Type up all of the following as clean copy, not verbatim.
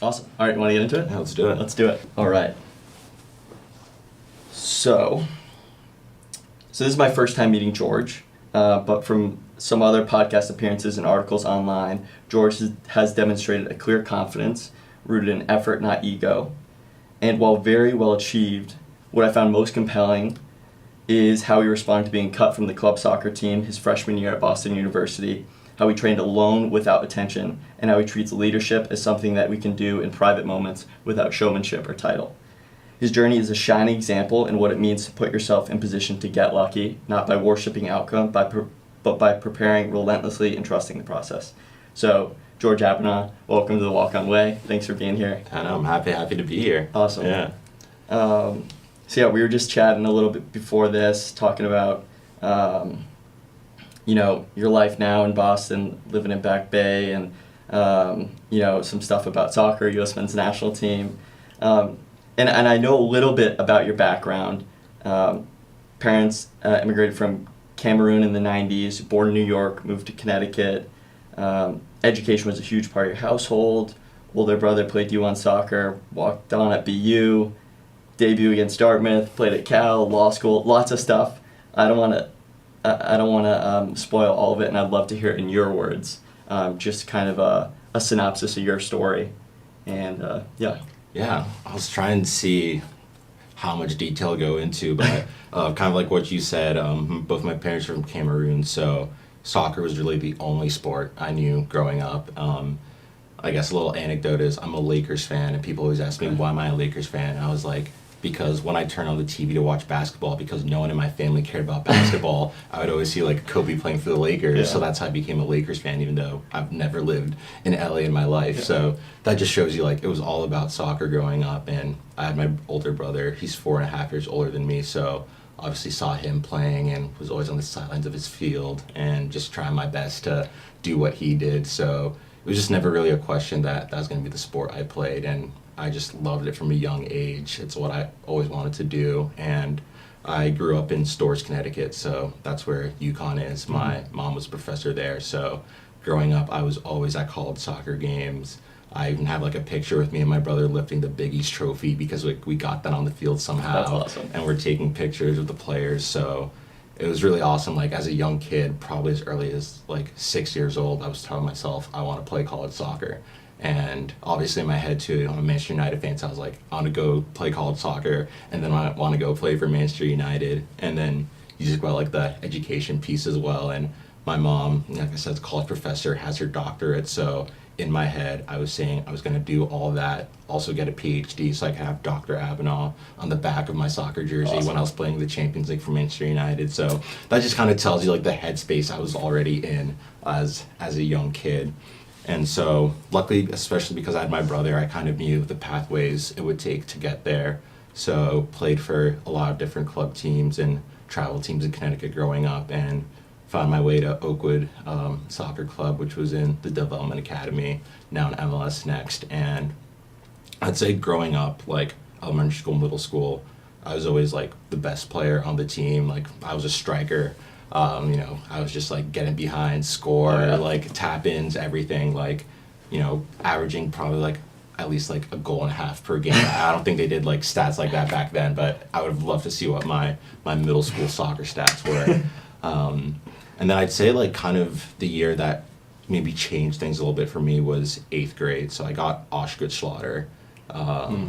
Awesome. All right, want to get into it? Yeah, let's do it. Let's do it. All right. So this is my first time meeting George, but from some other podcast appearances and articles online, George has demonstrated a clear confidence rooted in effort, not ego. And while very well achieved, what I found most compelling is how he responded to being cut from the club soccer team his freshman year at Boston University, how he trained alone without attention, and how he treats leadership as something that we can do in private moments without showmanship or title. His journey is a shining example in what it means to put yourself in position to get lucky, not by worshiping outcome, but by preparing relentlessly and trusting the process. So, George Abunaw, welcome to the Walk On Way. Thanks for being here. I know, I'm happy to be here. Awesome. Yeah. We were just chatting a little bit before this, talking about, your life now in Boston, living in Back Bay, and, some stuff about soccer, U.S. men's national team. And I know a little bit about your background. Parents immigrated from Cameroon in the 90s, born in New York, moved to Connecticut. Education was a huge part of your household. Older brother played D1 soccer, walked on at BU, debut against Dartmouth, played at Cal, law school, lots of stuff. I don't want to spoil all of it, and I'd love to hear it in your words. Just kind of a synopsis of your story. And Yeah, I was trying to see how much detail to go into, but kind of like what you said, both my parents are from Cameroon, so soccer was really the only sport I knew growing up. I guess a little anecdote is I'm a Lakers fan, and people always ask me, why am I a Lakers fan? And I was like, because when I turn on the TV to watch basketball, because no one in my family cared about basketball, I would always see like Kobe playing for the Lakers. Yeah. So that's how I became a Lakers fan, even though I've never lived in LA in my life. Yeah. So that just shows you like it was all about soccer growing up. And I had my older brother, he's 4.5 years older than me, so obviously saw him playing and was always on the sidelines of his field and just trying my best to do what he did. So it was just never really a question that was going to be the sport I played, and I just loved it from a young age. It's what I always wanted to do, and I grew up in Storrs, Connecticut, so that's where UConn is. Mm-hmm. My mom was a professor there, so growing up I was always at college soccer games. I even have like a picture with me and my brother lifting the Big East trophy because we got that on the field somehow. That's awesome. And we're taking pictures of the players, so it was really awesome. Like as a young kid, probably as early as like 6 years old, I was telling myself I want to play college soccer. And obviously in my head too, I'm a Manchester United fan, so I was like, I want to go play college soccer, and then I want to go play for Manchester United. And then you just got like the education piece as well. And my mom, like I said, is a college professor, has her doctorate, so in my head, I was saying I was going to do all that, also get a PhD so I could have Dr. Abunaw on the back of my soccer jersey. Awesome. When I was playing the Champions League for Manchester United. So that just kind of tells you like the headspace I was already in as a young kid. And so luckily, especially because I had my brother, I kind of knew the pathways it would take to get there. So played for a lot of different club teams and travel teams in Connecticut growing up, and found my way to Oakwood Soccer Club, which was in the Development Academy, now in MLS Next. And I'd say growing up, like elementary school, middle school, I was always like the best player on the team. Like I was a striker. I was just like getting behind, score, like tap-ins, everything, like, averaging probably like at least like a goal and a half per game. I don't think they did like stats like that back then, but I would have loved to see what my middle school soccer stats were. And then I'd say like kind of the year that maybe changed things a little bit for me was 8th grade. So I got Osgood-Schlatter,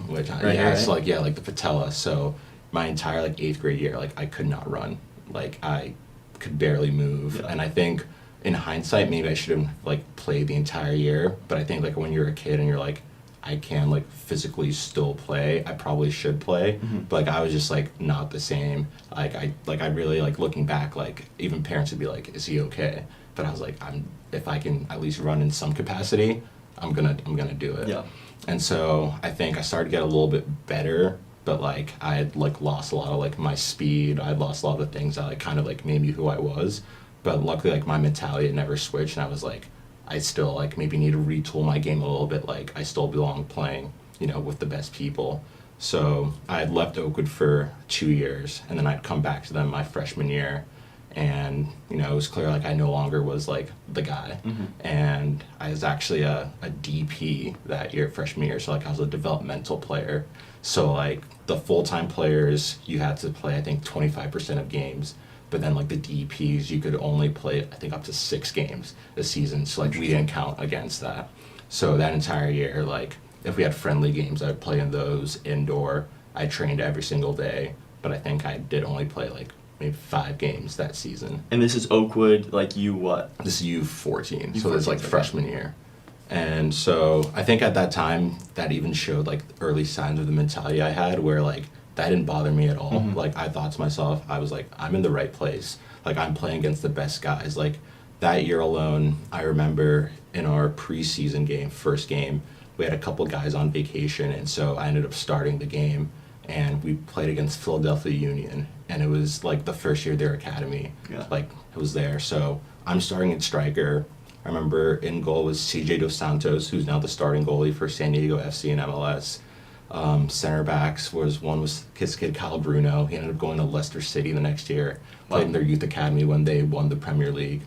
which it's like the patella. So my entire like 8th grade year, like I could not run. Like I could barely move. Yeah. And I think in hindsight, maybe I should have like played the entire year. But I think like when you're a kid and you're like, I can like physically still play, I probably should play. Mm-hmm. But like I was just like not the same. I really like looking back, like even parents would be like, is he okay? But I was like, if I can at least run in some capacity, I'm gonna do it. Yeah. And so I think I started to get a little bit better, but like I had like lost a lot of like my speed. I had lost a lot of the things that like kind of like made me who I was. But luckily like my mentality had never switched, and I was like, I still like maybe need to retool my game a little bit. Like I still belong playing, with the best people. So I had left Oakwood for 2 years, and then I'd come back to them my freshman year, and it was clear like I no longer was like the guy. And I was actually a DP that year, freshman year, so like I was a developmental player. So like the full-time players, you had to play I think 25% of games, but then like the DPs you could only play I think up to 6 games a season, so like we didn't count against that. So that entire year, like if we had friendly games, I'd play in those indoor. I trained every single day, but I think I did only play like maybe 5 games that season. And this is Oakwood, like you what? This is U14, U14, so it's like okay. freshman year. And so I think at that time that even showed like early signs of the mentality I had where like that didn't bother me at all. Like I thought to myself, I was like, I'm in the right place. Like I'm playing against the best guys. Like that year alone, I remember in our preseason game, first game, we had a couple guys on vacation, and so I ended up starting the game, and we played against Philadelphia Union, and it was like the first year their academy, like it was there. So I'm starting at striker. I remember in goal was CJ Dos Santos, who's now the starting goalie for San Diego FC and MLS. Center backs was his kid Kyle Bruno. He ended up going to Leicester City the next year, played in their youth academy when they won the Premier League.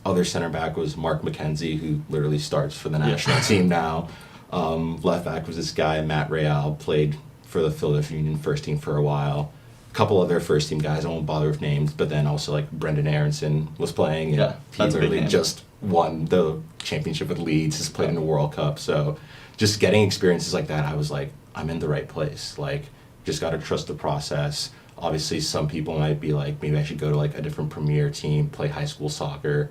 Other center back was Mark McKenzie, who literally starts for the national team now. Left back was this guy, Matt Real, played for the Philadelphia Union first team for a while. A couple other first team guys, I won't bother with names, but then also like Brendan Aronson was playing, and he literally just won the championship with Leeds, has played in the World Cup. So just getting experiences like that, I was like, I'm in the right place. Like, just got to trust the process. Obviously, some people might be like, maybe I should go to like a different premier team, play high school soccer,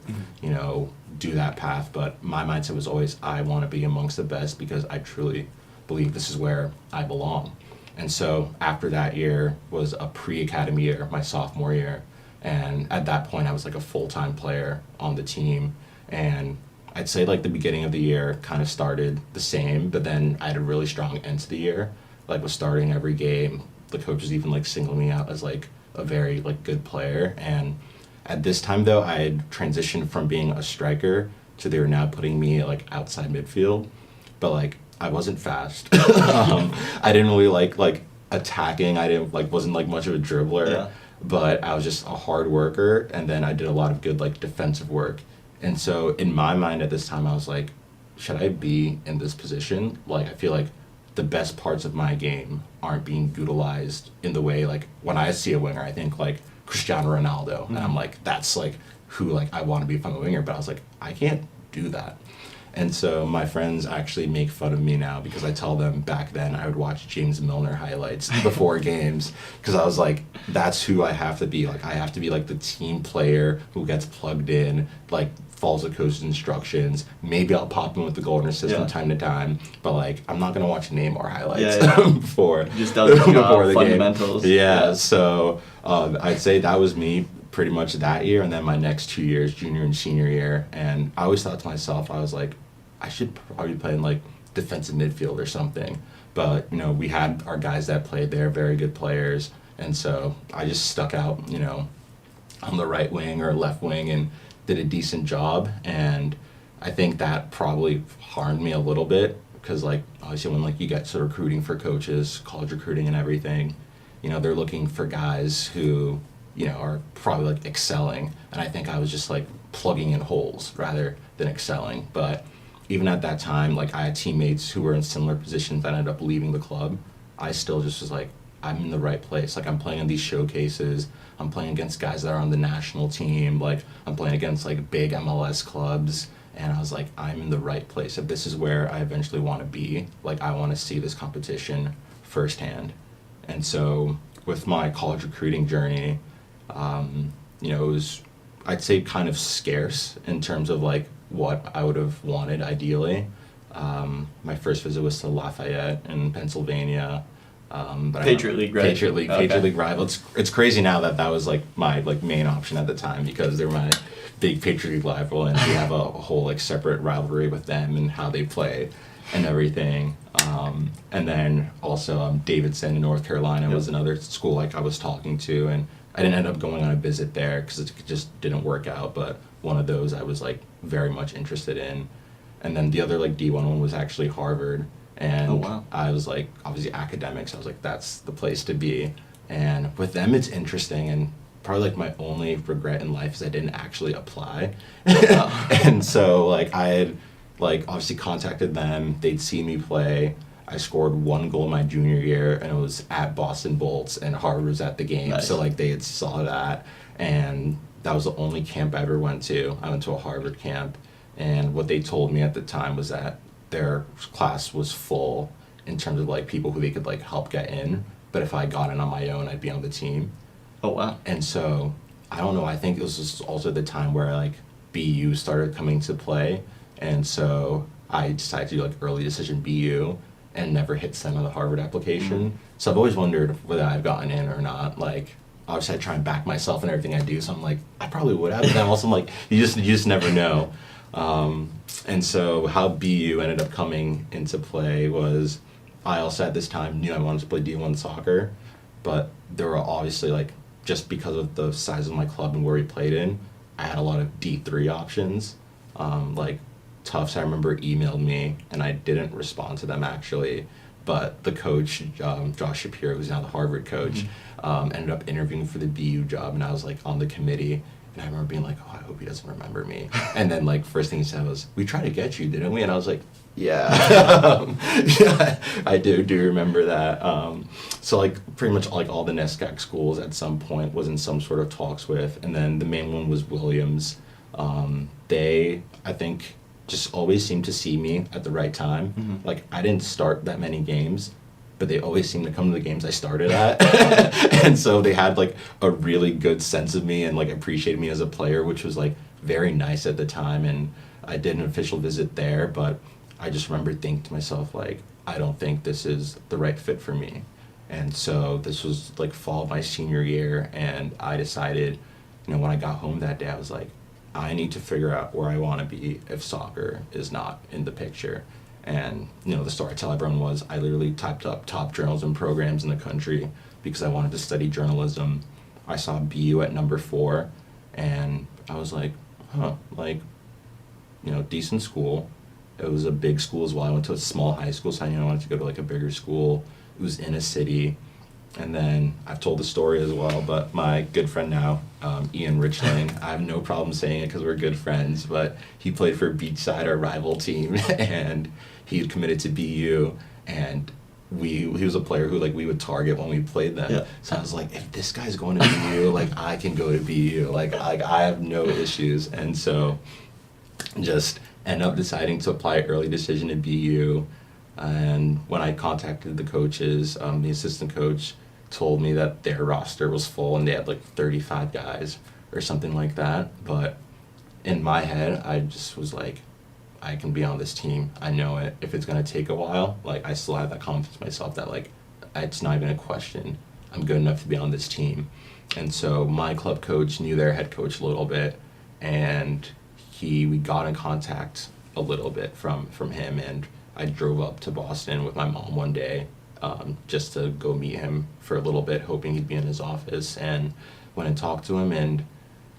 do that path. But my mindset was always, I want to be amongst the best because I truly believe this is where I belong. And so after that year was a pre-academy year, my sophomore year. And at that point, I was like a full-time player on the team. And I'd say like the beginning of the year kind of started the same, but then I had a really strong end to the year, like was starting every game. The coaches even like singled me out as like a very like good player. And at this time though, I had transitioned from being a striker to they were now putting me like outside midfield, but like I wasn't fast. I didn't really like attacking. I didn't wasn't like much of a dribbler, but I was just a hard worker. And then I did a lot of good like defensive work. And so in my mind at this time, I was like, should I be in this position? Like, I feel like the best parts of my game aren't being utilized in the way, like, when I see a winger, I think, like, Cristiano Ronaldo. And I'm like, that's, like, who, like, I want to be if I'm a winger. But I was like, I can't do that. And so my friends actually make fun of me now because I tell them back then I would watch James Milner highlights before games because I was like, that's who I have to be. Like, I have to be, like, the team player who gets plugged in, like, follows the coach's instructions. Maybe I'll pop in with the goal and assist from time to time, but like I'm not gonna watch Neymar highlights before just does the job, before the fundamentals. game. So I'd say that was me pretty much that year, and then my next 2 years, junior and senior year. And I always thought to myself, I was like, I should probably play in like defensive midfield or something. But we had our guys that played there, very good players, and so I just stuck out, on the right wing or left wing and did a decent job. And I think that probably harmed me a little bit because like obviously when like you get to recruiting for coaches, college recruiting and everything, they're looking for guys who are probably like excelling, and I think I was just like plugging in holes rather than excelling. But even at that time, like I had teammates who were in similar positions that ended up leaving the club. I still just was like, I'm in the right place. Like I'm playing in these showcases. I'm playing against guys that are on the national team. Like I'm playing against like big MLS clubs. And I was like, I'm in the right place. If this is where I eventually want to be, like I want to see this competition firsthand. And so with my college recruiting journey, it was, I'd say kind of scarce in terms of like what I would have wanted ideally. My first visit was to Lafayette in Pennsylvania. But Patriot League, right? Patriot League rival. It's crazy now that was like my like main option at the time because they're my big Patriot League rival, and we have a whole like separate rivalry with them and how they play and everything. And then also Davidson in North Carolina was another school like I was talking to, and I didn't end up going on a visit there because it just didn't work out. But one of those I was like very much interested in, and then the other like D1 one was actually Harvard. And I was like, obviously academics, I was like, that's the place to be. And with them, it's interesting. And probably like my only regret in life is I didn't actually apply. And so like I had like obviously contacted them, they'd see me play. I scored 1 goal my junior year, and it was at Boston Bolts, and Harvard was at the game. Nice. So like they had saw that, and that was the only camp I ever went to. I went to a Harvard camp, and what they told me at the time was that their class was full in terms of like people who they could like help get in, but if I got in on my own, I'd be on the team. Oh, wow. And so I don't know, I think it was just also the time where like BU started coming to play, and so I decided to do like early decision BU and never hit send on the Harvard application. Mm-hmm. So I've always wondered whether I've gotten in or not. Like obviously I try and back myself in everything I do, so I'm like I probably would have, but then also I'm like you just never know. And so how BU ended up coming into play was I also at this time knew I wanted to play D1 soccer, but there were obviously like, just because of the size of my club and where we played in, I had a lot of D3 options. Like Tufts, I remember emailed me and I didn't respond to them actually, but the coach, Josh Shapiro, who's now the Harvard coach, ended up interviewing for the BU job, and I was like on the committee. And I remember being like, oh, I hope he doesn't remember me. And then, like, first thing he said was, we tried to get you, didn't we? And I was like, yeah. Yeah, I do remember that. So, like, pretty much, like, all the NESCAC schools at some point was in some sort of talks with. And then the main one was Williams. They, I think, just always seemed to see me at the right time. Mm-hmm. Like, I didn't start that many games, but they always seemed to come to the games I started at. And so they had like a really good sense of me and like appreciated me as a player, which was like very nice at the time. And I did an official visit there, but I just remember thinking to myself, like, I don't think this is the right fit for me. And so this was like fall of my senior year, and I decided, you know, when I got home that day, I was like, I need to figure out where I want to be if soccer is not in the picture. And, you know, the story I tell everyone was I literally typed up top journalism programs in the country because I wanted to study journalism. I saw BU at number 4, and I was like, like, you know, decent school. It was a big school as well. I went to a small high school, so I knew I wanted to go to like a bigger school. It was in a city. And then I've told the story as well, but my good friend now, Ian Richling, I have no problem saying it because we're good friends, but he played for Beachside, our rival team, and he had committed to BU, and he was a player who like we would target when we played them. Yeah. So I was like, if this guy's going to BU, like I can go to BU. Like I have no issues. And so just end up deciding to apply early decision to BU. And when I contacted the coaches, the assistant coach told me that their roster was full and they had like 35 guys or something like that. But in my head, I just was like, I can be on this team. I know it. If it's going to take a while, like I still have that confidence in myself that like it's not even a question. I'm good enough to be on this team. And so my club coach knew their head coach a little bit, and we got in contact a little bit from him, and I drove up to Boston with my mom one day just to go meet him for a little bit, hoping he'd be in his office, and went and talked to him. And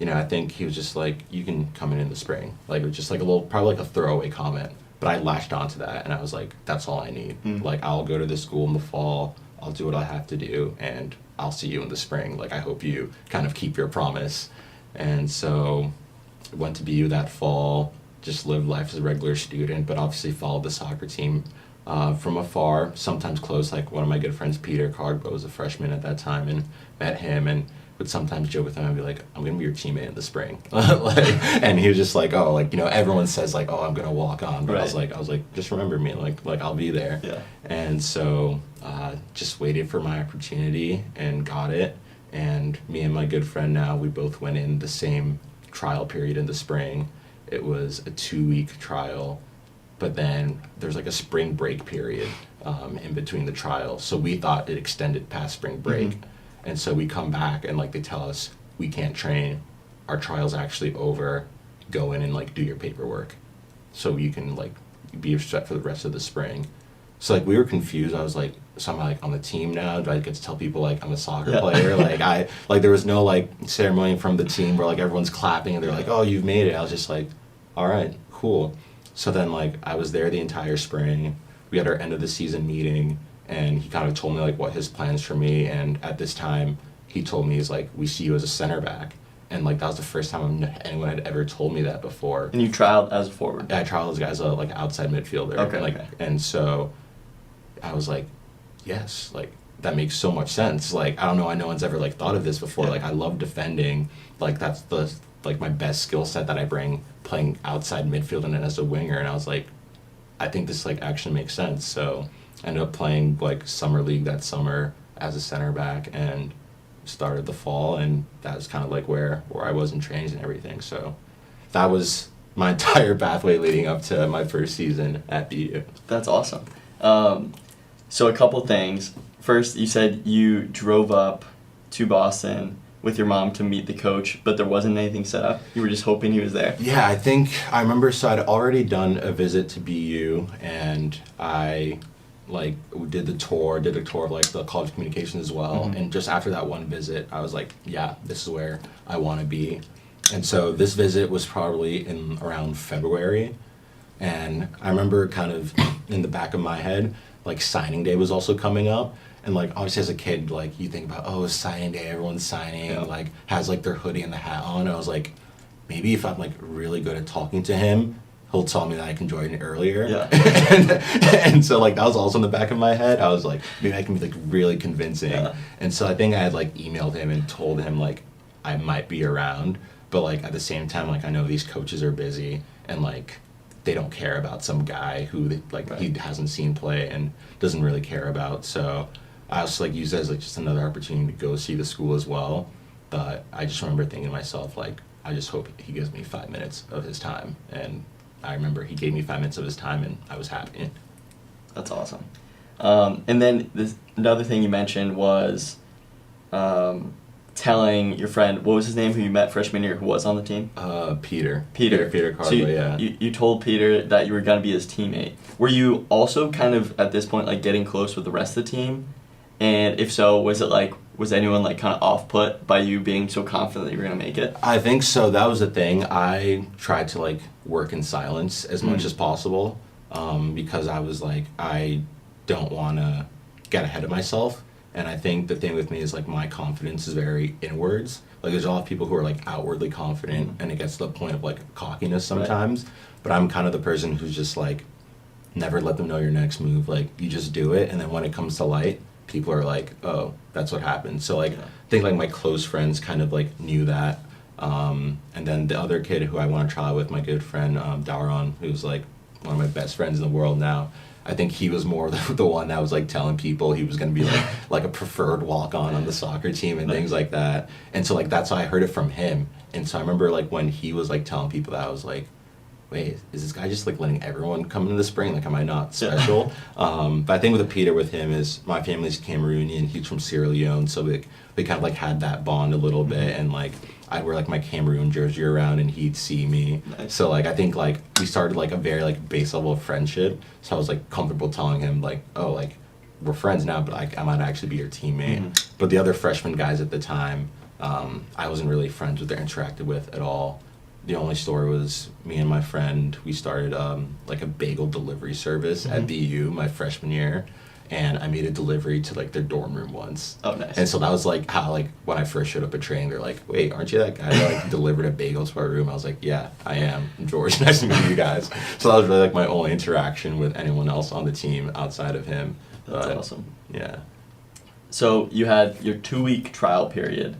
you know, I think he was just like, you can come in the spring. Like, it was just like a little, probably like a throwaway comment. But I latched onto that, and I was like, that's all I need. Like, I'll go to this school in the fall, I'll do what I have to do, and I'll see you in the spring. Like, I hope you kind of keep your promise. And so, went to BU that fall, just lived life as a regular student, but obviously followed the soccer team from afar, sometimes close. Like, one of my good friends, Peter Cardbo, was a freshman at that time, and met him, and would sometimes joke with him and be like, I'm gonna be your teammate in the spring. Like, and he was just like, oh, like, you know, everyone says like, oh, I'm gonna walk on, but right. I was like, just remember me, like I'll be there. Yeah. And so just waited for my opportunity and got it. And me and my good friend now, we both went in the same trial period in the spring. It was a 2-week trial, but then there's like a spring break period in between the trials. So we thought it extended past spring break. Mm-hmm. And so we come back and like they tell us we can't train. Our trial's actually over. Go in and like do your paperwork, so you can like be set for the rest of the spring. So like we were confused. I was like, so I'm like on the team now. Do I get to tell people like I'm a soccer player? Like there was no like ceremony from the team where like everyone's clapping and they're like, oh, you've made it. I was just like, all right, cool. So then like I was there the entire spring. We had our end of the season meeting. And he kind of told me like what his plans for me, and at this time he told me, he's like, we see you as a center back. And like that was the first time anyone had ever told me that before. And you trialed as a forward? I trialed as a guy as a like outside midfielder. Okay. Okay. And so I was like, yes, like that makes so much sense. Like I don't know why no one's ever like thought of this before. Like I love defending. Like that's the like my best skill set that I bring, playing outside midfield and then as a winger. And I was like, I think this like actually makes sense. So I ended up playing like summer league that summer as a center back and started the fall, and that was kind of like where I was in trainings and everything. So that was my entire pathway leading up to my first season at BU. That's awesome. So a couple things. First, you said you drove up to Boston with your mom to meet the coach, but there wasn't anything set up? You were just hoping he was there? Yeah, I remember, so I'd already done a visit to BU, and I like did a tour of like the college communication as well. And just after that one visit, I was like, yeah, this is where I want to be. And so this visit was probably in around February, and I remember kind of in the back of my head, like signing day was also coming up. And like obviously as a kid, like you think about, oh, it's signing day, everyone's signing, like has like their hoodie and the hat on. I was like, maybe if I'm like really good at talking to him, he'll tell me that I can join it earlier. Yeah. and so like that was also in the back of my head. I was like, maybe I can be like really convincing. Yeah. And so I think I had like emailed him and told him like I might be around, but like at the same time, like I know these coaches are busy and like they don't care about some guy who like he hasn't seen play and doesn't really care about. So I also like used it as like just another opportunity to go see the school as well. But I just remember thinking to myself, like, I just hope he gives me 5 minutes of his time. And I remember he gave me 5 minutes of his time, and I was happy. That's awesome. And then another thing you mentioned was telling your friend, what was his name, who you met freshman year, who was on the team? Peter Carlo, so yeah. You told Peter that you were going to be his teammate. Were you also kind of, at this point, like getting close with the rest of the team? And if so, was anyone like kind of off-put by you being so confident that you were going to make it? I think so. That was the thing. I tried to like work in silence as much as possible because I was like, I don't want to get ahead of myself. And I think the thing with me is like my confidence is very inwards. Like there's a lot of people who are like outwardly confident and it gets to the point of like cockiness sometimes. Right. But I'm kind of the person who's just like, never let them know your next move. Like you just do it. And then when it comes to light, people are like, oh, that's what happened. So like, I think like my close friends kind of like knew that. And then the other kid who I want to try with, my good friend, Daron, who's like one of my best friends in the world now. I think he was more the one that was like telling people he was going to be like a preferred walk-on the soccer team and things like that. And so like, that's how I heard it from him. And so I remember like when he was like telling people that, I was like, wait, is this guy just like letting everyone come into the spring? Like, am I not special? But I think with Peter, with him is my family's Cameroonian. He's from Sierra Leone, so we kind of like had that bond a little bit, and like I'd wear like my Cameroon jersey around, and he'd see me. Nice. So like I think like we started like a very like base level of friendship. So I was like comfortable telling him like, oh, like we're friends now, but like I might actually be your teammate. But the other freshman guys at the time, I wasn't really friends with or interacted with at all. The only story was me and my friend, we started like a bagel delivery service at BU my freshman year, and I made a delivery to like their dorm room once. Oh, nice. And so that was like how like when I first showed up at training, they're like, wait, aren't you that guy that like delivered a bagel to our room? I was like, yeah, I am. I'm George. Nice to meet you guys. So that was really like my only interaction with anyone else on the team outside of him. That's awesome. Yeah. So you had your 2-week trial period.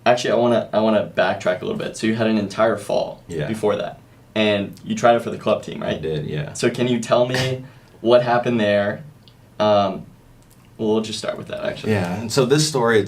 Actually, I want to backtrack a little bit. So you had an entire fall before that, and you tried it for the club team, right? I did, yeah. So can you tell me what happened there? Well, we'll just start with that, actually. Yeah, and so this story,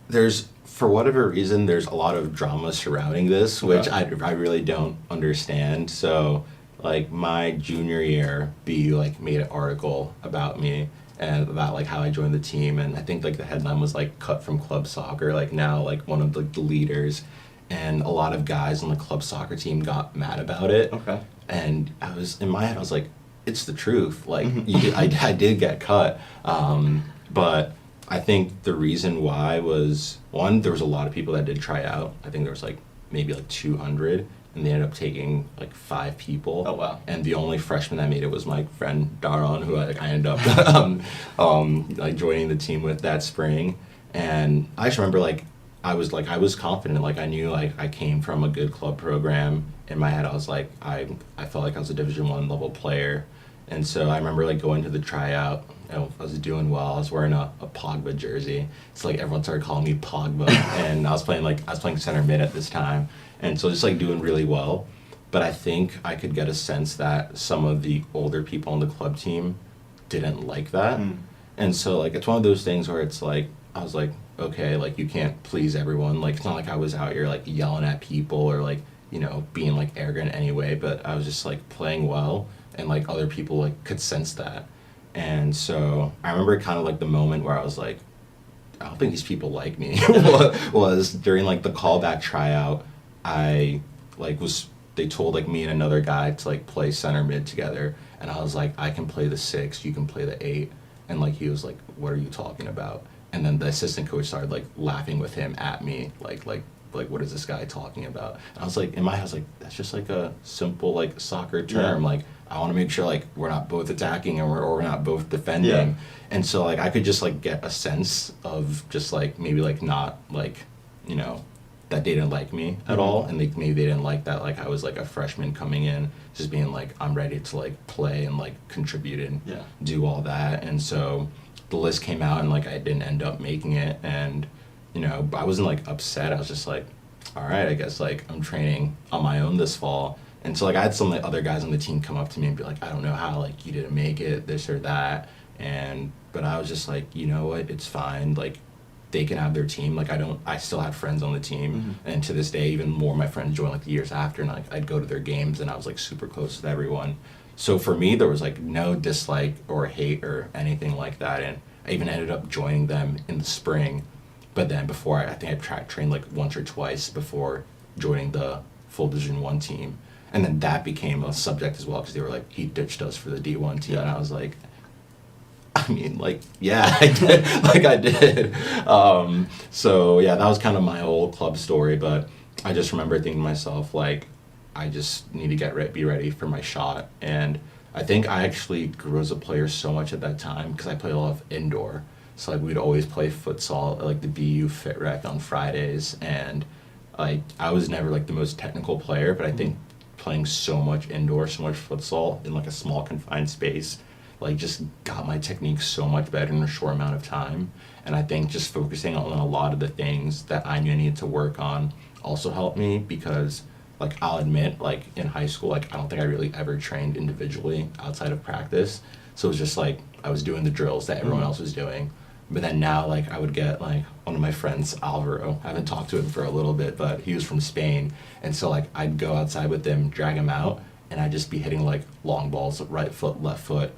there's, for whatever reason, there's a lot of drama surrounding this, which I really don't understand. So, like, my junior year, BU, like, made an article about me, and about like how I joined the team, and I think like the headline was like cut from club soccer, like now like one of the leaders, and a lot of guys on the club soccer team got mad about it. Okay. And I was in my head, I was like, it's the truth. Like I did get cut, but I think the reason why was, one, there was a lot of people that did try out. I think there was like maybe like 200, and they ended up taking like 5 people. Oh, wow. And the only freshman that made it was my friend Dartmouth, who I ended up like joining the team with that spring. And I just remember I was confident, I knew I came from a good club program. In my head I was like I felt like I was a Division 1 level player. And so I remember going to the tryout. I was doing well. I was wearing a Pogba jersey. It's like everyone started calling me Pogba, and I was playing center mid at this time, and so just doing really well. But I think I could get a sense that some of the older people on the club team didn't like that, and so it's one of those things where it's I was like, okay, you can't please everyone. It's not like I was out here yelling at people or being arrogant anyway. But I was just playing well, and other people could sense that. And so I remember kind of the moment where I was like, I don't think these people like me was during the callback tryout. I they told me and another guy to play center mid together, and I was like, I can play the 6, you can play the 8, and he was like, what are you talking about? And then the assistant coach started laughing with him at me, what is this guy talking about? And I was in my head I was that's just a simple soccer term. Yeah. I want to make sure we're not both attacking or we're not both defending. Yeah. And so I could just get a sense of just maybe not that they didn't like me at all, and maybe they didn't like that I was a freshman coming in just being I'm ready to play and contribute and do all that. And so the list came out and I didn't end up making it, and I wasn't upset. I was just all right, I guess I'm training on my own this fall. And so I had some other guys on the team come up to me and be I don't know how you didn't make it, this or that. But I was just you know what, it's fine. They can have their team. I still had friends on the team, and to this day even more of my friends joined the years after, and I'd go to their games and I was super close with everyone. So for me there was no dislike or hate or anything like that, and I even ended up joining them in the spring. But then before I think I trained once or twice before joining the full Division 1 team. And then that became a subject as well, because they were he ditched us for the D1 team. Yeah. And I was yeah, I did. I did. So yeah, that was kind of my whole club story. But I just remember thinking to myself, I just need to be ready for my shot. And I think I actually grew as a player so much at that time because I played a lot of indoor. So we'd always play futsal at the BU Fit Rec on Fridays, and I was never the most technical player, but I think playing so much indoor, so much futsal in a small confined space, just got my technique so much better in a short amount of time. And I think just focusing on a lot of the things that I knew I needed to work on also helped me, because I'll admit in high school I don't think I really ever trained individually outside of practice. So it was just I was doing the drills that everyone else was doing. But then now, I would get, one of my friends, Alvaro, I haven't talked to him for a little bit, but he was from Spain, and so, I'd go outside with him, drag him out, and I'd just be hitting, long balls, right foot, left foot,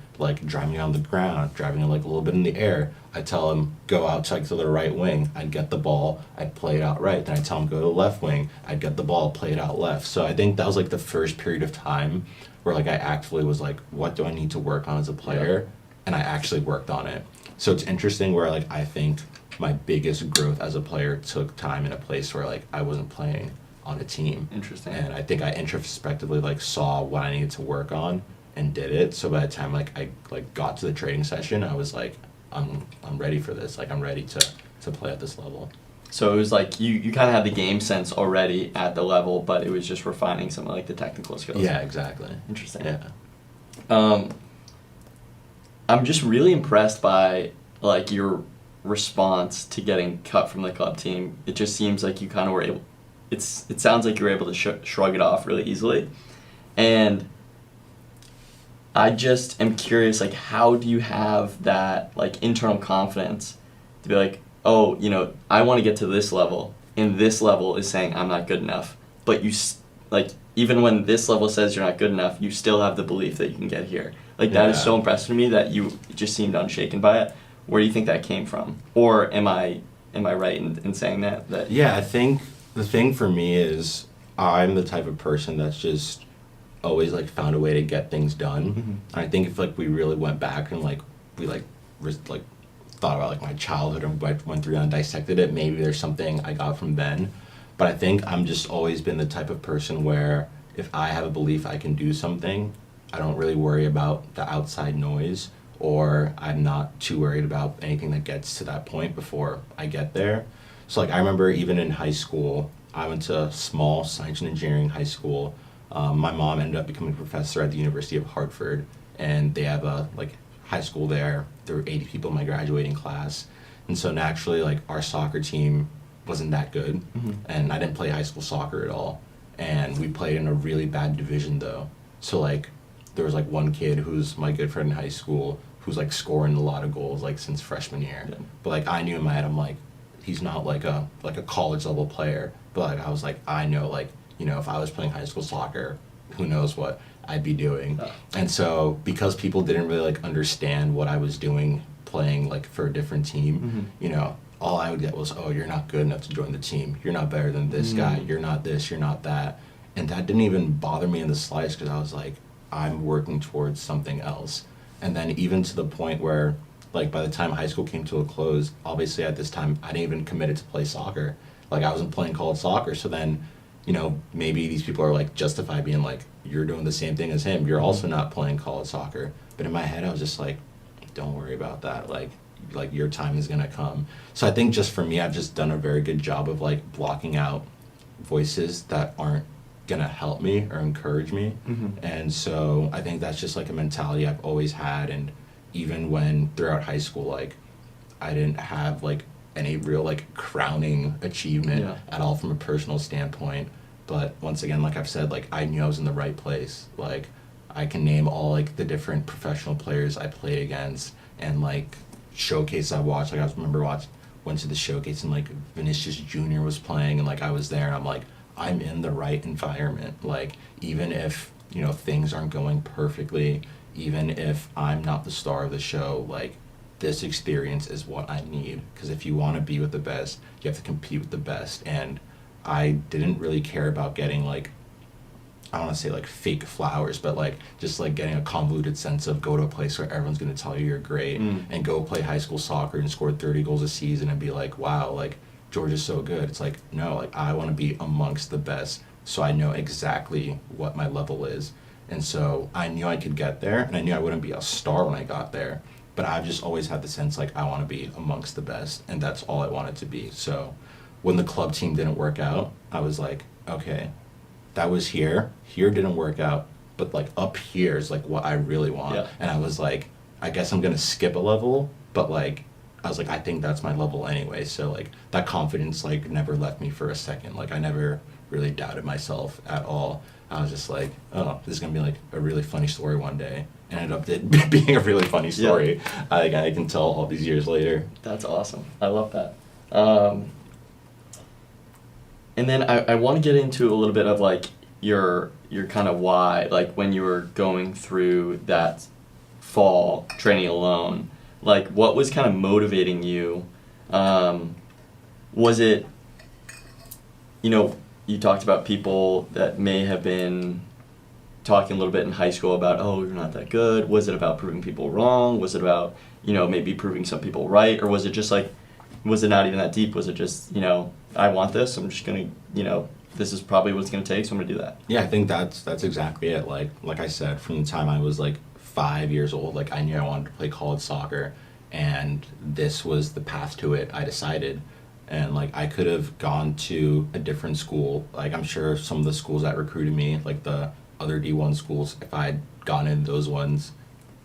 driving on the ground, driving it, a little bit in the air. I'd tell him, go out to the right wing, I'd get the ball, I'd play it out right, then I'd tell him, go to the left wing, I'd get the ball, play it out left. So I think that was, the first period of time where, I actually was what do I need to work on as a player? Yeah. And I actually worked on it. So it's interesting where I think my biggest growth as a player took time in a place where I wasn't playing on a team. Interesting. And I think I introspectively saw what I needed to work on and did it. So by the time I got to the training session, I was I'm ready for this. I'm ready to play at this level. So it was you kind of had the game sense already at the level, but it was just refining some of the technical skills. Yeah, exactly. Interesting. Yeah. I'm just really impressed by your response to getting cut from the club team. It just seems you kind of were able. It sounds like you were able to shrug it off really easily, and I just am curious. How do you have that internal confidence to be oh, I want to get to this level, and this level is saying I'm not good enough, but you even when this level says you're not good enough, you still have the belief that you can get here. That is so impressive to me that you just seemed unshaken by it. Where do you think that came from? Or am I right in saying that? Yeah, I think the thing for me is I'm the type of person that's just always found a way to get things done. Mm-hmm. And I think if we really went back and we thought about my childhood and went through and dissected it, maybe there's something I got from then. But I think I'm just always been the type of person where if I have a belief I can do something, I don't really worry about the outside noise, or I'm not too worried about anything that gets to that point before I get there. So like I remember even in high school, I went to a small science and engineering high school. My mom ended up becoming a professor at the University of Hartford, and they have a like high school there. There were 80 people in my graduating class, and so naturally like our soccer team wasn't that good, and I didn't play high school soccer at all. And we played in a really bad division though. So like there was like one kid who's my good friend in high school who's like scoring a lot of goals like since freshman year. Yeah. But like I knew in my head, I'm like, he's not like a college level player. But like I was like, I know like, you know, if I was playing high school soccer, who knows what I'd be doing. And so because people didn't really like understand what I was doing playing like for a different team, you know, all I would get was, oh, you're not good enough to join the team. You're not better than this guy. You're not this, you're not that. And that didn't even bother me in the slightest, because I was like, I'm working towards something else. And then even to the point where, like, by the time high school came to a close, obviously at this time, I didn't even commit to play soccer. Like, I wasn't playing college soccer. So then, you know, maybe these people are, like, justified being like, you're doing the same thing as him. You're also not playing college soccer. But in my head, I was just like, don't worry about that. Like your time is going to come. So I think just for me, I've just done a very good job of, like, blocking out voices that aren't going to help me or encourage me. And so I think that's just, like, a mentality I've always had. And even when throughout high school, like, I didn't have, like, any real, like, crowning achievement at all from a personal standpoint. But once again, like I've said, like, I knew I was in the right place. Like, I can name all, like, the different professional players I played against, and, like, showcase I watched. Like, I went to the showcase, and, like, Vinicius Jr. was playing, and, like, I was there, and I'm like, I'm in the right environment. Like, even if, you know, things aren't going perfectly, even if I'm not the star of the show, like, this experience is what I need. Because if you want to be with the best, you have to compete with the best. And I didn't really care about getting, like, I don't want to say, like, fake flowers, but, like, just, like, getting a convoluted sense of go to a place where everyone's going to tell you you're great, and go play high school soccer and score 30 goals a season and be like, wow, like, George is so good. It's like, no, like, I want to be amongst the best, so I know exactly what my level is. And so I knew I could get there, and I knew I wouldn't be a star when I got there, but I've just always had the sense, like, I want to be amongst the best, and that's all I wanted to be. So when the club team didn't work out, I was like, okay, that was here didn't work out, but, like, up here is, like, what I really want. And I was like, I guess I'm gonna skip a level, but, like, I was like, I think that's my level anyway. So, like, that confidence, like, never left me for a second. Like, I never really doubted myself at all. I was just like, oh, this is gonna be, like, a really funny story one day. And it ended up being a really funny story. I can tell all these years later. That's awesome. I love that. And then I want to get into a little bit of, like, your kind of why, like, when you were going through that fall training alone, like, what was kind of motivating you? Was it, you know, you talked about people that may have been talking a little bit in high school about, oh, you're not that good. Was it about proving people wrong? Was it about, you know, maybe proving some people right? Or was it just, like, was it not even that deep? Was it just, you know, I want this, I'm just going to, you know, this is probably what it's going to take, so I'm going to do that? Yeah, I think that's exactly it. Like I said, from the time I was, like, 5 years old, like, I knew I wanted to play college soccer, and this was the path to it, I decided. And, like, I could have gone to a different school. Like, I'm sure some of the schools that recruited me, like the other D1 schools, if I had gone in those ones,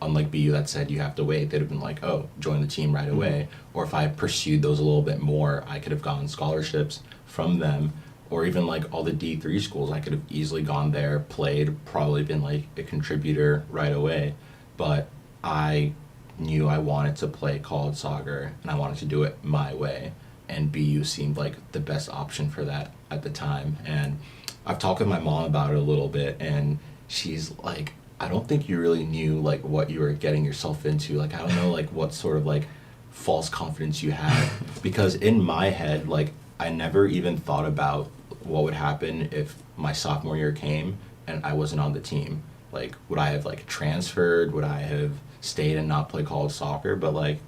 unlike BU that said you have to wait, they'd have been like, oh, join the team right away. Or if I pursued those a little bit more, I could have gotten scholarships from them. Or even, like, all the D3 schools, I could have easily gone there, played, probably been, like, a contributor right away. But I knew I wanted to play college soccer, and I wanted to do it my way. And BU seemed like the best option for that at the time. And I've talked with my mom about it a little bit, and she's like, I don't think you really knew, like, what you were getting yourself into. Like, I don't know, like, what sort of, like, false confidence you had. Because in my head, like, I never even thought about what would happen if my sophomore year came and I wasn't on the team. Like, would I have, like, transferred? Would I have stayed and not play college soccer? But, like,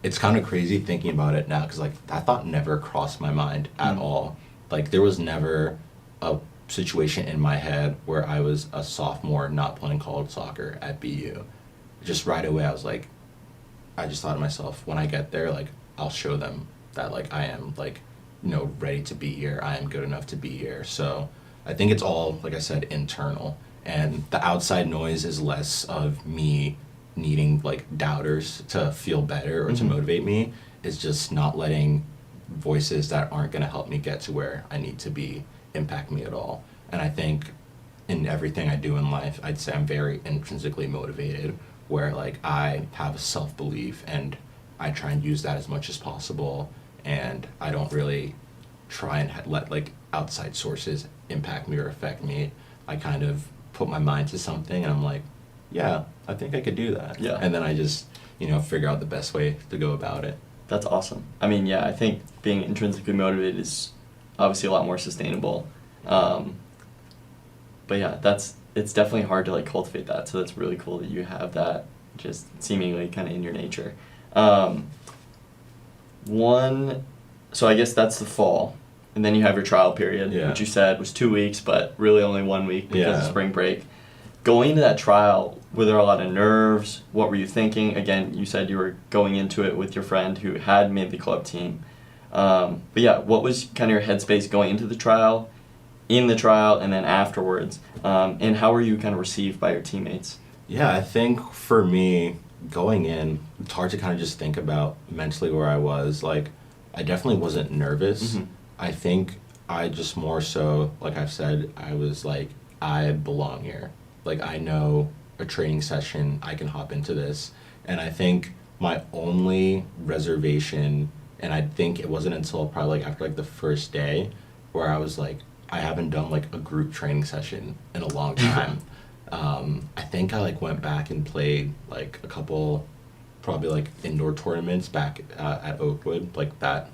it's kind of crazy thinking about it now, because, like, that thought never crossed my mind at all. Like, there was never a situation in my head where I was a sophomore not playing college soccer at BU. Just right away, I was like, I just thought to myself, when I get there, like, I'll show them that, like, I am, like, ready to be here. I am good enough to be here. So I think it's all, like I said, internal. And the outside noise is less of me needing, like, doubters to feel better or to motivate me. It's just not letting voices that aren't going to help me get to where I need to be impact me at all. And I think in everything I do in life, I'd say I'm very intrinsically motivated, where, like, I have a self-belief and I try and use that as much as possible, and I don't really try and let, like, outside sources impact me or affect me. I kind of put my mind to something and I'm like, yeah, I think I could do that. Yeah. And then I just, figure out the best way to go about it. That's awesome. I mean, yeah, I think being intrinsically motivated is obviously a lot more sustainable. But yeah, it's definitely hard to, like, cultivate that. So that's really cool that you have that just seemingly kind of in your nature. So I guess that's the fall, and then you have your trial period, which you said was 2 weeks, but really only 1 week because of spring break. Going into that trial, were there a lot of nerves? What were you thinking? Again, you said you were going into it with your friend who had made the club team. But yeah, what was kind of your headspace going into the trial, in the trial, and then afterwards? And how were you kind of received by your teammates? Yeah, I think for me, going in, it's hard to kind of just think about mentally where I was. Like, I definitely wasn't nervous. I think I just more so, like I've said, I was like, I belong here. Like, I know a training session, I can hop into this. And I think my only reservation, and I think it wasn't until probably, like, after, like, the first day where I was like, I haven't done, like, a group training session in a long time. I think I, like, went back and played, like, a couple, probably, like, indoor tournaments back at Oakwood, like, that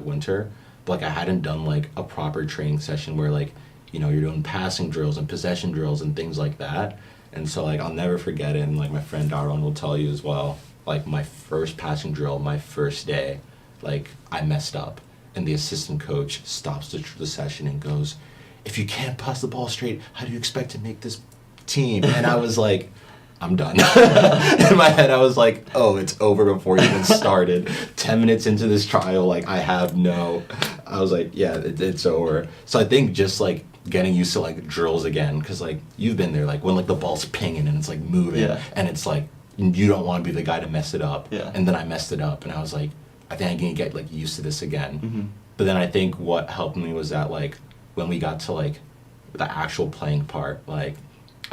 winter. But, like, I hadn't done, like, a proper training session where, like, you're doing passing drills and possession drills and things like that. And so, like, I'll never forget it, and, like, my friend Darwin will tell you as well, like, my first passing drill, my first day, like, I messed up. And the assistant coach stops the session and goes, if you can't pass the ball straight, how do you expect to make this team? And I was like, I'm done. In my head, I was like, oh, it's over before you even started. 10 minutes into this trial, like, I was like, yeah, it's over. So I think just, like, getting used to, like, drills again, because, like, you've been there, like, when, like, the ball's pinging and it's, like, moving, and it's, like, you don't want to be the guy to mess it up. And then I messed it up, and I was like, I think I can get, like, used to this again. But then I think what helped me was that, like, when we got to, like, the actual playing part, like,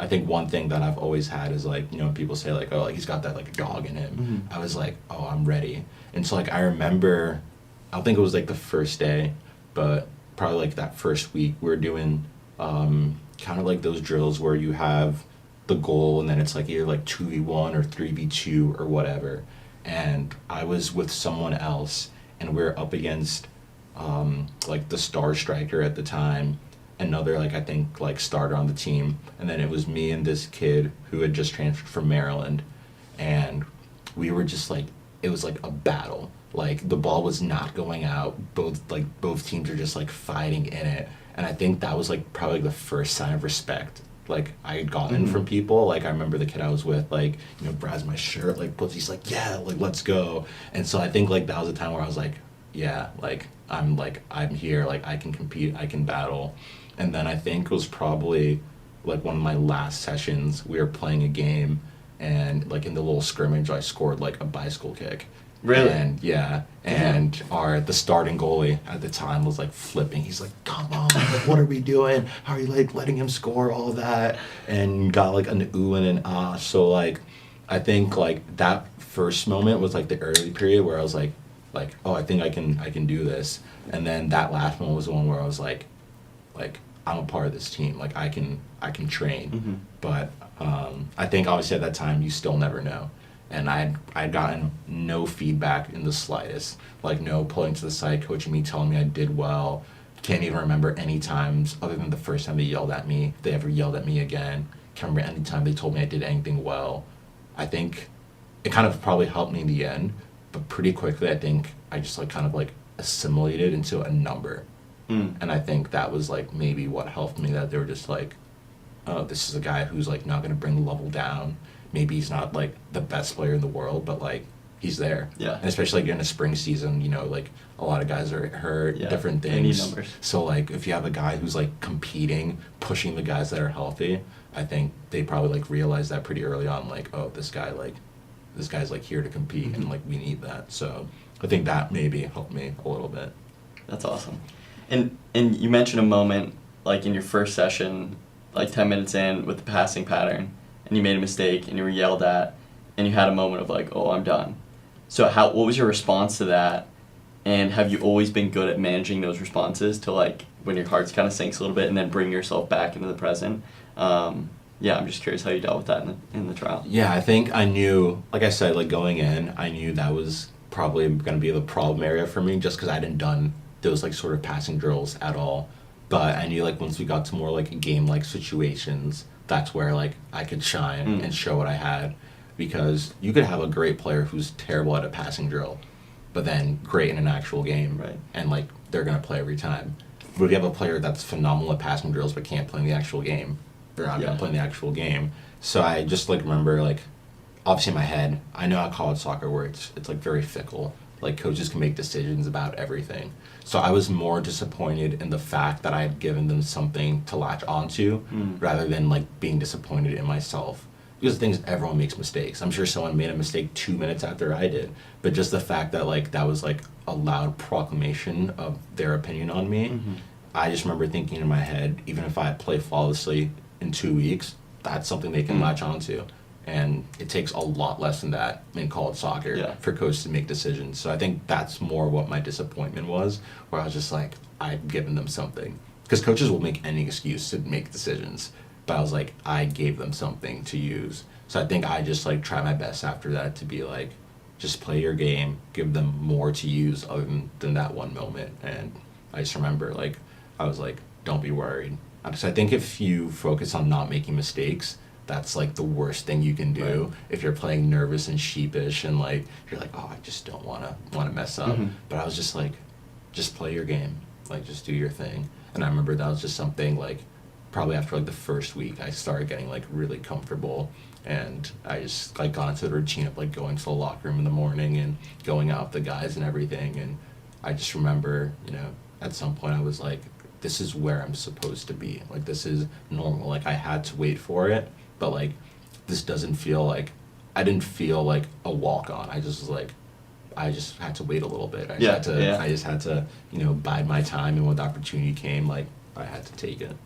I think one thing that I've always had is, like, people say, like, oh, like, he's got that, like, dog in him. I was like, oh, I'm ready. And so, like, I remember, I don't think it was, like, the first day, but probably, like, that first week, we were doing kind of, like, those drills where you have the goal and then it's, like, either, like, 2v1 or 3v2 or whatever. And I was with someone else, and we were up against, like, the star striker at the time, another, like, I think, like, starter on the team, and then it was me and this kid who had just transferred from Maryland, and we were just, like, it was, like, a battle. Like, the ball was not going out. Both teams are just, like, fighting in it, and I think that was, like, probably the first sign of respect, like, I had gotten from people. Like, I remember the kid I was with, like, grabs my shirt, like, he's like, yeah, like, let's go. And so I think, like, that was a time where I was like, yeah, like, I'm here, like, I can compete, I can battle. And then I think it was probably, like, one of my last sessions, we were playing a game, and, like, in the little scrimmage, I scored, like, a bicycle kick. Really? And, the starting goalie at the time was, like, flipping. He's like, come on, like, what are we doing? How are you, like, letting him score all that? And got, like, an ooh and an ah. So, like, I think, like, that first moment was, like, the early period where I was like, oh, I think I can do this. And then that last one was the one where I was like, I'm a part of this team. Like, I can train. But I think obviously at that time you still never know. And I'd gotten no feedback in the slightest. Like, no pulling to the side, coaching me, telling me I did well. Can't even remember any times other than the first time they yelled at me. They ever yelled at me again. Can't remember any time they told me I did anything well. I think it kind of probably helped me in the end. But pretty quickly, I think I just, like, kind of, like, assimilated into a number. And I think that was like maybe what helped me, that they were just like, oh, this is a guy who's like not going to bring the level down. Maybe he's not like the best player in the world, but like he's there. Yeah. And especially like in a spring season, you know, like a lot of guys are hurt, Yeah. different They need things. numbers. So like if you have a guy who's like competing, pushing the guys that are healthy, I think they probably like realize that pretty early on, like, oh, this guy's like here to compete, and like we need that. So I think that maybe helped me a little bit. That's awesome. And you mentioned a moment like in your first session, like 10 minutes in with the passing pattern, and you made a mistake and you were yelled at, and you had a moment of like, oh, I'm done. So what was your response to that? And have you always been good at managing those responses to like when your heart kind of sinks a little bit and then bring yourself back into the present? Yeah, I'm just curious how you dealt with that in the trial. Yeah, I think I knew, like I said, like going in, I knew that was probably going to be the problem area for me, just because I hadn't done those like sort of passing drills at all. But I knew like once we got to more like game-like situations, that's where like I could shine and show what I had. Because you could have a great player who's terrible at a passing drill, but then great in an actual game, Right. and like they're going to play every time. But if you have a player that's phenomenal at passing drills but can't play in the actual game, they're not going to play in the actual game. So I just like remember like, obviously in my head, I know how college soccer works. It's like very fickle. Like coaches can make decisions about everything. So I was more disappointed in the fact that I had given them something to latch onto, rather than like being disappointed in myself. Because the thing is, everyone makes mistakes. I'm sure someone made a mistake 2 minutes after I did, but just the fact that like that was like a loud proclamation of their opinion on me, I just remember thinking in my head, even if I play flawlessly in 2 weeks, that's something they can latch onto. And it takes a lot less than that in college soccer for coaches to make decisions. So I think that's more what my disappointment was, where I was just like, I've given them something. Because coaches will make any excuse to make decisions. But I was like, I gave them something to use. So I think I just like try my best after that to be like, just play your game, give them more to use other than that one moment. And I just remember like, I was like, don't be worried. So I think if you focus on not making mistakes, that's like the worst thing you can do. Right. If you're playing nervous and sheepish and like you're like, oh, I just don't want to mess up. But I was just like, just play your game, like just do your thing. And I remember that was just something like probably after like the first week I started getting like really comfortable, and I just like got into the routine of like going to the locker room in the morning and going out with the guys and everything. And I just remember, you know, at some point I was like, this is where I'm supposed to be. Like this is normal. Like I had to wait for it. But like, this doesn't feel like, I didn't feel like a walk-on. I just was like, I just had to wait a little bit. I just had to, you know, bide my time, and when the opportunity came, like, I had to take it.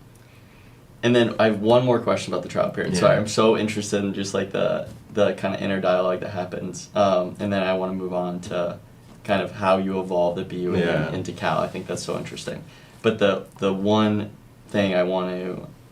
And then I have one more question about the trial period. Yeah. Sorry, I'm so interested in just like the kind of inner dialogue that happens. And then I want to move on to kind of how you evolved at BU and into Cal. I think that's so interesting. But the one thing I want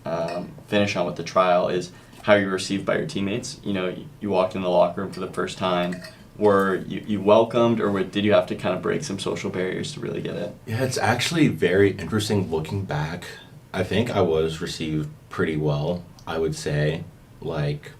to finish on with the trial is how you were received by your teammates. You know, you walked in the locker room for the first time. Were you welcomed, or did you have to kind of break some social barriers to really get it? Yeah, it's actually very interesting looking back. I think I was received pretty well, I would say. Like,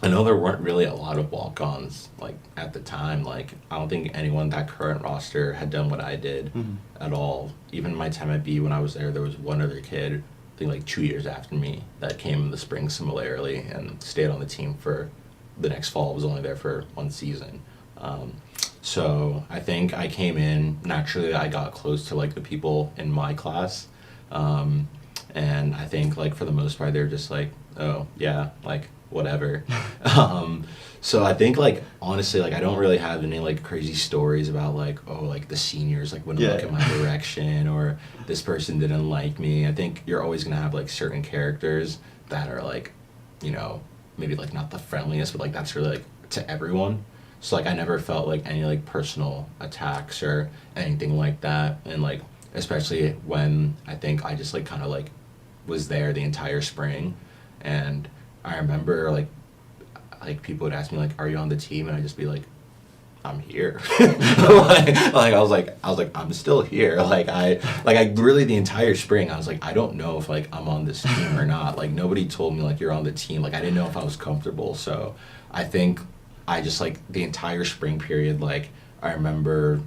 I know there weren't really a lot of walk-ons, like, at the time. Like, I don't think anyone that current roster had done what I did at all. Even my time at B, when I was there was one other kid, I think like 2 years after me, that came in the spring similarly and stayed on the team for the next fall. Was only there for 1 season. So I think I came in, naturally I got close to like the people in my class. And I think like for the most part they're just like, oh yeah, like whatever. So I think like honestly, like I don't really have any like crazy stories about like, oh, like the seniors like wouldn't look in my direction, or this person didn't like me. I think you're always gonna have like certain characters that are like, you know, maybe like not the friendliest, but like that's really like to everyone. So like I never felt like any like personal attacks or anything like that. And like especially when I think I just like kind of like was there the entire spring, and I remember like people would ask me like, are you on the team? And I'd just be like, I'm here. I was like I'm still here. Like I really the entire spring I was like, I don't know if like I'm on this team or not. Like nobody told me like you're on the team. Like I didn't know if I was comfortable. So I think I just like the entire spring period, like I remember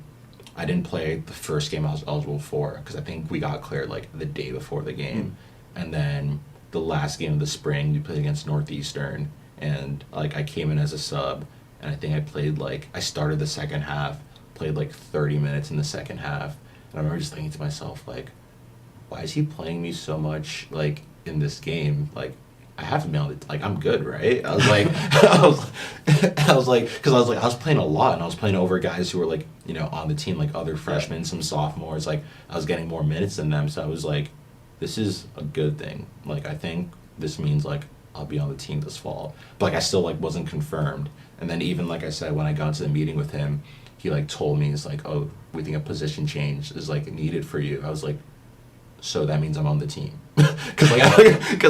I didn't play the first game I was eligible for because I think we got cleared like the day before the game. And then the last game of the spring, we played against Northeastern, and like I came in as a sub, and I think I started the second half, played like 30 minutes in the second half, and I remember just thinking to myself like, why is he playing me so much like in this game? Like I have to be able to, like, I'm good, right? I was like, because I was playing a lot, and I was playing over guys who were like, on the team, like other freshmen, some sophomores. Like I was getting more minutes than them, so I was like, this is a good thing. Like I think this means like I'll be on the team this fall. But like I still like wasn't confirmed. And then even like I said, when I got to the meeting with him, he like told me, he's like, oh, we think a position change is like needed for you. I was like, so that means I'm on the team. Because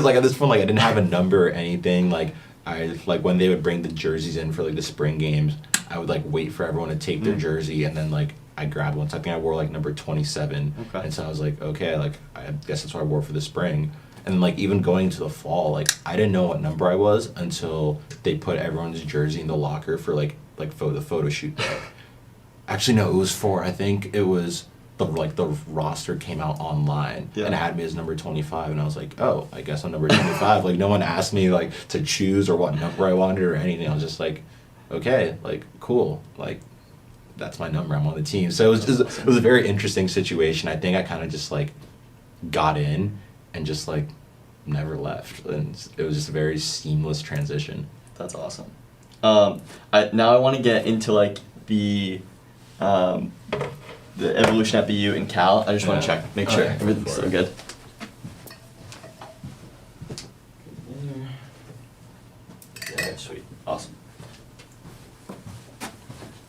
like at this point, like I didn't have a number or anything. Like I like when they would bring the jerseys in for like the spring games, I would like wait for everyone to take their jersey, and then like I grabbed one. So I think I wore like number 27. Okay. And so I was like, okay, like I guess that's what I wore for the spring. And like even going to the fall, like I didn't know what number I was until they put everyone's jersey in the locker for the photo shoot. Actually, no, it was 4. I think it was the roster came out online, and it had me as number 25, and I was like, oh, I guess I'm number 25. Like no one asked me like to choose or what number I wanted or anything. I was just like, okay, like cool, like that's my number. I'm on the team. So it was a very interesting situation. I think I kind of just like got in and just like never left, and it was just a very seamless transition. That's awesome. Now I want to get into like the evolution at BU and Cal. I just want to make sure everything's still good. Yeah, sweet, awesome.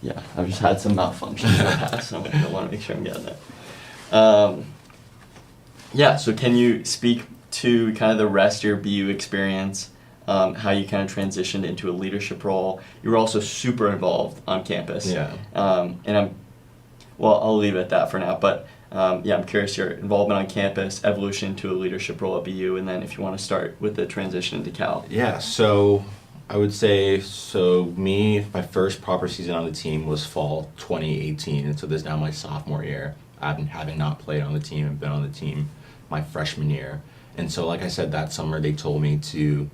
Yeah, I've just had some malfunctions in the past, so I want to make sure I'm getting it. Yeah, so can you speak to kind of the rest of your BU experience, how you kind of transitioned into a leadership role? You were also super involved on campus. Yeah. And I'll leave it at that for now, but I'm curious your involvement on campus, evolution into a leadership role at BU, and then if you want to start with the transition into Cal. Yeah, so I would say, my first proper season on the team was fall 2018, and so this is now my sophomore year. Having not played on the team and been on the team my freshman year. And so, like I said, that summer they told me to,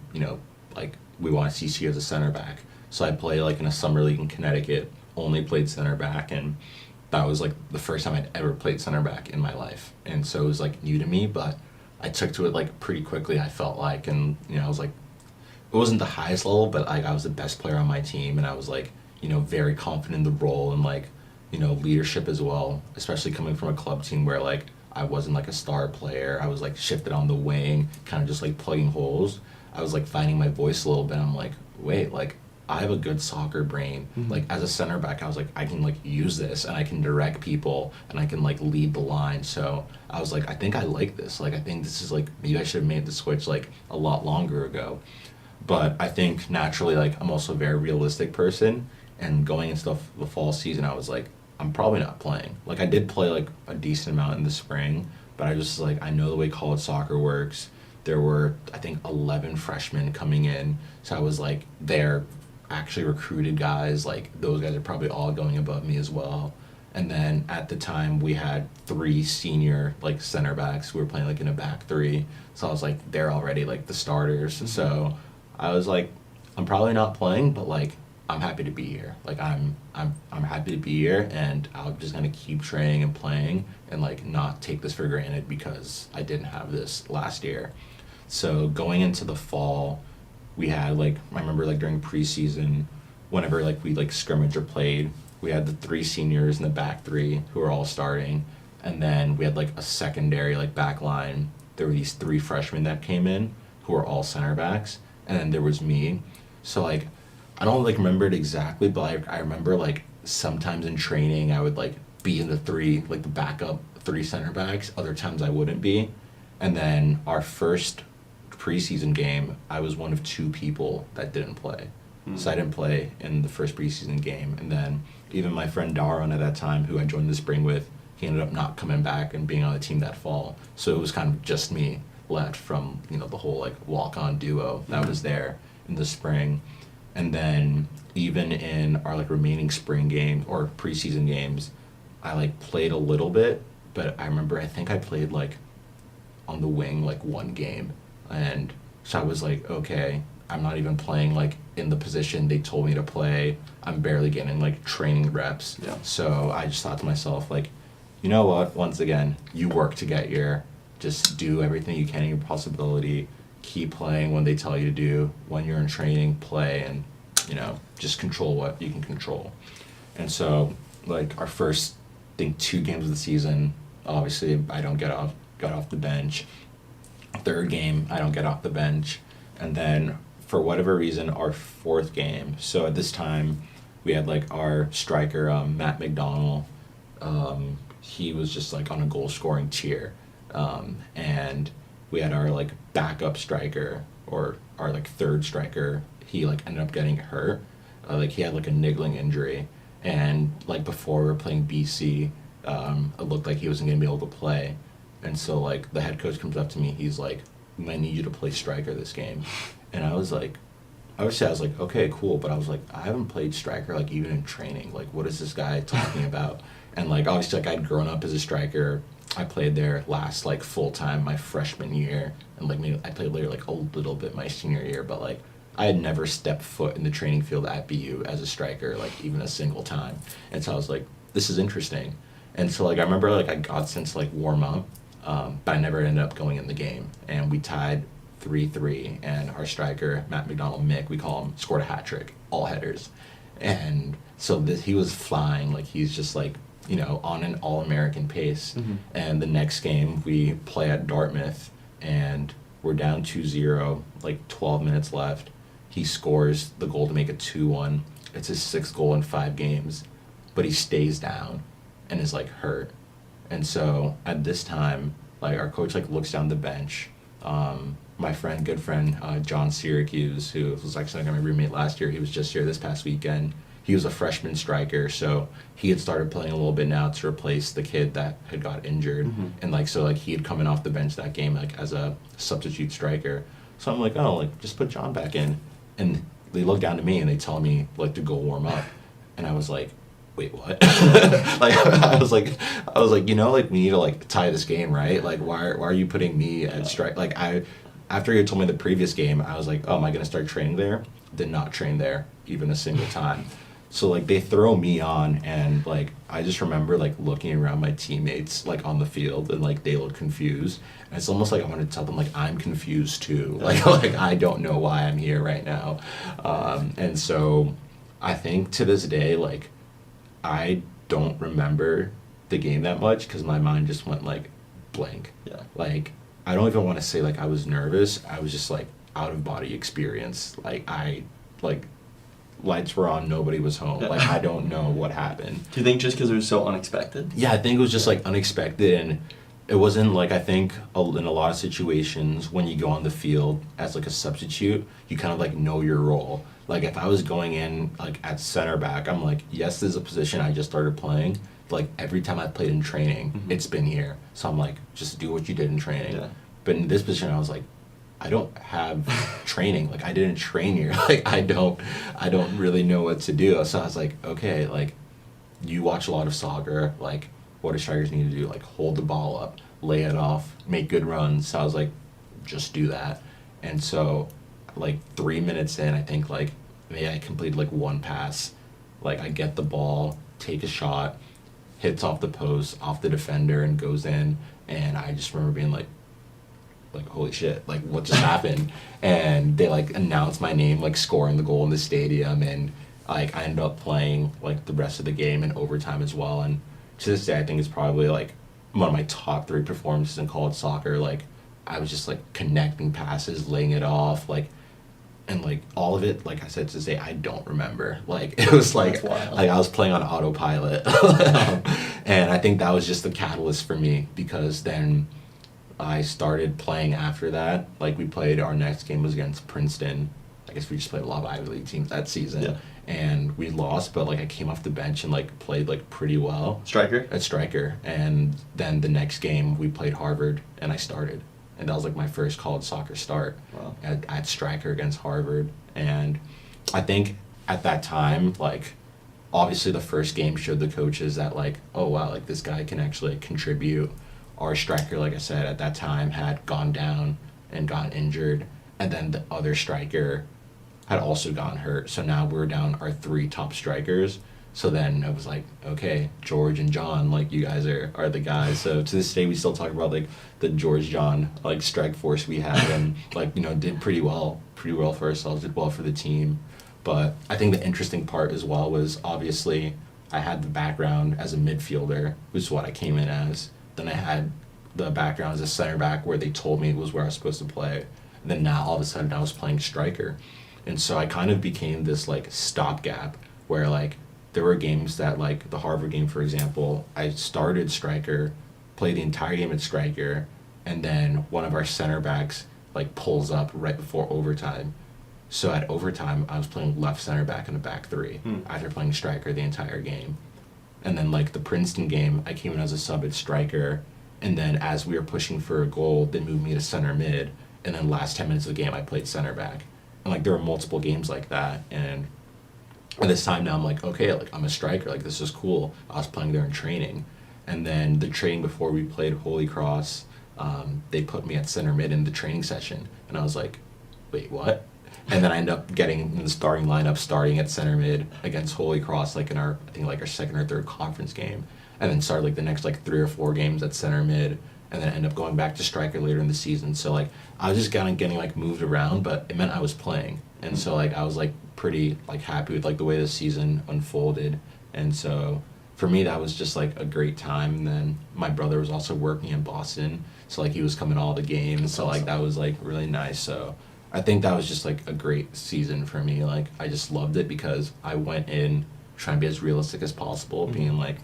we want to see you as a center back. So I played like in a summer league in Connecticut, only played center back, and that was like the first time I'd ever played center back in my life. And so it was like new to me, but I took to it like pretty quickly, I felt like, and I was like, it wasn't the highest level, but like I was the best player on my team, and I was like, very confident in the role and like, leadership as well, especially coming from a club team where like I wasn't like a star player. I was like shifted on the wing, kind of just like plugging holes. I was like finding my voice a little bit. I'm like, wait, like I have a good soccer brain. Like as a center back, I was like, I can like use this, and I can direct people, and I can like lead the line. So I was like, I think I like this. Like I think this is like, maybe I should have made the switch like a lot longer ago. But I think naturally, like I'm also a very realistic person, and going into the fall season, I was like, I'm probably not playing. Like I did play like a decent amount in the spring, but I just like, I know the way college soccer works. There were, I think, 11 freshmen coming in, so I was like, they're actually recruited guys. Like those guys are probably all going above me as well. And then at the time we had 3 senior like center backs who were playing like in a back 3. So I was like, they're already like the starters. So I was like, I'm probably not playing, but like I'm happy to be here. Like I'm happy to be here, and I'm just gonna keep training and playing, and like not take this for granted because I didn't have this last year. So going into the fall, we had like, I remember like during preseason, whenever like we like scrimmage or played, we had the 3 seniors in the back 3 who were all starting, and then we had like a secondary like back line. There were these 3 freshmen that came in who were all center backs, and then there was me. So like I don't like remember it exactly, but I remember like sometimes in training I would like be in the 3, like the backup 3 center backs. Other times I wouldn't be. And then our first preseason game, I was one of 2 people that didn't play. So I didn't play in the first preseason game. And then even my friend Darwin at that time, who I joined the spring with, he ended up not coming back and being on the team that fall. So it was kind of just me left from, the whole like walk-on duo that was there in the spring. And then even in our like remaining spring games or preseason games, I like played a little bit, but I think I played like on the wing like one game, and so I was like, okay, I'm not even playing like in the position they told me to play. I'm barely getting like training reps. Yeah. So I just thought to myself, like, you know what? Once again, you work to get here. Just do everything you can in your possibility. Keep playing when they tell you to do. When you're in training, play, and just control what you can control. And so, like, our first, I think, 2 games of the season, obviously I don't got off the bench. Third game, I don't get off the bench. And then, for whatever reason, our 4th game, so at this time, we had, like, our striker, Matt McDonald, he was just, like, on a goal-scoring tier. And we had our, like, backup striker, or our, like, 3rd striker, he, like, ended up getting hurt. Like, he had, like, a niggling injury. And, like, before we were playing BC, it looked like he wasn't going to be able to play. And so, like, the head coach comes up to me, he's like, we might need you to play striker this game. And I was like, okay, cool. But I was like, I haven't played striker, like, even in training. Like, what is this guy talking about? And, like, obviously, like, I'd grown up as a striker. I played there last, like, full-time my freshman year. And, like, maybe I played later, like, a little bit my senior year. But, like, I had never stepped foot in the training field at BU as a striker, like, even a single time. And so I was like, this is interesting. And so, like, I remember, like, I got since, like, warm-up. But I never ended up going in the game. And we tied 3-3, and our striker, Matt McDonald, Mick, we call him, scored a hat trick, all headers. And so he was flying, like he's just like, on an all-American pace. Mm-hmm. And the next game, we play at Dartmouth, and we're down 2-0, like 12 minutes left. He scores the goal to make it 2-1. It's his 6th goal in 5 games, but he stays down and is, like, hurt. And so at this time, like, our coach, like, looks down the bench. My good friend, John Syracuse, who was actually like my roommate last year, he was just here this past weekend. He was a freshman striker, so he had started playing a little bit now to replace the kid that had got injured. Mm-hmm. And, like, so, like, he had come in off the bench that game, like, as a substitute striker. So I'm like, oh, like, just put John back in. And they look down to me and they tell me, like, to go warm up. And I was like, wait, what? Like, I was like, like, we need to, like, tie this game, right? Like, why are you putting me at strike? Like, after you told me the previous game, I was like, oh, am I going to start training there? Did not train there even a single time. So, like, they throw me on, and, like, I just remember, like, looking around my teammates, like, on the field, and, like, they look confused. And it's almost like I wanted to tell them, like, I'm confused too. Like I don't know why I'm here right now. And so I think to this day, like, I don't remember the game that much because my mind just went, like, blank. Yeah. Like, I don't even want to say, like, I was nervous. I was just, like, out-of-body experience. Like, lights were on, nobody was home. Like, I don't know what happened. Do you think just because it was so unexpected? Yeah, I think it was just, like, unexpected, and it wasn't, like, I think in a lot of situations when you go on the field as, like, a substitute, you kind of, like, know your role. Like, if I was going in, like, at center back, I'm like, yes, this is a position I just started playing. Like, every time I played in training, mm-hmm. It's been here. So I'm like, just do what you did in training. Yeah. But in this position, I was like, I don't have training. Like, I didn't train here. Like, I don't really know what to do. So I was like, okay, like, you watch a lot of soccer. Like, what do strikers need to do? Like, hold the ball up, lay it off, make good runs. So I was like, just do that. And so, like, 3 minutes in, I think, like, maybe I completed, like, 1 pass. Like, I get the ball, take a shot, hits off the post, off the defender, and goes in. And I just remember being like, holy shit, like, what just happened? And they, like, announced my name, like, scoring the goal in the stadium, and, like, I ended up playing, like, the rest of the game in overtime as well. And to this day, I think it's probably, like, one of my top 3 performances in college soccer. Like, I was just, like, connecting passes, laying it off, like, and, like, all of it, like I said, to this day, I don't remember. Like, it was like I was playing on autopilot. And I think that was just the catalyst for me, because then I started playing after that. Like, we played, our next game was against Princeton. I guess we just played a lot of Ivy League teams that season. Yeah. And we lost, but, like, I came off the bench and, like, played, like, pretty well. Striker? At striker. And then the next game, we played Harvard, and I started. And that was, like, my first college soccer start. Wow. At striker against Harvard. And I think at that time, like, obviously the first game showed the coaches that like, oh wow, like this guy can actually contribute. Our striker, like I said, at that time had gone down and gotten injured, and then the other striker had also gotten hurt. So now we're down our 3 top strikers. So then it was like, okay, George and John, like you guys are the guys. So to this day we still talk about like the George John like strike force we had, and like, you know, did pretty well for ourselves, did well for the team. But I think the interesting part as well was obviously I had the background as a midfielder, which is what I came in as. Then I had the background as a center back where they told me it was where I was supposed to play. And then now all of a sudden I was playing striker. And so I kind of became this like stopgap where like there were games that like the Harvard game, for example, I started striker, played the entire game at striker, and then one of our center backs like pulls up right before overtime. So at overtime, I was playing left center back in the back 3 after playing striker the entire game. And then like the Princeton game, I came in as a sub at striker, and then as we were pushing for a goal, they moved me to center mid, and then last 10 minutes of the game, I played center back. And like there were multiple games like that, and at this time now I'm like, okay, like I'm a striker, like this is cool. I was playing there in training, and then the training before we played Holy Cross, they put me at center mid in the training session, and I was like, wait, what? And then I ended up getting in the starting lineup, starting at center mid against Holy Cross, like in our, I think like our second or third conference game, and then started like the next like 3 or 4 games at center mid, and then I ended up going back to striker later in the season. So like I was just kind of getting like moved around, but it meant I was playing, and so like I was like pretty like happy with like the way the season unfolded, and so for me that was just like a great time. And then my brother was also working in Boston, so like he was coming to all the games, so like that was like really nice. So I think that was just like a great season for me. Like I just loved it because I went in trying to be as realistic as possible, being like,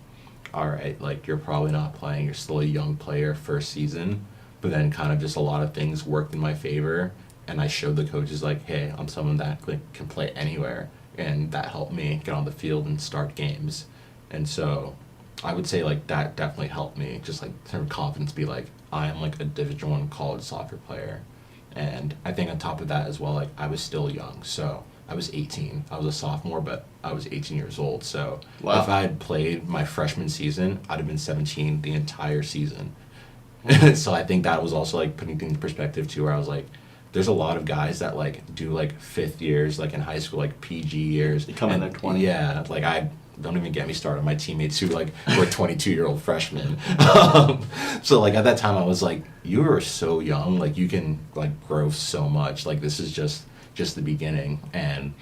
all right, like you're probably not playing, you're still a young player first season, but then kind of just a lot of things worked in my favor, and I showed the coaches like, hey, I'm someone that like, can play anywhere, and that helped me get on the field and start games. And so I would say like that definitely helped me just like in terms of confidence, be like, I am like a Division I college soccer player. And I think on top of that as well, like I was still young, so I was 18. I was a sophomore, but I was 18 years old. So Wow. if I had played my freshman season, I'd have been 17 the entire season. So I think that was also like putting things in perspective too, where I was like, there's a lot of guys that like do like 5th years, like in high school, like PG years. They come in their 20s. Yeah, like I don't even get me started on my teammates who like were 22-year-old freshmen. So like at that time I was like, you are so young, like you can like grow so much, like this is just the beginning. And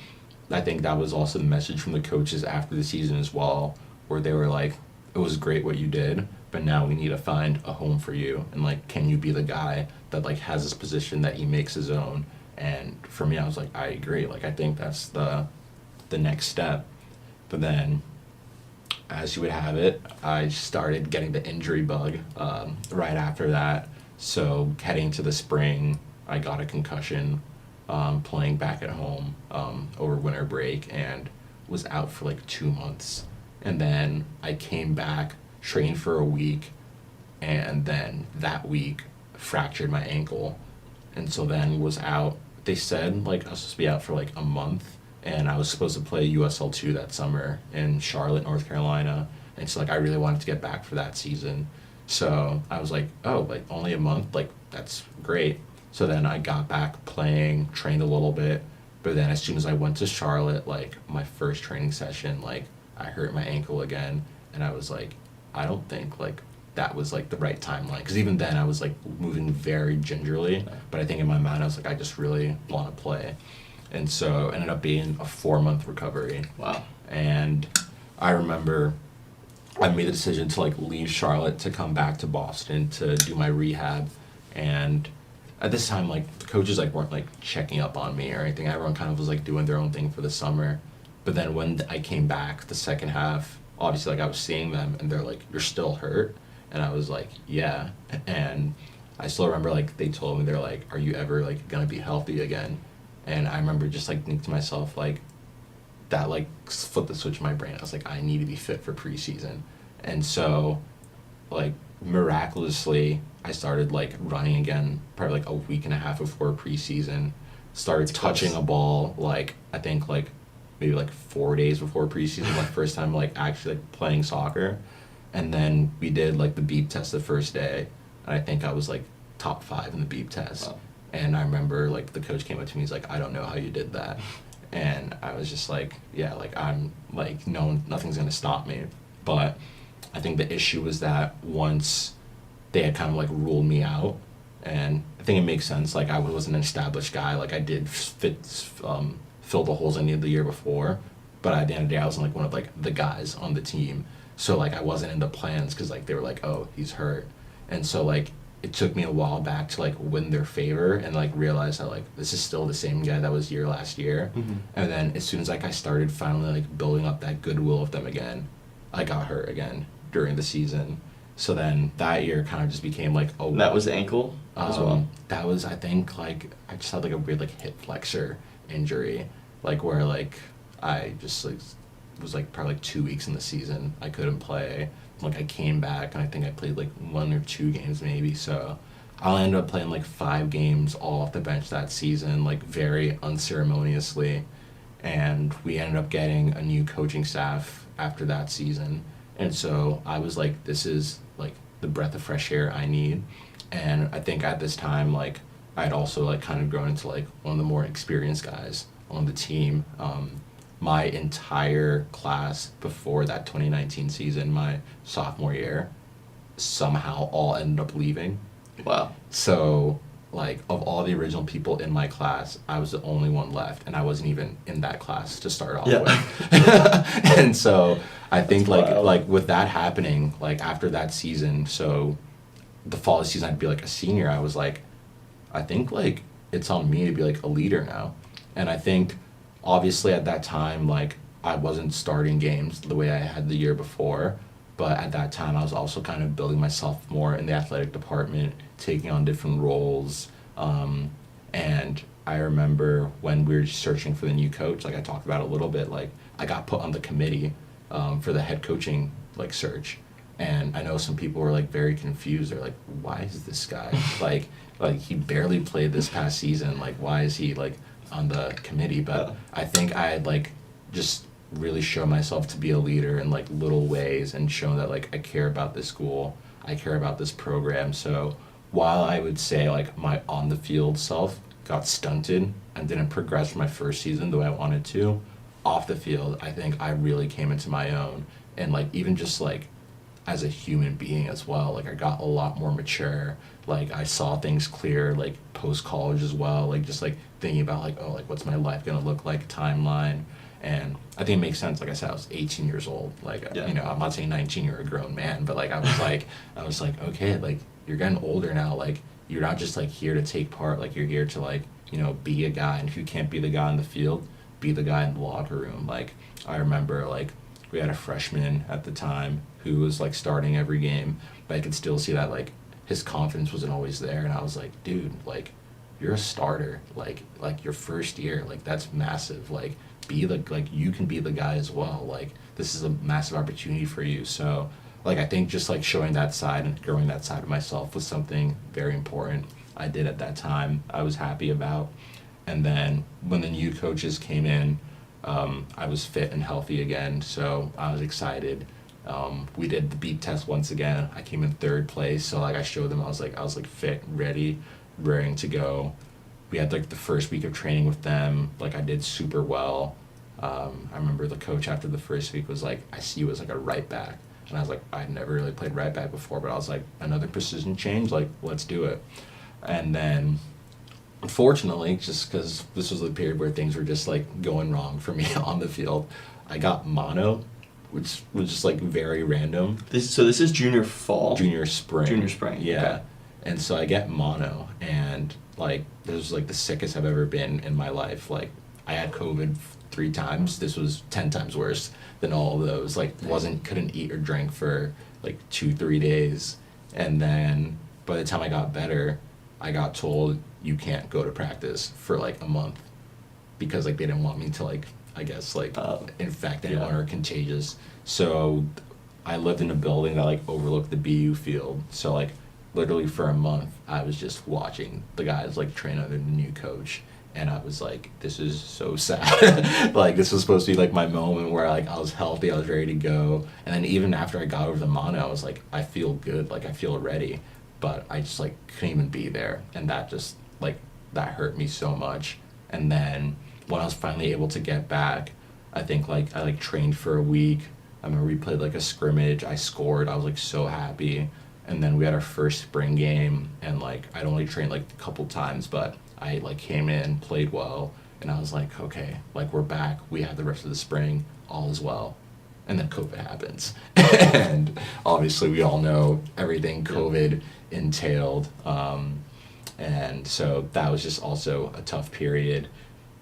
I think that was also the message from the coaches after the season as well, where they were like, it was great what you did, but now we need to find a home for you, and like can you be the guy that like has this position that he makes his own. And for me I was like, I agree, like I think that's the next step. But then, as you would have it, I started getting the injury bug right after that. So heading to the spring, I got a concussion playing back at home over winter break, and was out for like 2 months. And then I came back, trained for a week, and then that week fractured my ankle. And so then was out. They said like I was supposed to be out for like a month, and I was supposed to play USL 2 that summer in Charlotte, North Carolina. And so like I really wanted to get back for that season. So I was like, oh, like only a month, like that's great. So then I got back playing, trained a little bit, but then as soon as I went to Charlotte, like my first training session, like I hurt my ankle again, and I was like, I don't think like that was like the right timeline, because even then I was like moving very gingerly, but I think in my mind I was like, I just really want to play. And so it ended up being a 4-month recovery. Wow. And I remember I made the decision to like leave Charlotte to come back to Boston to do my rehab. And at this time, like the coaches like weren't like checking up on me or anything. Everyone kind of was like doing their own thing for the summer. But then when I came back the second half, obviously like I was seeing them, and they're like, you're still hurt? And I was like, yeah. And I still remember like they told me, they're like, are you ever like gonna be healthy again? And I remember just like thinking to myself, like, that like flipped the switch in my brain. I was like, I need to be fit for preseason. And so like miraculously I started like running again probably like a week and a half before preseason. Started touching a ball like I think like maybe like 4 days before preseason, my first time like actually like playing soccer. And then we did like the beep test the first day, and I think I was like top 5 in the beep test. Wow. And I remember like the coach came up to me, he's like, I don't know how you did that. And I was just like, yeah, like I'm like, no, nothing's gonna stop me. But I think the issue was that once they had kind of like ruled me out, and I think it makes sense. Like I wasn't an established guy. Like I did fill the holes I needed the year before, but at the end of the day, I wasn't like one of like the guys on the team. So like I wasn't in the plans because like they were like, oh, he's hurt, and so like it took me a while back to like win their favor and like realize that like this is still the same guy that was here last year. Mm-hmm. And then as soon as like I started finally like building up that goodwill of them again, I got hurt again during the season. So then that year kind of just became like, oh, And that was the ankle as well. that was, I think, like I just had like a weird like hip flexor injury, like where like I just like was like probably like 2 weeks in the season I couldn't play. Like I came back and I think I played like 1 or 2 games maybe. So I ended up playing like 5 games all off the bench that season, like very unceremoniously. And we ended up getting a new coaching staff after that season. And so I was like, this is like the breath of fresh air I need. And I think at this time, like I'd also like kind of grown into like one of the more experienced guys on the team. My entire class before that 2019 season, my sophomore year, somehow all ended up leaving. Wow. So, like, of all the original people in my class, I was the only one left, and I wasn't even in that class to start off with. And so, I think, like, with that happening, like, after that season, so the fall of the season, I'd be, like, a senior, I was like, I think, like, it's on me to be, like, a leader now. And I think, obviously, at that time, like, I wasn't starting games the way I had the year before, but at that time, I was also kind of building myself more in the athletic department, taking on different roles. And I remember when we were searching for the new coach, like I talked about a little bit, like I got put on the committee for the head coaching like search. And I know some people were like very confused. They're like, why is this guy like he barely played this past season? Like, why is he like on the committee? But I think I had like just really show myself to be a leader in like little ways and show that like I care about this school, I care about this program. So while I would say like my on the field self got stunted and didn't progress my first season the way I wanted to, off the field I think I really came into my own. And like even just like as a human being as well, like I got a lot more mature. Like I saw things clear, like post college as well, like just like thinking about like, oh, like what's my life gonna look like, timeline. And I think it makes sense. Like I said, I was 18 years old. Like, you know, I'm not saying 19, you're a grown man, but like, I was like, okay, like you're getting older now. Like you're not just like here to take part. Like you're here to like, you know, be a guy. And if you can't be the guy in the field, be the guy in the locker room. Like I remember like we had a freshman at the time who was like starting every game, but I could still see that like his confidence wasn't always there. And I was like, dude, like you're a starter. Like your first year, like that's massive. Like, be the like you can be the guy as well. Like this is a massive opportunity for you. So like I think just like showing that side and growing that side of myself was something very important I did at that time. I was happy about. And then when the new coaches came in, I was fit and healthy again, so I was excited. We did the beep test once again. I came in 3rd place, so like I showed them I was like fit, ready, raring to go. We had like the first week of training with them. Like I did super well. I remember the coach after the first week was like, I see you as like a right back. And I was like, I'd never really played right back before, but I was like, another position change, like let's do it. And then unfortunately, just because this was the period where things were just like going wrong for me on the field, I got mono, which was just like very random. This is junior fall? Junior spring. Junior spring, yeah. Okay. And so I get mono, and like this was like the sickest I've ever been in my life. Like I had COVID 3 times. This was 10 times worse than all of those. Like couldn't eat or drink for like 2-3 days. And then by the time I got better, I got told you can't go to practice for like a month because like they didn't want me to like, I guess like infect anyone or contagious. So I lived in a building that like overlooked the BU field. So like literally for a month I was just watching the guys like train under the new coach, and I was like, this is so sad. Like, this was supposed to be like my moment where like I was healthy, I was ready to go. And then even after I got over the mono, I was like, I feel good, like I feel ready. But I just like couldn't even be there. And that just like that hurt me so much. And then when I was finally able to get back, I think like I like trained for a week. I remember we played like a scrimmage, I scored, I was like so happy. And then we had our first spring game, and like I'd only trained like a couple times, but I like came in, played well, and I was like, okay, like we're back. We have the rest of the spring, all is well. And then COVID happens, and obviously we all know everything COVID entailed, and so that was just also a tough period.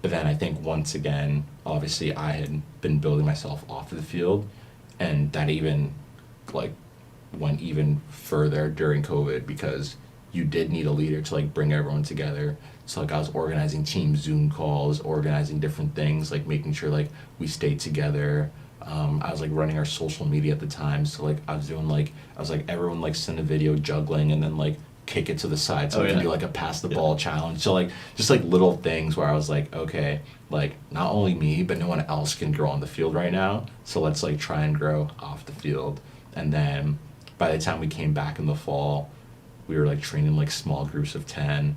But then I think once again, obviously I had been building myself off of the field, and that even like went even further during COVID because you did need a leader to like bring everyone together. So like I was organizing team Zoom calls, organizing different things, like making sure like we stayed together. I was like running our social media at the time, so like I was like everyone like send a video juggling and then like kick it to the side so it can be like a pass the ball challenge. So like just like little things where I was like, okay, like not only me but no one else can grow on the field right now, so let's like try and grow off the field. And then by the time we came back in the fall, we were like training like small groups of 10,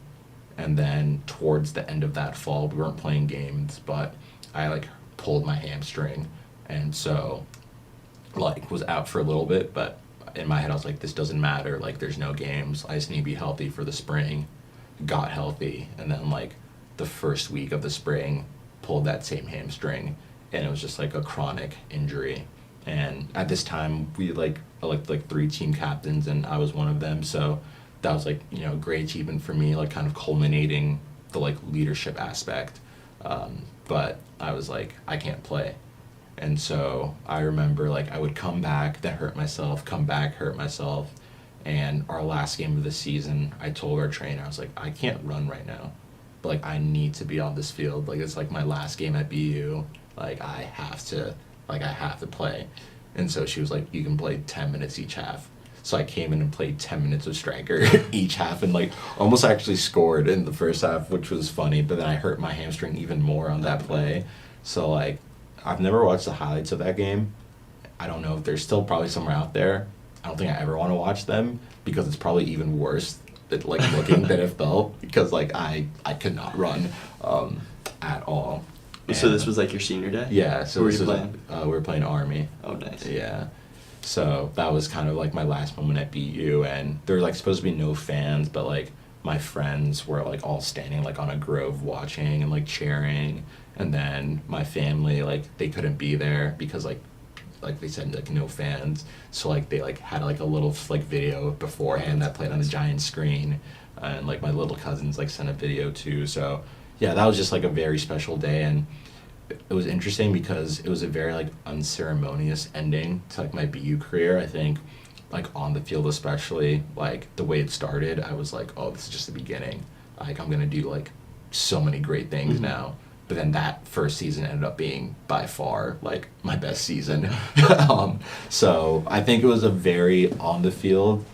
and then towards the end of that fall we weren't playing games, but I like pulled my hamstring, and so like was out for a little bit. But in my head I was like, this doesn't matter, like there's no games, I just need to be healthy for the spring. Got healthy, and then like the first week of the spring pulled that same hamstring, and it was just like a chronic injury. And at this time we like elected like 3 team captains, and I was one of them, so that was like, you know, a great achievement for me, like kind of culminating the like leadership aspect. But I was like, I can't play. And so I remember like I would come back, then hurt myself, come back, hurt myself. And our last game of the season, I told our trainer, I was like, I can't run right now, but like I need to be on this field. Like it's like my last game at BU. Like I have to play. And so she was like, you can play 10 minutes each half. So I came in and played 10 minutes of striker each half, and like almost actually scored in the first half, which was funny. But then I hurt my hamstring even more on that play. So like I've never watched the highlights of that game. I don't know if there's still probably somewhere out there. I don't think I ever want to watch them because it's probably even worse at like looking than it felt, because like I could not run at all. So this was like your senior day? Yeah. So who were you playing? We were playing Army. Oh, nice. Yeah. So that was kind of like my last moment at BU, and there were like supposed to be no fans, but like my friends were like all standing like on a grove watching and like cheering, and then my family, like they couldn't be there because like they said like no fans, so like they like had like a little like video beforehand that played on the giant screen, and like my little cousins like sent a video too. So yeah, that was just like a very special day, and it was interesting because it was a very like unceremonious ending to like my BU career. I think like on the field especially, like the way it started, I was like, oh, this is just the beginning, like I'm gonna do like so many great things now. But then that first season ended up being by far like my best season. So I think it was a very on the field,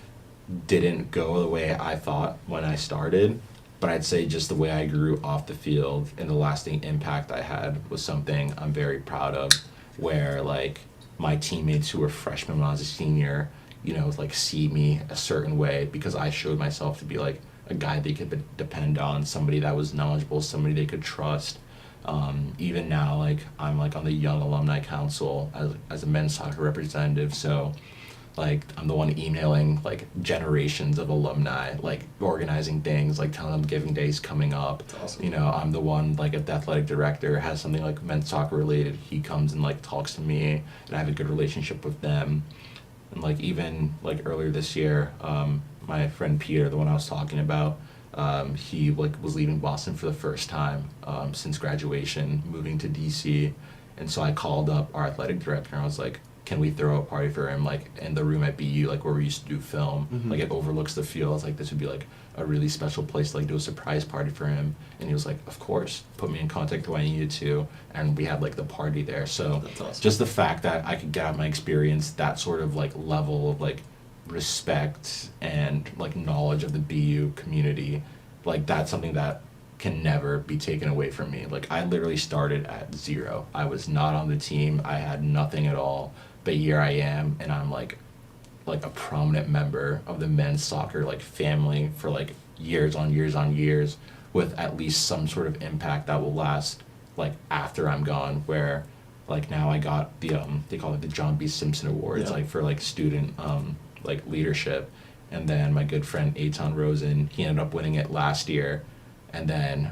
didn't go the way I thought when I started, but I'd say just the way I grew off the field and the lasting impact I had was something I'm very proud of, where like my teammates who were freshmen when I was a senior, you know, like see me a certain way because I showed myself to be like a guy they could depend on, somebody that was knowledgeable, somebody they could trust. Even now, like I'm like on the Young Alumni Council as a men's soccer representative, so like I'm the one emailing like generations of alumni, like organizing things, like telling them giving days coming up. That's awesome. You know, I'm the one, like if the athletic director has something like men's soccer related, he comes and like talks to me, and I have a good relationship with them. And like even like earlier this year, my friend Peter, the one I was talking about, he like was leaving Boston for the first time since graduation, moving to DC, and so I called up our athletic director and I was like, can we throw a party for him like in the room at BU, like where we used to do film, like it overlooks the field. I was like, this would be like a really special place to like do a surprise party for him. And he was like, of course, put me in contact when I needed to, and we had like the party there. So That's awesome. just the fact that I could get out my experience, that sort of like level of like respect and like knowledge of the BU community, like that's something that can never be taken away from me. Like, I literally started at 0. I was not on the team. I had nothing at all. But here I am, and I'm like a prominent member of the men's soccer like family for like years on years on years, with at least some sort of impact that will last like after I'm gone. Where like now I got the they call it the John B. Simpson Awards, like for like student like leadership. And then my good friend Eitan Rosen, he ended up winning it last year. And then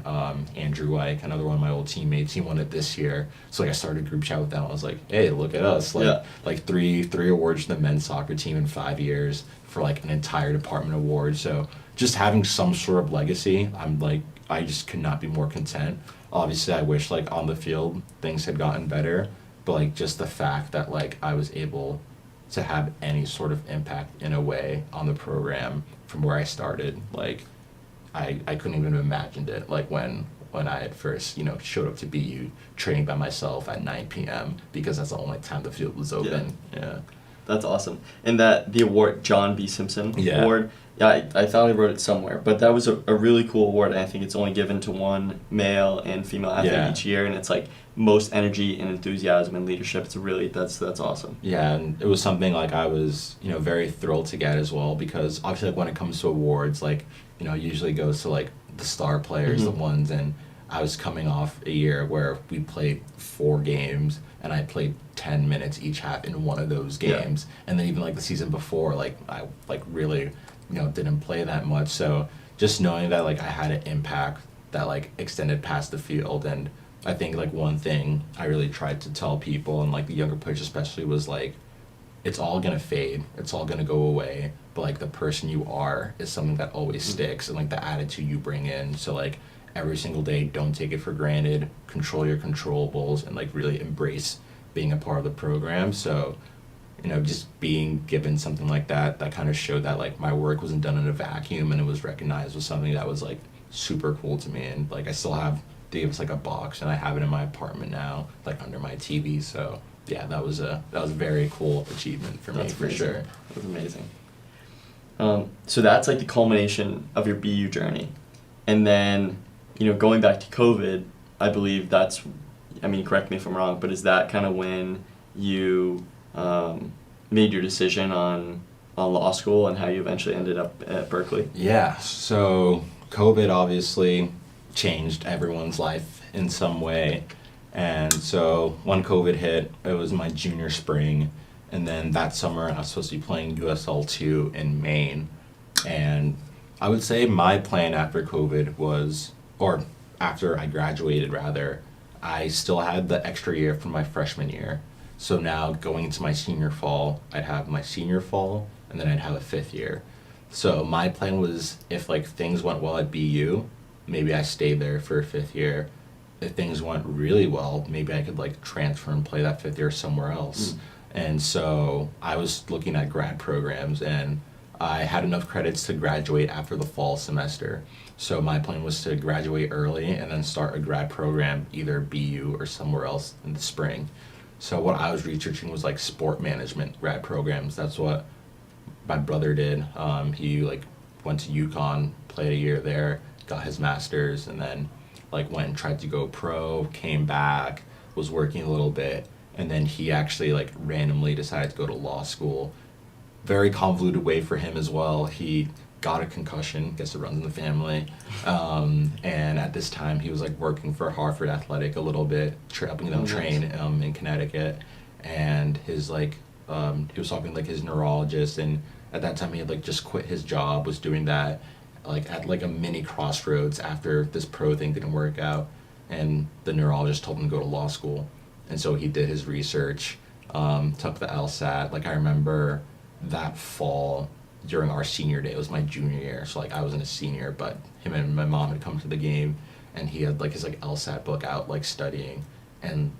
Andrew White, another one of my old teammates, he won it this year. So like I started a group chat with them. I was like, hey, look at us. Like three awards to the men's soccer team in 5 years for like an entire department award. So just having some sort of legacy, I'm like, I just could not be more content. Obviously, I wish like on the field things had gotten better, but like just the fact that like I was able to have any sort of impact in a way on the program from where I started, like I couldn't even have imagined it. Like when I had first, showed up to BU training by myself at 9 p.m. because that's the only time the field was open. Yeah. That's awesome. And the award, John B. Simpson Award, I thought I wrote it somewhere, but that was a really cool award, and I think it's only given to one male and female athlete each year, and it's like most energy and enthusiasm and leadership. It's really, that's awesome. Yeah, and it was something like I was, very thrilled to get as well, because obviously like when it comes to awards, like, usually goes to like the star players, the ones, and I was coming off a year where we played 4 games and I played 10 minutes each half in one of those games. And then even like the season before, like I like really, didn't play that much. So just knowing that like I had an impact that like extended past the field. And I think like one thing I really tried to tell people, and like the younger players especially, was like, it's all gonna fade, it's all gonna go away, but like the person you are is something that always sticks, and like the attitude you bring in. So like every single day, don't take it for granted, control your controllables, and like really embrace being a part of the program. So just being given something like that kind of showed that like my work wasn't done in a vacuum, and it was recognized was something that was like super cool to me. And like I still have, they gave us like a box, and I have it in my apartment now, like under my TV. So yeah, that was a very cool achievement for me, for sure. That was amazing. So that's like the culmination of your BU journey. And then, going back to COVID, I believe that's, correct me if I'm wrong, but is that kind of when you made your decision on law school and how you eventually ended up at Berkley? Yeah, so COVID obviously changed everyone's life in some way. And so when COVID hit, it was my junior spring, and then that summer I was supposed to be playing USL 2 in Maine. And I would say my plan after COVID was, or after I graduated rather, I still had the extra year from my freshman year. So now going into my senior fall, I'd have my senior fall, and then I'd have a 5th year. So my plan was, if like things went well at BU, maybe I stayed there for a 5th year. If things went really well, maybe I could like transfer and play that 5th year somewhere else. And so I was looking at grad programs, and I had enough credits to graduate after the fall semester. So my plan was to graduate early and then start a grad program, either BU or somewhere else in the spring. So what I was researching was like sport management grad programs. That's what my brother did. He like went to UConn, played a year there, got his master's, and then like went and tried to go pro, came back, was working a little bit, and then he actually like randomly decided to go to law school. Very convoluted way for him as well. He got a concussion, guess it runs in the family, and at this time he was like working for Hartford Athletic a little bit, helping them train in Connecticut, and his like he was talking to like his neurologist, and at that time he had like just quit his job, was doing that like at like a mini crossroads after this pro thing didn't work out, and the neurologist told him to go to law school. And so he did his research, took the LSAT. Like I remember that fall during our senior day, it was my junior year, so like I wasn't a senior, but him and my mom had come to the game, and he had like his like LSAT book out, like studying, and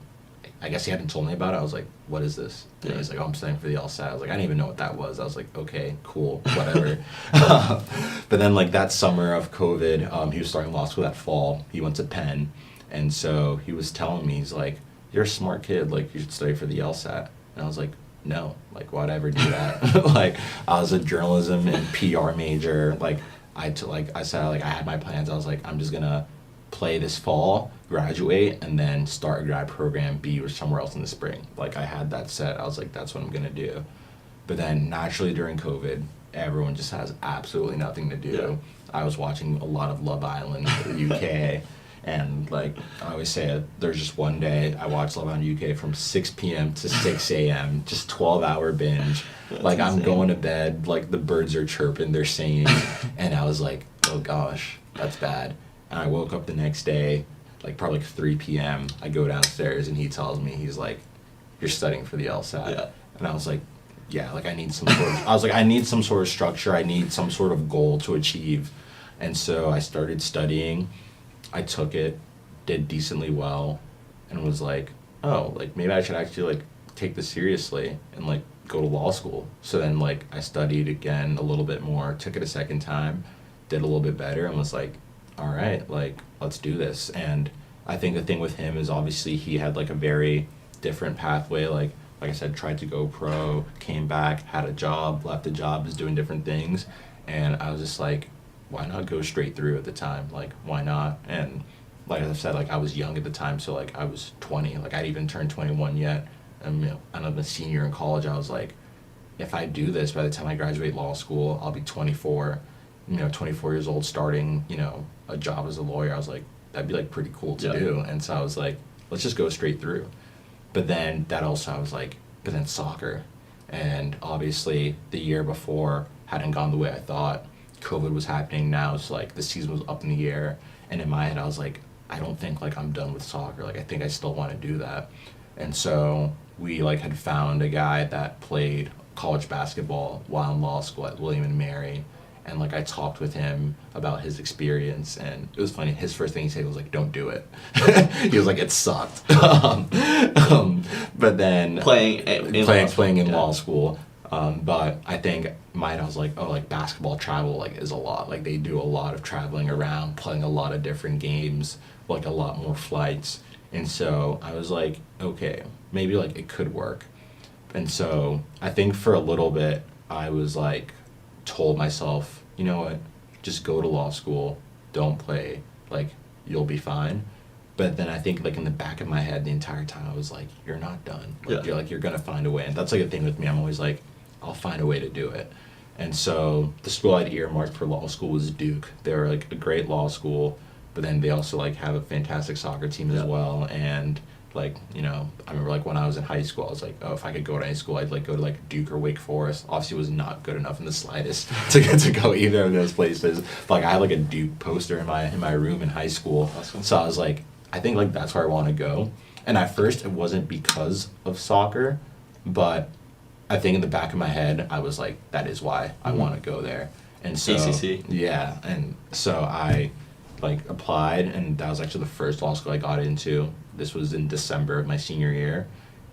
I guess he hadn't told me about it. I was like, what is this? And he's like, oh, I'm studying for the LSAT. I was like, I didn't even know what that was. I was like, okay, cool, whatever. But then like that summer of COVID, he was starting law school that fall. He went to Penn, and so he was telling me, he's like, you're a smart kid, like you should study for the LSAT. And I was like, no, like why'd I ever do that? Like I was a journalism and PR major. Like I said, like I had my plans. I was like, I'm just gonna play this fall, graduate, and then start a grad program B or somewhere else in the spring. Like I had that set. I was like, that's what I'm gonna do. But then naturally during COVID, everyone just has absolutely nothing to do. Yeah. I was watching a lot of Love Island UK, and like I always say, there's just one day I watched Love Island UK from 6 p.m. to 6 a.m. just 12-hour binge. Like I'm insane. going to bed, like the birds are chirping, they're singing, and I was like, oh gosh, that's bad. And I woke up the next day, like probably like 3 p.m. I go downstairs and he tells me, he's like, you're studying for the LSAT. Yeah. And I was like, yeah, like I need some sort of, I was like, I need some sort of structure. I need some sort of goal to achieve. And so I started studying. I took it, did decently well, and was like, oh, like maybe I should actually like take this seriously and like go to law school. So then like I studied again a little bit more, took it a second time, did a little bit better, and was like, all right, like let's do this. And I think the thing with him is obviously he had like a very different pathway. Like I said, tried to go pro, came back, had a job, left the job, is doing different things. And I was just like, why not go straight through at the time? Like, why not? And like I said, like I was young at the time, so like I was 20, like I hadn't even turned 21 yet. And I'm a senior in college. I was like, if I do this, by the time I graduate law school, I'll be 24, 24 years old, starting, a job as a lawyer. I was like, that'd be like pretty cool to do. And so I was like, let's just go straight through. But then that also, I was like, but then soccer. And obviously the year before hadn't gone the way I thought. COVID was happening now. It's like the season was up in the air. And in my head, I was like, I don't think like I'm done with soccer. Like I think I still want to do that. And so we like had found a guy that played college basketball while in law school at William and Mary. And like I talked with him about his experience, and it was funny. His first thing he said was like, "Don't do it." He was like, "It sucked." But then playing in law school. But I think I was like, oh, like basketball travel like is a lot. Like they do a lot of traveling around, playing a lot of different games, like a lot more flights. And so I was like, okay, maybe like it could work. And so I think for a little bit I was like, told myself, you know what, just go to law school, don't play, like you'll be fine. But then I think like in the back of my head the entire time I was like, you're not done. Like you're gonna find a way. And that's like a thing with me. I'm always like, I'll find a way to do it. And so the school I'd earmarked for law school was Duke. They're like a great law school, but then they also like have a fantastic soccer team as well. And like, I remember like when I was in high school, I was like, oh, if I could go to any school, I'd like go to like Duke or Wake Forest. Obviously, it was not good enough in the slightest to get to go either of those places. But like I had like a Duke poster in my room in high school. Awesome. So I was like, I think like that's where I want to go. And at first, it wasn't because of soccer, but I think in the back of my head, I was like, that is why I want to go there. And so ACC. Yeah, and so I like applied, and that was actually the first law school I got into. This was in December of my senior year,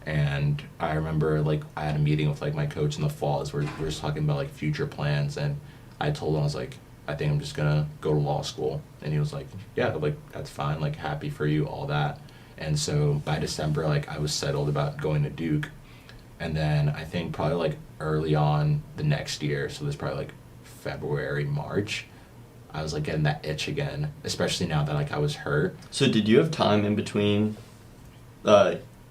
and I remember like I had a meeting with like my coach in the fall as we were talking about like future plans, and I told him, I was like, I think I'm just gonna go to law school. And he was like, yeah, like that's fine, like happy for you, all that. And so by December, like I was settled about going to Duke. And then I think probably like early on the next year, so this probably like February, March, I was like getting that itch again, especially now that like I was hurt. So did you have time in between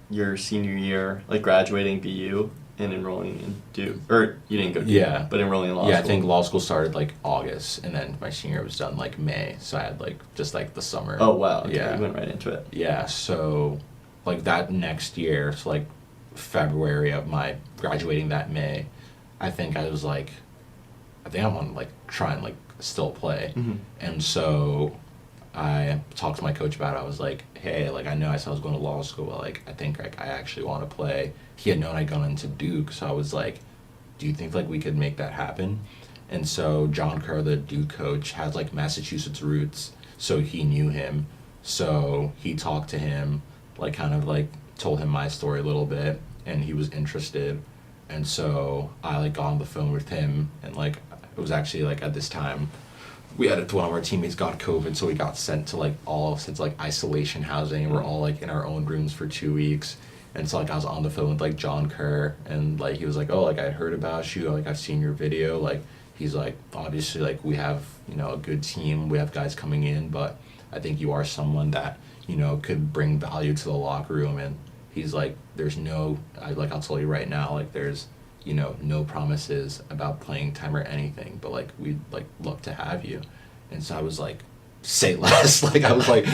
your senior year, like graduating BU and enrolling in Duke? Or you didn't go to Duke, but enrolling in law school? Yeah, I think law school started like August, and then my senior year was done like May, so I had like just like the summer. Oh, wow. Okay, yeah. You went right into it. Yeah, so like that next year, so like February of my graduating that May, I think I was like, I think I want to like try and like still play. Mm-hmm. And so I talked to my coach about it. I was like, hey, like I know I said I was going to law school, but like I think like I actually want to play. He had known I'd gone into Duke, so I was like, do you think like we could make that happen? And so John Kerr, the Duke coach, has like Massachusetts roots, so he knew him. So he talked to him, like kind of like told him my story a little bit, and he was interested. And so I like got on the phone with him, and like it was actually like at this time we had one of our teammates got COVID, so we got sent to like isolation housing, and we're all like in our own rooms for 2 weeks. And so like I was on the phone with like John Kerr, and like he was like, oh, like I heard about you, like I've seen your video, like he's like, obviously like we have a good team, we have guys coming in, but I think you are someone that, you know, could bring value to the locker room. And he's like, there's no, I'll tell you right now, like, there's, you know, no promises about playing time or anything, but like, we'd like love to have you. And so I was like, say less. Like, I was like,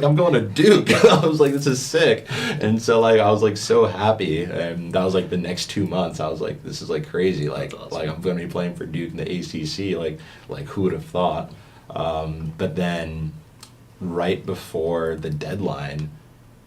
I'm going to Duke. I was like, this is sick. And so like, I was like so happy. And that was like the next 2 months. I was like, this is like crazy. Like, Awesome. like I'm going to be playing for Duke in the ACC. Like who would have thought? But then right before the deadline,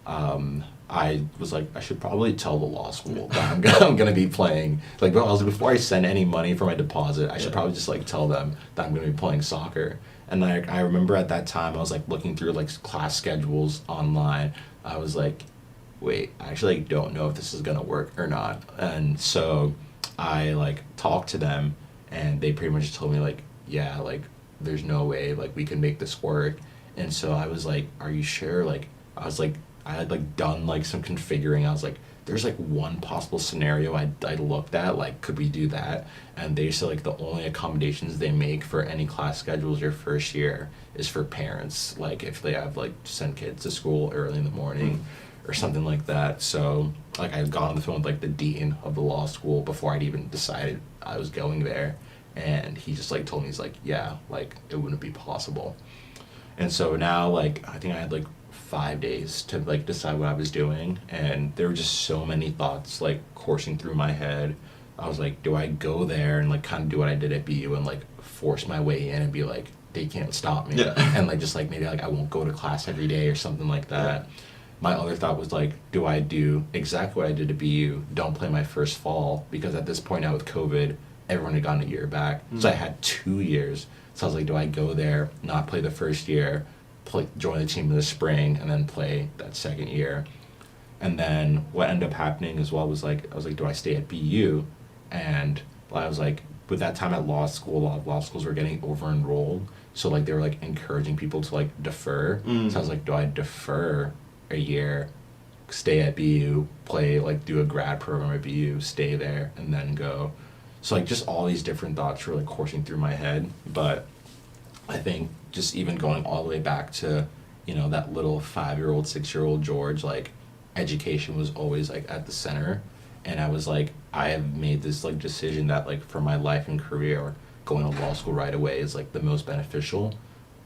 I was like, I should probably tell the law school that I'm gonna be playing. Like, I was like, before I send any money for my deposit, I should probably just like tell them that I'm gonna be playing soccer. And like, I remember at that time, I was like looking through like class schedules online. I was like, wait, I actually like, don't know if this is gonna work or not. And so I like talked to them, and they pretty much told me like, yeah, like there's no way like we can make this work. And so I was like, are you sure? Like, I was like, I had like done like some configuring. I was like, there's like one possible scenario I looked at, like, could we do that? And they said like the only accommodations they make for any class schedules your first year is for parents, like if they have like send kids to school early in the morning or something like that. So like I had gone on the phone with like the dean of the law school before I'd even decided I was going there, and he just like told me, he's like, yeah, like it wouldn't be possible. And so now, like, I think I had like 5 days to like decide what I was doing, and there were just so many thoughts like coursing through my head. I was like, do I go there and like kind of do what I did at BU and like force my way in and be like, they can't stop me, Yeah. and like just like maybe like I won't go to class every day or something like that. My other thought was like, do I do exactly what I did at BU, don't play my first fall, because at this point now with COVID, everyone had gotten a year back. So I had 2 years. So I was like, do I go there, not play the first year, join the team in the spring, and then play that second year? And then what ended up happening as well was like, I was like, do I stay at BU? And I was like, with that time at law school, a lot of law schools were getting over enrolled. So like they were like encouraging people to like defer. So I was like, do I defer a year, stay at BU, play, like do a grad program at BU, stay there, and then go? So like just all these different thoughts were like coursing through my head. But I think just even going all the way back to, you know, that little 5-year-old, 6-year-old George, like education was always like at the center. And I was like, I have made this like decision that like for my life and career, going to law school right away is like the most beneficial.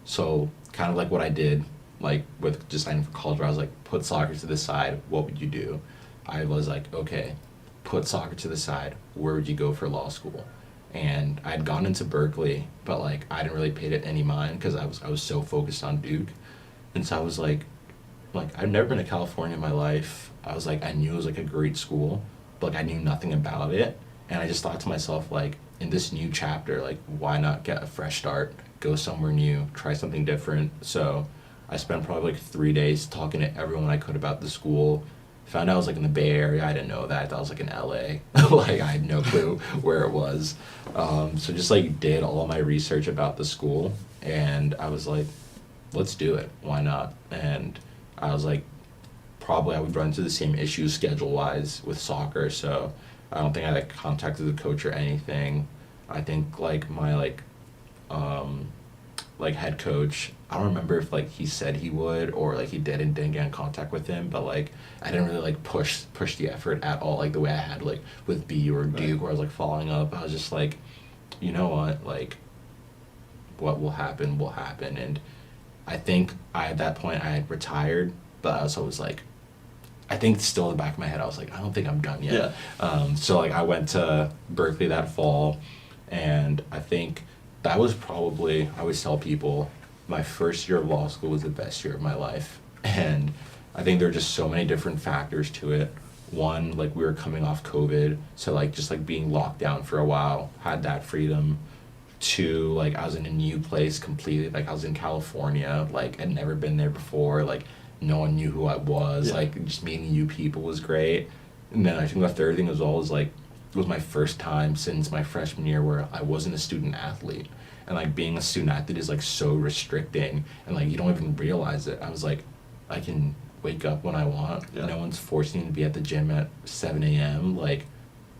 So kind of like what I did like with just signing for college, where I was like, put soccer to the side, what would you do? I was like, okay, put soccer to the side, where would you go for law school? And I'd gone into Berkley, but like I didn't really pay it any mind because I was so focused on Duke. And so I was like I've never been to California in my life. I was like, I knew it was like a great school, but like I knew nothing about it. And I just thought to myself, like, in this new chapter, like, why not get a fresh start, go somewhere new, try something different? So I spent probably like 3 days talking to everyone I could about the school. Found out I was like in the Bay Area. I didn't know that. I thought I was like in LA. Like I had no clue where it was. So just like did all my research about the school, and I was like, let's do it. Why not? And I was like, probably I would run into the same issues schedule wise with soccer. So I don't think I like contacted the coach or anything. I think like my like head coach, I don't remember if like he said he would or like he didn't get in contact with him, but like I didn't really like push the effort at all like the way I had like with BU or Duke, where I was like following up. I was just like, you know what, like what will happen will happen. And I think at that point I had retired, but I also was like, I think still in the back of my head I was like, I don't think I'm done yet. So like I went to Berkeley that fall, and I think that was probably, I always tell people, my first year of law school was the best year of my life. And I think there are just so many different factors to it. One, like we were coming off COVID, so like just like being locked down for a while, had that freedom. Two, like I was in a new place completely, like I was in California, like I'd never been there before, like no one knew who I was, like just meeting new people was great. And then I think the third thing as well was like, it was my first time since my freshman year where I wasn't a student athlete. And like being a student athlete is like so restricting, and like you don't even realize it. I was like, I can wake up when I want. No one's forcing me to be at the gym at 7 a.m. Like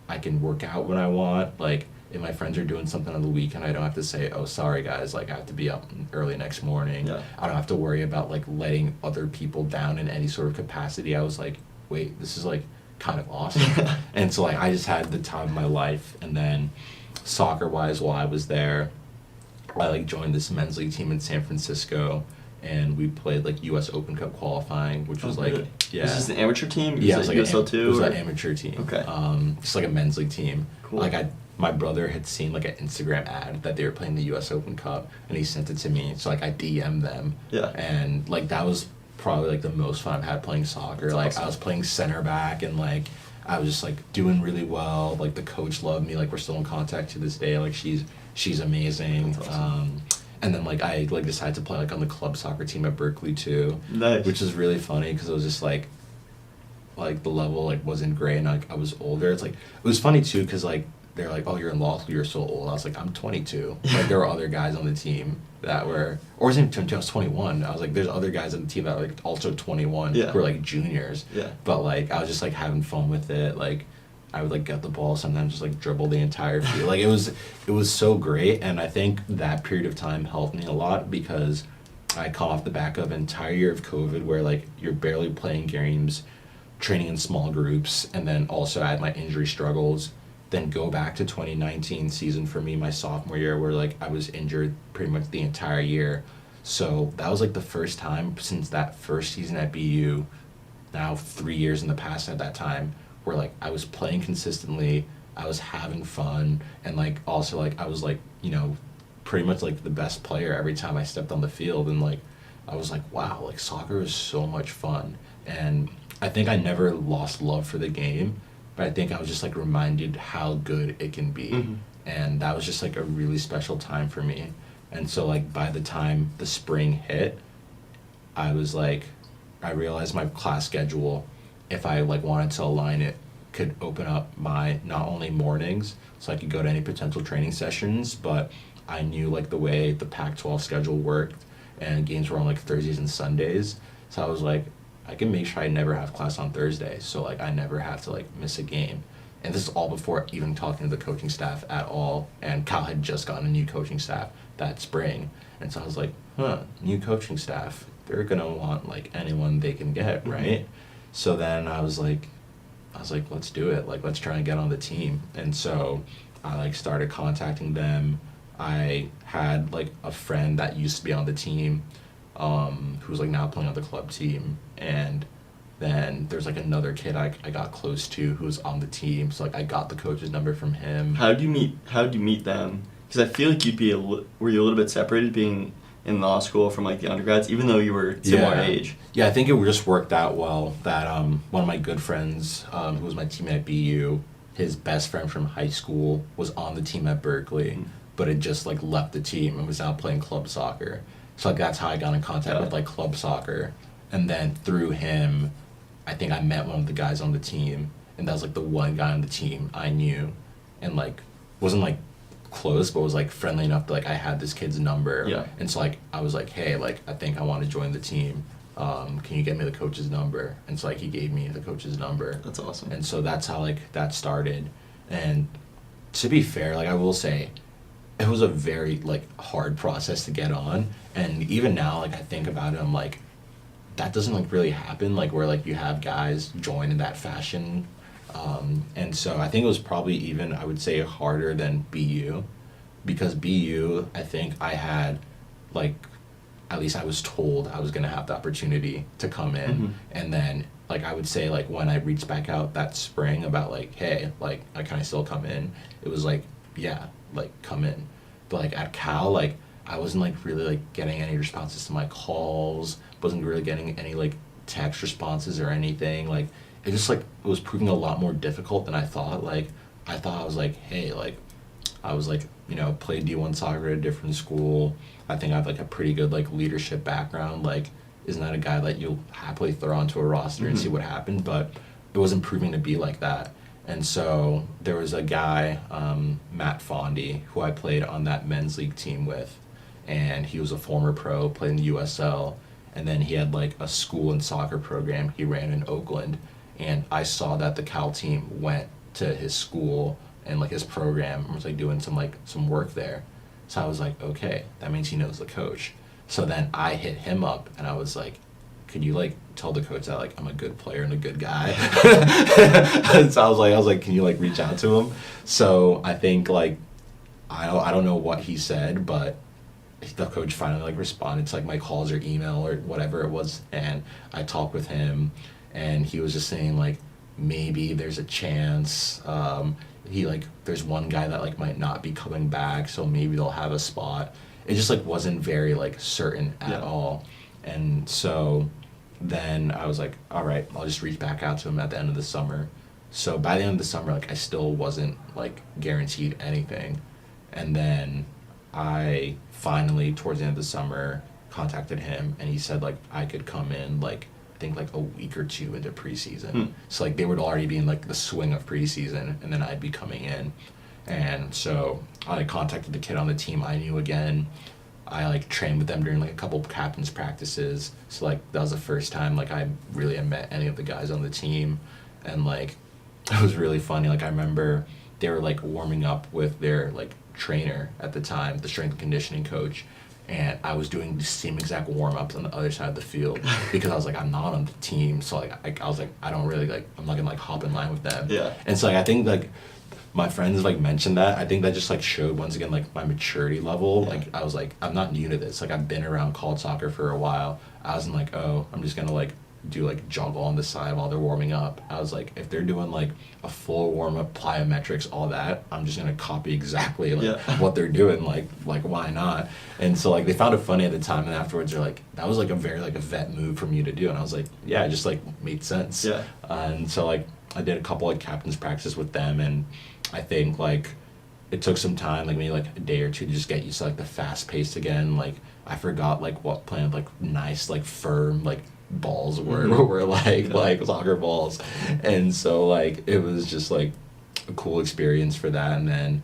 I can work out when I want. Like if my friends are doing something on the weekend, I don't have to say, oh, sorry guys, like I have to be up early next morning. Yeah. I don't have to worry about like letting other people down in any sort of capacity. I was like, wait, this is like kind of awesome. And so like I just had the time of my life. And then soccer wise, while I was there, I like joined this men's league team in San Francisco, and we played like U.S. Open Cup qualifying, which was like, really? yeah. Was this an amateur team? Yeah, it was like USL too? it was or? an amateur team. Okay. Just like a men's league team. Cool. Like my brother had seen like an Instagram ad that they were playing the U.S. Open Cup, and he sent it to me. So like I DM'd them. Yeah. And like that was probably like the most fun I've had playing soccer. That's like awesome. I was playing center back, and like I was just like doing really well. Like the coach loved me. Like we're still in contact to this day. Like she's amazing. That's awesome. And then like I like decided to play like on the club soccer team at Berkley too. Nice. Which is really funny because it was just like the level like wasn't great, and like I was older. It's like it was funny too because like they're like, oh, you're in law school, you're so old. I was like, I'm 22. Like there were other guys on the team that were, or wasn't even 22, I was 21. I was like, there's other guys on the team that were like also 21 Yeah. who were like juniors. Yeah. But like I was just like having fun with it. Like I would like get the ball sometimes, just like dribble the entire field. Like it was so great, and I think that period of time helped me a lot because I come off the back of an entire year of COVID where like you're barely playing games, training in small groups, and then also I had my injury struggles. Then go back to 2019 season for me, my sophomore year, where like I was injured pretty much the entire year. So that was like the first time since that first season at BU, now 3 years in the past at that time, where like I was playing consistently, I was having fun, and like also like I was like, you know, pretty much like the best player every time I stepped on the field. And like I was like, wow, like soccer is so much fun. And I think I never lost love for the game, but I think I was just like reminded how good it can be. Mm-hmm. And that was just like a really special time for me. And so like by the time the spring hit, I was like, I realized my class schedule, if I like wanted to align it, could open up my not only mornings so I could go to any potential training sessions, but I knew like the way the Pac-12 schedule worked, and games were on like Thursdays and Sundays. So I was like, I can make sure I never have class on Thursday, so like I never have to like miss a game. And this is all before even talking to the coaching staff at all. And Cal had just gotten a new coaching staff that spring, and so I was like, new coaching staff, they're gonna want like anyone they can get, right? Mm-hmm. So then I was like, let's do it. Like let's try and get on the team. And so I like started contacting them. I had like a friend that used to be on the team, who was like now playing on the club team, and then there's like another kid I got close to who was on the team, so like I got the coach's number from him. How did you meet them? Because I feel like were you a little bit separated being in law school from like the undergrads, even though you were similar age? Yeah, I think it just worked out well that one of my good friends, who was my teammate at BU, his best friend from high school was on the team at Berkley, but had just like left the team and was now playing club soccer. So like that's how I got in contact with like club soccer. And then through him, I think I met one of the guys on the team, and that was like the one guy on the team I knew, and like wasn't like close, but was like friendly enough to like I had this kid's number. Yeah. And so like I was like, hey, like I think I want to join the team. Can you get me the coach's number? And so like he gave me the coach's number. That's awesome. And so that's how like that started. And to be fair, like I will say, it was a very like hard process to get on. And even now, like I think about it, I'm like, that doesn't like really happen, like where like you have guys join in that fashion. And so I think it was probably even, I would say, harder than BU, because BU, I think I had like, at least I was told I was going to have the opportunity to come in. Mm-hmm. And then like I would say like when I reached back out that spring about like, hey, like can I still come in, it was like, yeah, like come in. But like at Cal, like I wasn't like really like getting any responses to my calls, wasn't really getting any like text responses or anything. Like it just like it was proving a lot more difficult than I thought. Like I thought I was like, hey, like I was like, you know, played D1 soccer at a different school. I think I have like a pretty good like leadership background. Like isn't that a guy that you'll happily throw onto a roster and see what happens? But it wasn't proving to be like that. And so there was a guy, Matt Fondy, who I played on that men's league team with, and he was a former pro, played in the USL, and then he had like a school and soccer program he ran in Oakland, and I saw that the Cal team went to his school and like his program, and was like doing some work there. So I was like, okay, that means he knows the coach. So then I hit him up, and I was like, could you like tell the coach that like I'm a good player and a good guy? So I was like, can you like reach out to him? So I think like I don't know what he said, but the coach finally like responded to like my calls or email or whatever it was, and I talked with him, and he was just saying like maybe there's a chance. He like there's one guy that like might not be coming back, so maybe they'll have a spot. It just like wasn't very like certain at all, and so then I was like, all right, I'll just reach back out to him at the end of the summer. So by the end of the summer, like I still wasn't like guaranteed anything, and then I finally towards the end of the summer contacted him, and he said like I could come in like I think like a week or two into preseason. So like they would already be in like the swing of preseason, and then I'd be coming in. And so I contacted the kid on the team I knew again. I like trained with them during like a couple of captains practices. So like that was the first time like I really had met any of the guys on the team, and like it was really funny. Like I remember they were like warming up with their like trainer at the time, the strength and conditioning coach, and I was doing the same exact warm-ups on the other side of the field because I was like, I'm not on the team, so like I was like, I don't really like, I'm not gonna like hop in line with them. And so like I think like my friends like mentioned that. I think that just like showed once again like my maturity level. Like I was like, I'm not new to this. Like I've been around college soccer for a while. I wasn't like, oh, I'm just gonna like do like juggle on the side while they're warming up. I was like, if they're doing like a full warm up, plyometrics, all that, I'm just gonna copy exactly like what they're doing. Like why not? And so like they found it funny at the time, and afterwards they're like, that was like a very like a vet move from you to do. And I was like, yeah, it just like made sense. And so like I did a couple like captain's practice with them, and I think like it took some time, like maybe like a day or two, to just get used to like the fast pace again. Like I forgot like what playing with, like nice like firm like balls were like soccer balls, and so like it was just like a cool experience for that. And then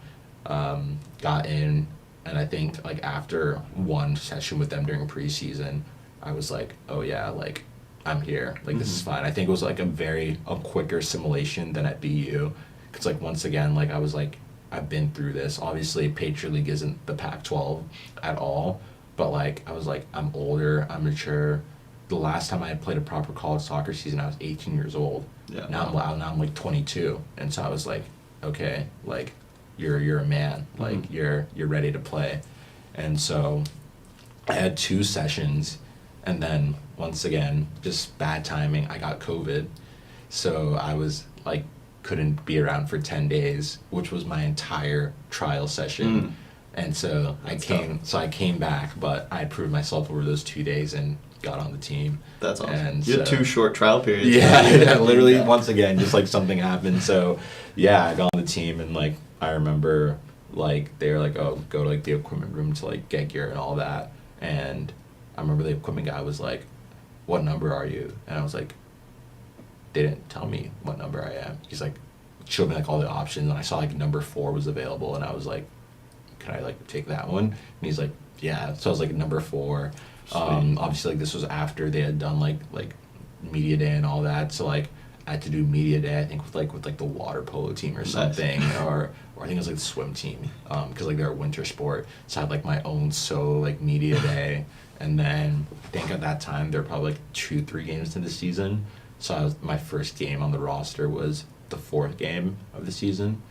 got in, and I think like after one session with them during preseason, I was like, oh yeah, like I'm here, like this is fine. I think it was like a quicker assimilation than at BU, because like once again like I was like, I've been through this. Obviously Patriot League isn't the Pac-12 at all, but like I was like, I'm older, I'm mature. The last time I had played a proper college soccer season, I was 18 years old. Now I'm like 22, and so I was like, okay, like you're a man, like you're ready to play. And so I had 2 sessions, and then once again, just bad timing, I got COVID, so I was like couldn't be around for 10 days, which was my entire trial session. And so I came back, but I proved myself over those 2 days and got on the team. That's awesome. And you had 2 short trial periods. Literally once again, just like something happened. So yeah, I got on the team, and like I remember like they were like, oh, go to like the equipment room to like get gear and all that. And I remember the equipment guy was like, what number are you? And I was like, they didn't tell me what number I am. He's like, showed me like all the options, and I saw like number 4 was available, and I was like, can I like take that one? And he's like, yeah. So I was like number 4. Obviously like this was after they had done like media day and all that, so like I had to do media day, I think with the water polo team or something. or I think it was like the swim team, because like they're a winter sport, so I had like my own solo like media day. And then I think at that time there were probably like 2-3 games into the season, so my first game on the roster was the 4th game of the season.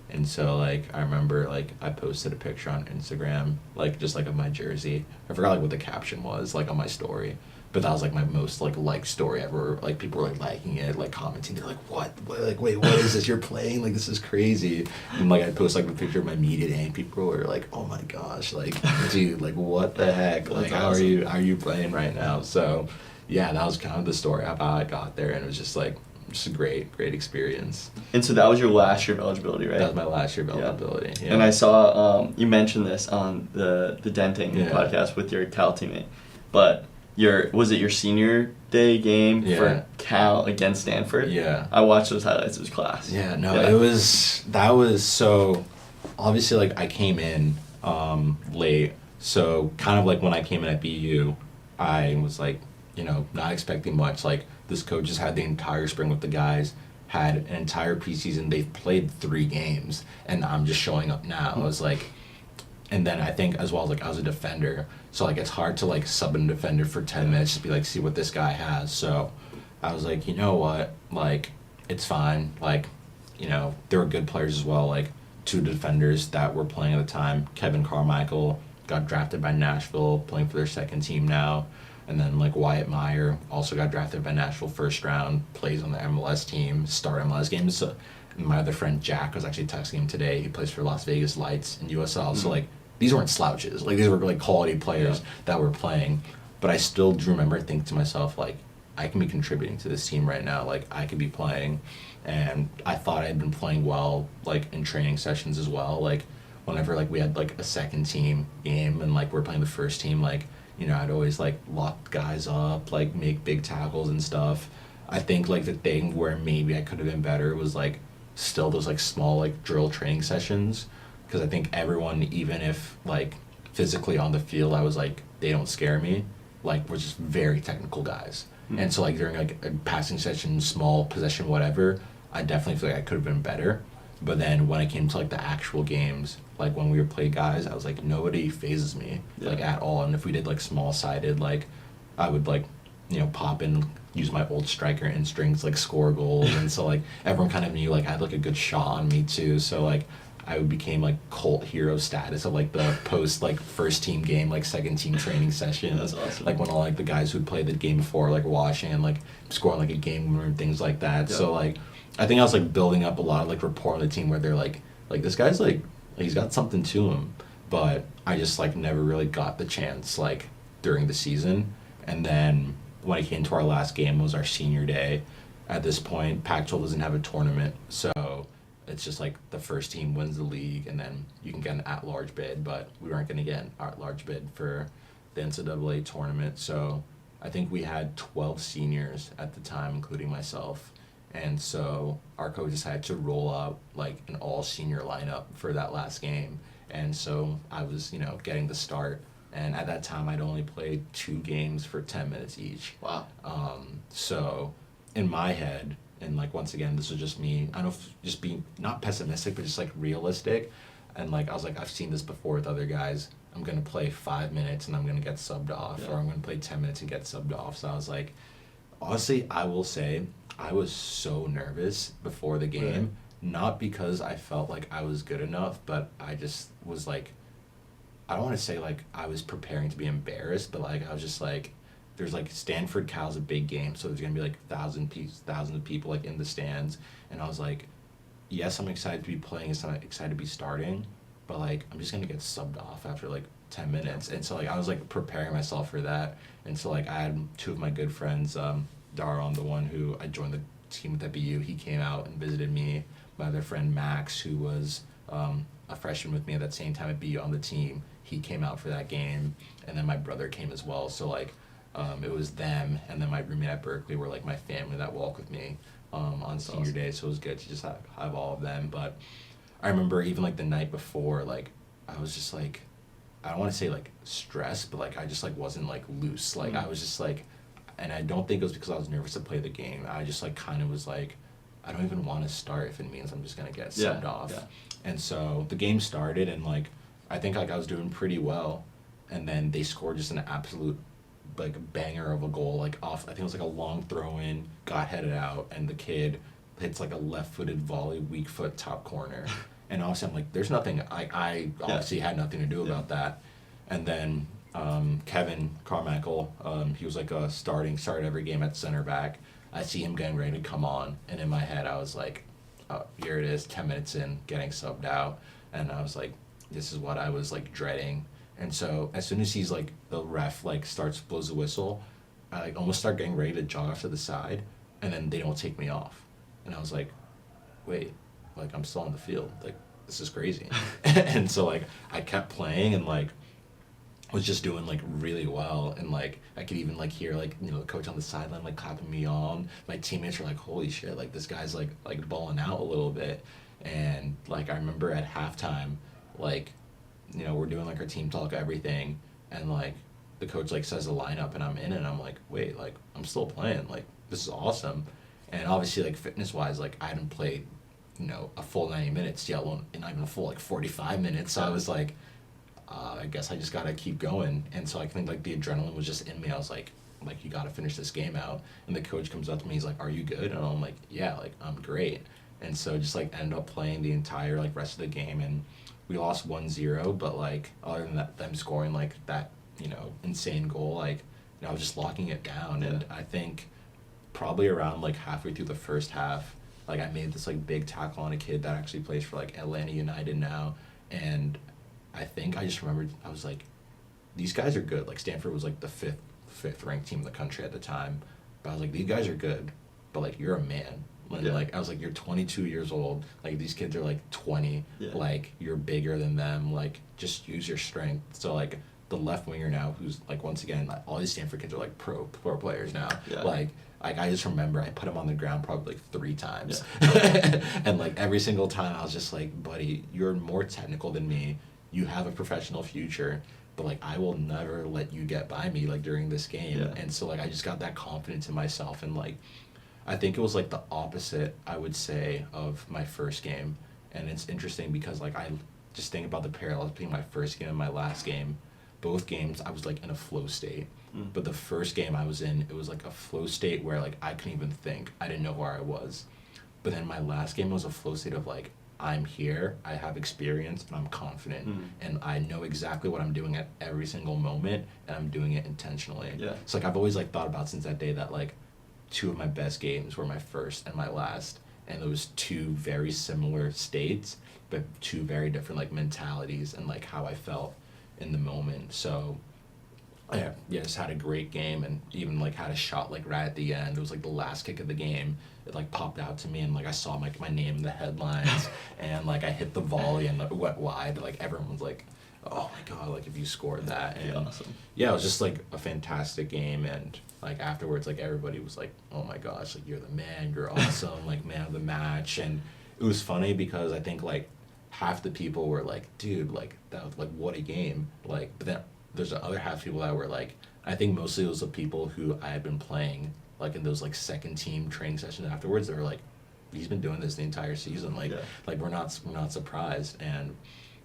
And so like I remember like I posted a picture on Instagram, like just like of my jersey. I forgot like what the caption was like on my story, but that was like my most like liked story ever. Like people were like liking it, like commenting. They're like, what? Like wait, what is this? You're playing? Like this is crazy. And like I post like a picture of my media day, and people were like, oh my gosh, like dude, like what the heck? Like how are you playing right now? So yeah, that was kind of the story of how I got there, and it was just like. Just a great experience. And so that was your last year of eligibility, right? That was my last year of eligibility. Yeah. And I saw you mentioned this on the denting podcast with your Cal teammate, but was it your senior day game for Cal against Stanford? Yeah. I watched those highlights. It was class. Yeah. No, that was so. Obviously, like I came in late, so kind of like when I came in at BU, I was like, not expecting much. Like this coach just had the entire spring with the guys, had an entire preseason. They've played 3 games, and I'm just showing up now. I was like, and then I think as well, like I was a defender, so like it's hard to like sub in a defender for 10 minutes just be like, see what this guy has. So I was like, you know what, like it's fine. Like, you know, there were good players as well. Like 2 defenders that were playing at the time, Kevin Carmichael got drafted by Nashville, playing for their second team now. And then like Wyatt Meyer also got drafted by Nashville first round, plays on the MLS team, start MLS games. So, and my other friend Jack was actually texting him today. He plays for Las Vegas Lights in USL. So like these weren't slouches. Like these were like quality players that were playing. But I still do remember thinking to myself, like, I can be contributing to this team right now. Like I could be playing. And I thought I had been playing well, like in training sessions as well. Like whenever like we had like a second team game and like we're playing the first team, like, you know, I'd always like lock guys up, like make big tackles and stuff. I think like the thing where maybe I could have been better was like still those like small like drill training sessions, because I think everyone, even if like physically on the field I was like, they don't scare me, like we're just very technical guys. And so like during like a passing session, small possession, whatever, I definitely feel like I could have been better. But then when it came to like the actual games, like when we were playing guys, I was like, nobody phases me like at all. And if we did like small sided, like I would like, you know, pop in, use my old striker instincts, like score goals. And so like everyone kind of knew like I had like a good shot on me too. So like I became like cult hero status of like the post like first team game, like second team training session. That's awesome. Like when all like the guys who'd played the game before like watching and like scoring like a game winner and things like that. So like I think I was like building up a lot of like rapport on the team where they're like this guy's like he's got something to him. But I just like never really got the chance like during the season. And then when it came to our last game, it was our senior day. At this point, Pac-12 doesn't have a tournament, so it's just like the first team wins the league, and then you can get an at-large bid, but we weren't going to get an at-large bid for the NCAA tournament. So I think we had 12 seniors at the time, including myself. And so our coach decided to roll out like an all-senior lineup for that last game. And so I was, you know, getting the start. And at that time, I'd only played 2 games for 10 minutes each. Wow. So in my head, and like once again, this was just me, I don't know if just being not pessimistic, but just like realistic. And like I was like, I've seen this before with other guys. I'm gonna play 5 minutes and I'm gonna get subbed off, or I'm gonna play 10 minutes and get subbed off. So I was like, honestly, I will say I was so nervous before the game, not because I felt like I was good enough, but I just was like, I don't want to say like I was preparing to be embarrassed, but like I was just like, there's like Stanford Cal's a big game, so there's gonna be like thousands of people like in the stands, and I was like, yes, I'm excited to be playing, I'm excited to be starting, but like I'm just gonna get subbed off after like 10 minutes, and so like I was like preparing myself for that, and so like I had 2 of my good friends, Daron, the one who I joined the team with at BU, he came out and visited me. My other friend Max, who was a freshman with me at that same time at BU on the team, he came out for that game, and then my brother came as well. So like it was them, and then my roommate at Berkley were like my family that walked with me on senior day. So it was good to just have all of them. But I remember even like the night before, like I was just like, I don't want to say like stressed, but like I just like wasn't like loose. Like I was just like, and I don't think it was because I was nervous to play the game. I just like kind of was like, I don't even want to start if it means I'm just gonna get subbed off. Yeah. And so the game started, and like I think like I was doing pretty well, and then they scored just an absolute like banger of a goal, like off, I think it was like a long throw in, got headed out, and the kid hits like a left-footed volley, weak foot, top corner. And obviously I'm like, there's nothing, I obviously had nothing to do about that. And then Kevin Carmichael, he was like started every game at center back. I see him getting ready to come on, and in my head I was like, oh, here it is, 10 minutes in, getting subbed out. And I was like, this is what I was like dreading. And so as soon as he's like, the ref like blows the whistle, I like almost start getting ready to jog off to the side, and then they don't take me off. And I was like, wait, like I'm still on the field, like this is crazy. And so like I kept playing, and like was just doing like really well, and like I could even like hear like, you know, the coach on the sideline like clapping me on. My teammates were like, holy shit, like this guy's like balling out a little bit. And like I remember at halftime, like, you know, we're doing like our team talk, everything, and like the coach like says the lineup, and I'm in, and I'm like, wait, like I'm still playing, like this is awesome. And obviously, like, fitness-wise, like, I hadn't played, a full 90 minutes, yet alone, and not even a full, like, 45 minutes. So I was like, I guess I just got to keep going. And so I think, like, the adrenaline was just in me. I was like, you got to finish this game out. And the coach comes up to me, he's like, are you good? And I'm like, yeah, like, I'm great. And so just, like, ended up playing the entire, like, rest of the game. And we lost 1-0, but, like, other than that, them scoring, like, that, insane goal, like, I was just locking it down. Yeah. And I think probably around, like, halfway through the first half, like, I made this, like, big tackle on a kid that actually plays for, like, Atlanta United now. And I think I just remembered, I was like, these guys are good. Like, Stanford was, like, the fifth ranked team in the country at the time. But I was like, these guys are good, but, like, you're a man. And, like, I was like, you're 22 years old. Like, these kids are, like, 20. Yeah. Like, you're bigger than them. Like, just use your strength. So, like, the left winger now, who's, like, once again, like, all these Stanford kids are, like, pro players now. Yeah. Like, I just remember I put him on the ground probably, like, 3 times. Yeah. And, like, every single time I was just like, buddy, you're more technical than me. You have a professional future. But, like, I will never let you get by me, like, during this game. Yeah. And so, like, I just got that confidence in myself. And, like, I think it was, like, the opposite, I would say, of my first game. And it's interesting because, like, I just think about the parallels between my first game and my last game. Both games, I was, like, in a flow state. Mm. But the first game I was in, it was, like, a flow state where, like, I couldn't even think. I didn't know where I was. But then my last game was a flow state of, like, I'm here, I have experience, and I'm confident. Mm. And I know exactly what I'm doing at every single moment, and I'm doing it intentionally. Yeah. So, like, I've always, like, thought about since that day that, like, 2 of my best games were my first and my last. And those 2 very similar states, but 2 very different, like, mentalities and, like, how I felt in the moment. So, yeah, just had a great game, and even, like, had a shot, like, right at the end. It was, like, the last kick of the game. It, like, popped out to me, and, like, I saw, like, my name in the headlines, and, like, I hit the volley and it went wide. Like, everyone was like, oh my god, like, if you scored that. And awesome. yeah, it was just, like, a fantastic game. And, like, afterwards, like, everybody was like, oh my gosh, like, you're the man, you're awesome, like, man of the match. And it was funny because I think, like, half the people were like, dude, like, that was, like, what a game. Like, but then there's the other half of people that were like, I think mostly it was the people who I had been playing, like, in those, like, second team training sessions afterwards. They were like, he's been doing this the entire season. Like, like, we're not surprised. And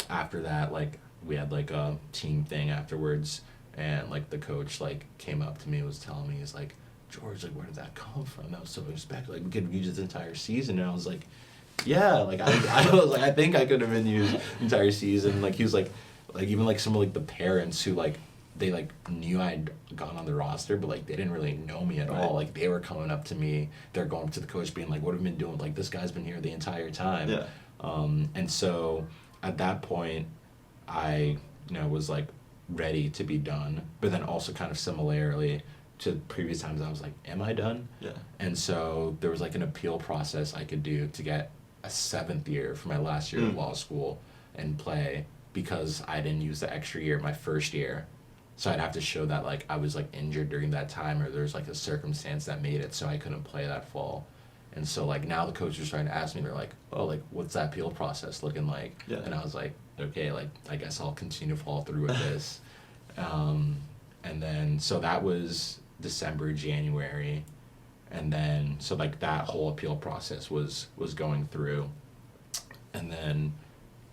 after that, like, we had, like, a team thing afterwards, and, like, the coach, like, came up to me and was telling me, he's like, George, like, where did that come from? That was so unexpected. Like, we could have used this entire season. And I was like, yeah, like, I was like, I think I could have been used the entire season. Like, he was like, even, like, some of, like, the parents who, like, they, like, knew I'd gone on the roster, but, like, they didn't really know me at all. Like, they were coming up to me, they're going up to the coach being like, what have you been doing? Like, this guy's been here the entire time. Yeah. And so at that point, I, was, like, ready to be done. But then also kind of similarly to previous times, I was like, am I done? Yeah. And so there was, like, an appeal process I could do to get a 7th year for my last year of law school and play, because I didn't use the extra year my first year. So I'd have to show that, like, I was, like, injured during that time, or there's, like, a circumstance that made it so I couldn't play that fall. And so, like, now the coach was trying to ask me, they're like, oh, like, what's that appeal process looking like? Yeah. And I was like, okay, like, I guess I'll continue to follow through with this. And then, so that was December, January. And then, so, like, that whole appeal process was going through. And then,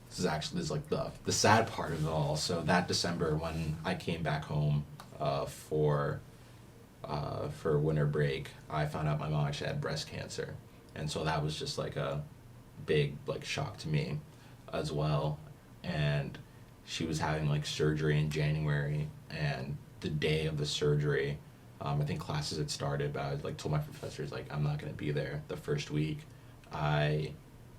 this is like the sad part of it all. So that December, when I came back home for winter break, I found out my mom actually had breast cancer. And so that was just, like, a big, like, shock to me as well. And she was having, like, surgery in January, and the day of the surgery, I think classes had started, but I, like, told my professors, like, I'm not going to be there the first week. I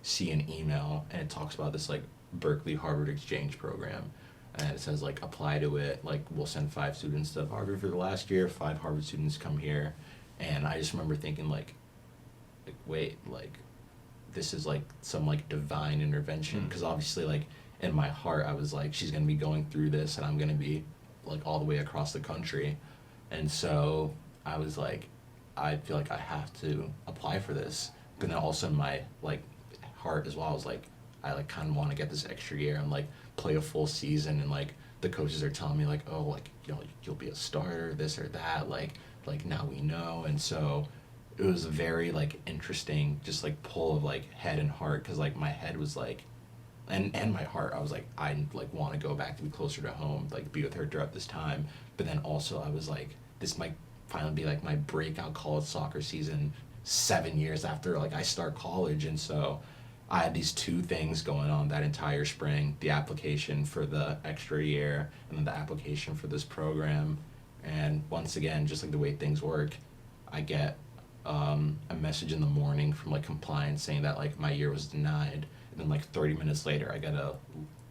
see an email, and it talks about this, like, Berkley Harvard exchange program, and it says, like, apply to it, like, we'll send 5 students to Harvard for the last year, 5 Harvard students come here. And I just remember thinking, like wait, like, this is, like, some, like, divine intervention, because obviously, like, in my heart I was like, she's gonna be going through this, and I'm gonna be, like, all the way across the country. And so I was like, I feel like I have to apply for this. But then also in my, like, heart as well, I was like, I, like, kind of want to get this extra year and, like, play a full season. And, like, the coaches are telling me, like, oh, like, you'll be a starter, this or that, like now we know. And so it was a very like interesting just like pull of like head and heart, because like my head was like, and my heart, I was like, I like want to go back to be closer to home, like be with her throughout this time. But then also I was like, this might finally be like my breakout college soccer season 7 years after like I start college. And so I had these two things going on that entire spring: the application for the extra year and then the application for this program. And once again, just like the way things work, I get a message in the morning from like compliance saying that like my year was denied, and then like 30 minutes later I get a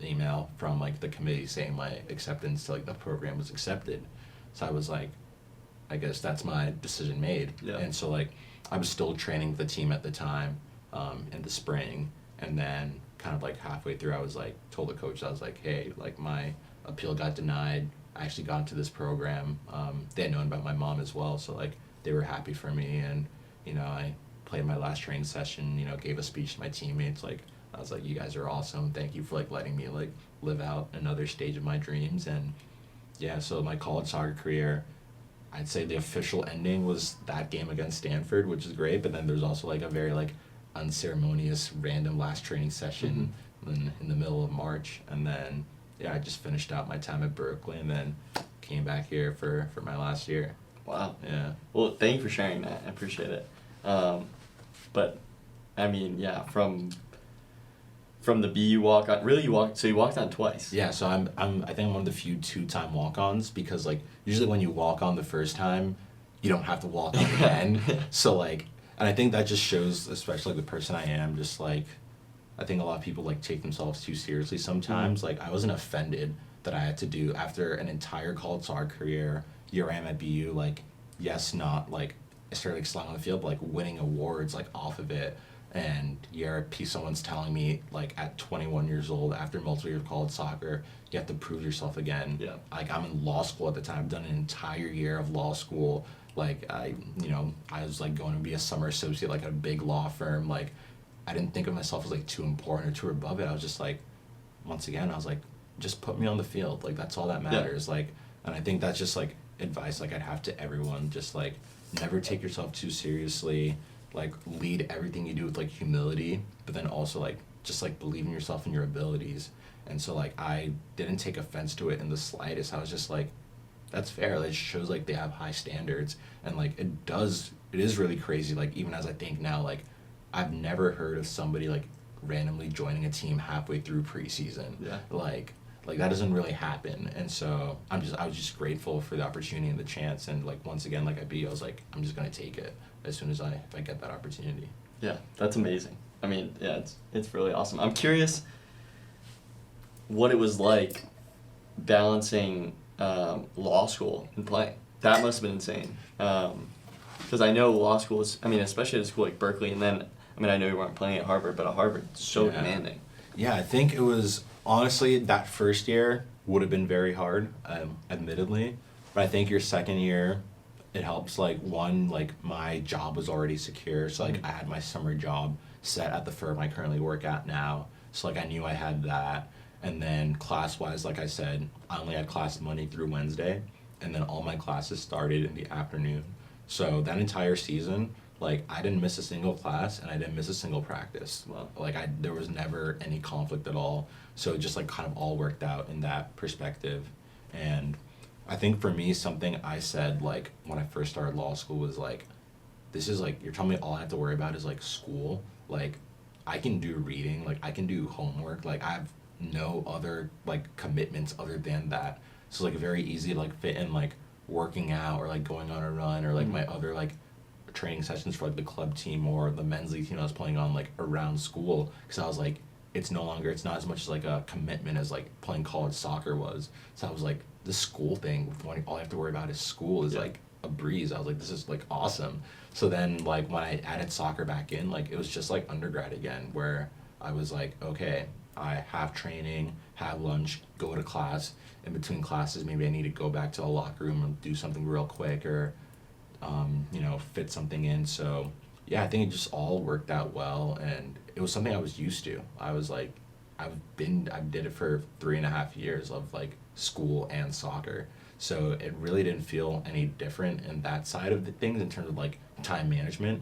email from like the committee saying my acceptance to like the program was accepted. So I was like, I guess that's my decision made. Yeah. And so like I was still training the team at the time in the spring, and then kind of like halfway through I was like told the coach, I was like, hey, like my appeal got denied, I actually got into this program. They had known about my mom as well, so like they were happy for me. And you know, I played my last training session, you know, gave a speech to my teammates, like I was like, you guys are awesome, thank you for like letting me like live out another stage of my dreams. And yeah, so my college soccer career, I'd say the official ending was that game against Stanford, which is great, but then there's also like a very like unceremonious random last training session in the middle of March. And then yeah, I just finished out my time at Berkley and then came back here for my last year. Wow. Yeah. Well, thank you for sharing that. I appreciate it. But I mean, yeah, from the BU walk on, really you walked on twice. Yeah, so I think I'm one of the few 2-time walk-ons, because like usually when you walk on the first time, you don't have to walk on again. So like, and I think that just shows, especially the person I am, just like, I think a lot of people like take themselves too seriously sometimes. Like I wasn't offended that I had to do, after an entire college soccer career, year I am at BU, like yes, not like necessarily excelling on the field, but like winning awards like off of it. And someone's telling me like at 21 years old, after multiple years of college soccer, you have to prove yourself again. Yeah. Like I'm in law school at the time. I've done an entire year of law school. Like I was like going to be a summer associate like at a big law firm. Like I didn't think of myself as like too important or too above it. I was just like, once again, I was like, just put me on the field. Like that's all that matters. Yeah. Like, and I think that's just like advice like I'd have to everyone. Just like never take yourself too seriously. Like lead everything you do with like humility, but then also like just like believe in yourself and your abilities. And so like I didn't take offense to it in the slightest. I was just like, that's fair. It shows like they have high standards. And like it is really crazy. Like even as I think now, like I've never heard of somebody like randomly joining a team halfway through preseason. Yeah. Like that doesn't really happen. And so I was just grateful for the opportunity and the chance. And like once again, like I was like, I'm just gonna take it as soon as if I get that opportunity. Yeah, that's amazing. I mean, yeah, it's really awesome. I'm curious what it was like balancing law school and playing. That must have been insane. Because I know law school is, I mean, especially at a school like Berkeley, and then, I mean, I know you weren't playing at Harvard, but at Harvard, it's so demanding. Yeah, I think it was, honestly, that first year would have been very hard, admittedly. But I think your second year, it helps. Like one, like my job was already secure, so like I had my summer job set at the firm I currently work at now, so like I knew I had that. And then class wise, like I said, I only had class Monday through Wednesday, and then all my classes started in the afternoon. So that entire season, like I didn't miss a single class and I didn't miss a single practice. Wow. Like there was never any conflict at all, so it just like kind of all worked out in that perspective. And I think for me, something I said like when I first started law school was like, this is like, you're telling me all I have to worry about is like school. Like I can do reading, like I can do homework, like I have no other like commitments other than that. So like very easy to like fit in like working out or like going on a run or like my other like training sessions for like the club team or the men's league team I was playing on like around school, because I was like, it's not as much as like a commitment as like playing college soccer was. So I was like, the school thing, all I have to worry about is school, is like a breeze. I was like, this is like awesome. So then like when I added soccer back in, like it was just like undergrad again, where I was like, okay, I have training, have lunch, go to class. In between classes, maybe I need to go back to the locker room and do something real quick, or fit something in. So yeah, I think it just all worked out well, and it was something I was used to. I was like, I did it for 3.5 years of like school and soccer. So it really didn't feel any different in that side of the things in terms of like time management.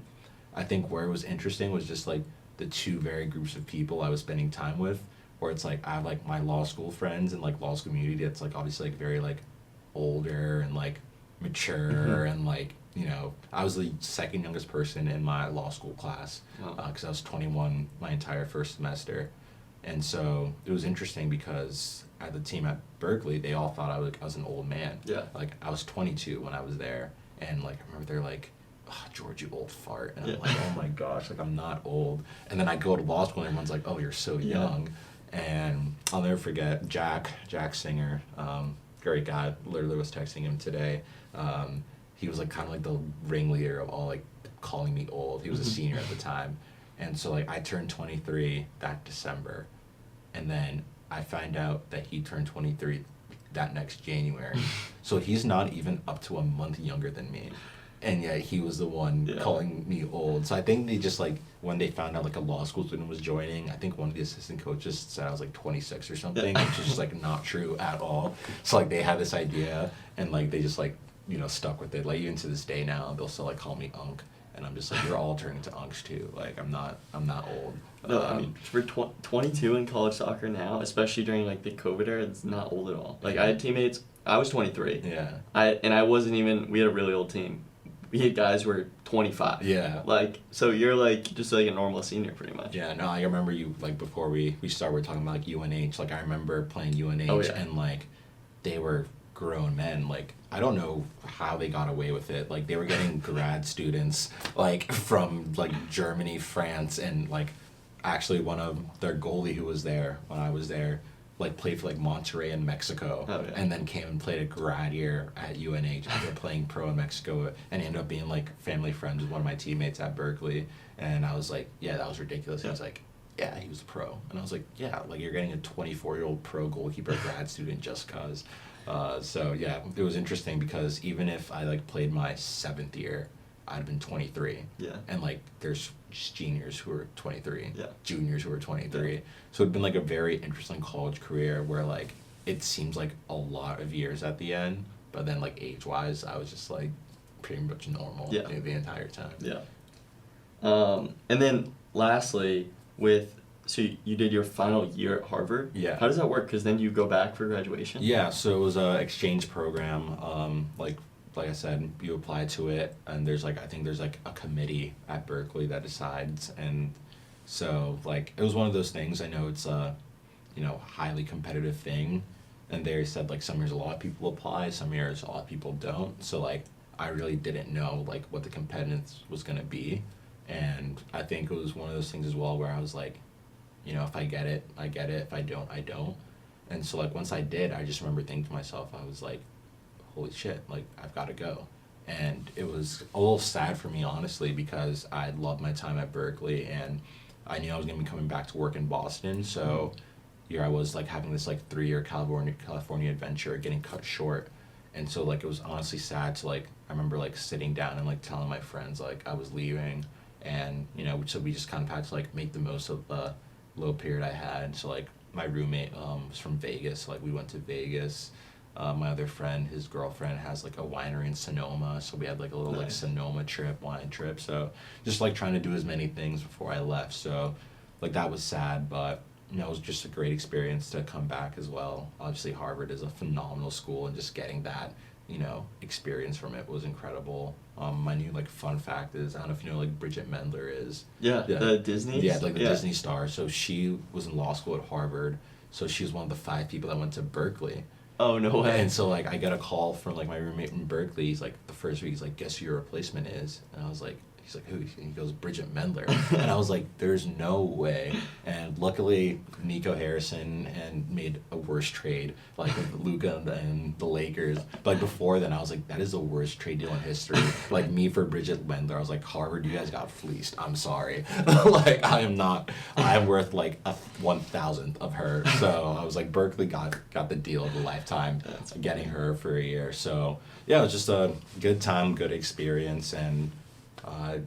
I think where it was interesting was just like the two very groups of people I was spending time with, where it's like I have like my law school friends and like law school community that's like obviously like very like older and like mature and like, you know, I was the second youngest person in my law school class because I was 21 my entire first semester. And so it was interesting because at the team at Berkeley, they all thought I was an old man. Yeah. Like I was 22 when I was there, and like I remember they're like, "Oh, George, you old fart," and I'm like, "Oh my gosh, like I'm not old." And then I go to law school, and everyone's like, "Oh, you're so young." And I'll never forget Jack Singer, great guy. Literally was texting him today. He was like kind of like the ringleader of all like calling me old. He was a senior at the time, and so like I turned 23 that December, and then I find out that he turned 23 that next January. So he's not even up to a month younger than me. And yet he was the one calling me old. So I think they just like, when they found out like a law school student was joining, I think one of the assistant coaches said I was like 26 or something, which is just like not true at all. So like they had this idea and like they just like, you know, stuck with it. Like even to this day now, they'll still like call me Unc. And I'm just like, you're all turning to Uncs too. Like I'm not old. No, I mean, for 22 in college soccer now, especially during like the COVID era, it's not old at all. Like I had teammates, I was 23. Yeah. I wasn't even, we had a really old team. We had guys who were 25. Yeah. Like, so you're like, just like a normal senior pretty much. Yeah, no, I remember you, like, before we started, we were talking about, like, UNH. Like, I remember playing UNH, and, like, they were grown men. Like, I don't know how they got away with it. Like, they were getting grad students, like, from, like, Germany, France, and, like, actually one of their goalie who was there when I was there, like, played for, like, Monterrey in Mexico, and then came and played a grad year at UNH after playing pro in Mexico, and ended up being, like, family friends with one of my teammates at Berkeley. And I was like, yeah, that was ridiculous. He was like, yeah, he was a pro. And I was like, yeah, like, you're getting a 24-year-old pro goalkeeper grad student just cause. So, yeah, it was interesting because even if I, like, played my 7th year, I'd have been 23. Yeah. And, like, there's seniors who are 23. Yeah. Juniors who are 23. Yeah. So it'd been, like, a very interesting college career where, like, it seems like a lot of years at the end. But then, like, age-wise, I was just, like, pretty much normal the entire time. Yeah. And then, lastly, so you did your final year at Harvard? Yeah. How does that work? Because then you go back for graduation? Yeah, so it was an exchange program. Like I said, you apply to it, and there's like, I think there's like a committee at Berkeley that decides, and so like it was one of those things. I know it's a, you know, highly competitive thing, and they said like some years a lot of people apply, some years a lot of people don't. So like I really didn't know like what the competitiveness was gonna be, and I think it was one of those things as well where I was like, you know, if I get it, I get it. If I don't, I don't. And so like once I did, I just remember thinking to myself, I was like, holy shit, like I've got to go. And it was a little sad for me, honestly, because I loved my time at Berkeley and I knew I was going to be coming back to work in Boston. So here I was like having this like 3-year California adventure getting cut short. And so like it was honestly sad to like, I remember like sitting down and like telling my friends like I was leaving, and you know, so we just kind of had to like make the most of the little period I had. So like my roommate was from Vegas, so, like we went to Vegas. My other friend, his girlfriend has like a winery in Sonoma, so we had like a little like Sonoma wine trip. So just like trying to do as many things before I left. So like that was sad, but you know, it was just a great experience to come back as well. Obviously Harvard is a phenomenal school, and just getting that, you know, experience from it was incredible. My new like fun fact is, I don't know if you know like Bridget Mendler is. Yeah, the Disney? Yeah, like the Disney star. So she was in law school at Harvard. So she was one of the 5 people that went to Berkeley. Oh, no way. And so, like, I got a call from, like, my roommate from Berkeley. He's like, the first week, he's like, guess who your replacement is? And I was like, he's like, who? And he goes, Bridget Mendler. And I was like, there's no way. And luckily, Nico Harrison and made a worse trade, like with Luka and the Lakers. But like, before then, I was like, that is the worst trade deal in history. Like, me for Bridget Mendler. I was like, Harvard, you guys got fleeced. I'm sorry. Like, I am worth like a 1,000th of her. So I was like, Berkeley got the deal of a lifetime, getting her for a year. So yeah, it was just a good time, good experience, and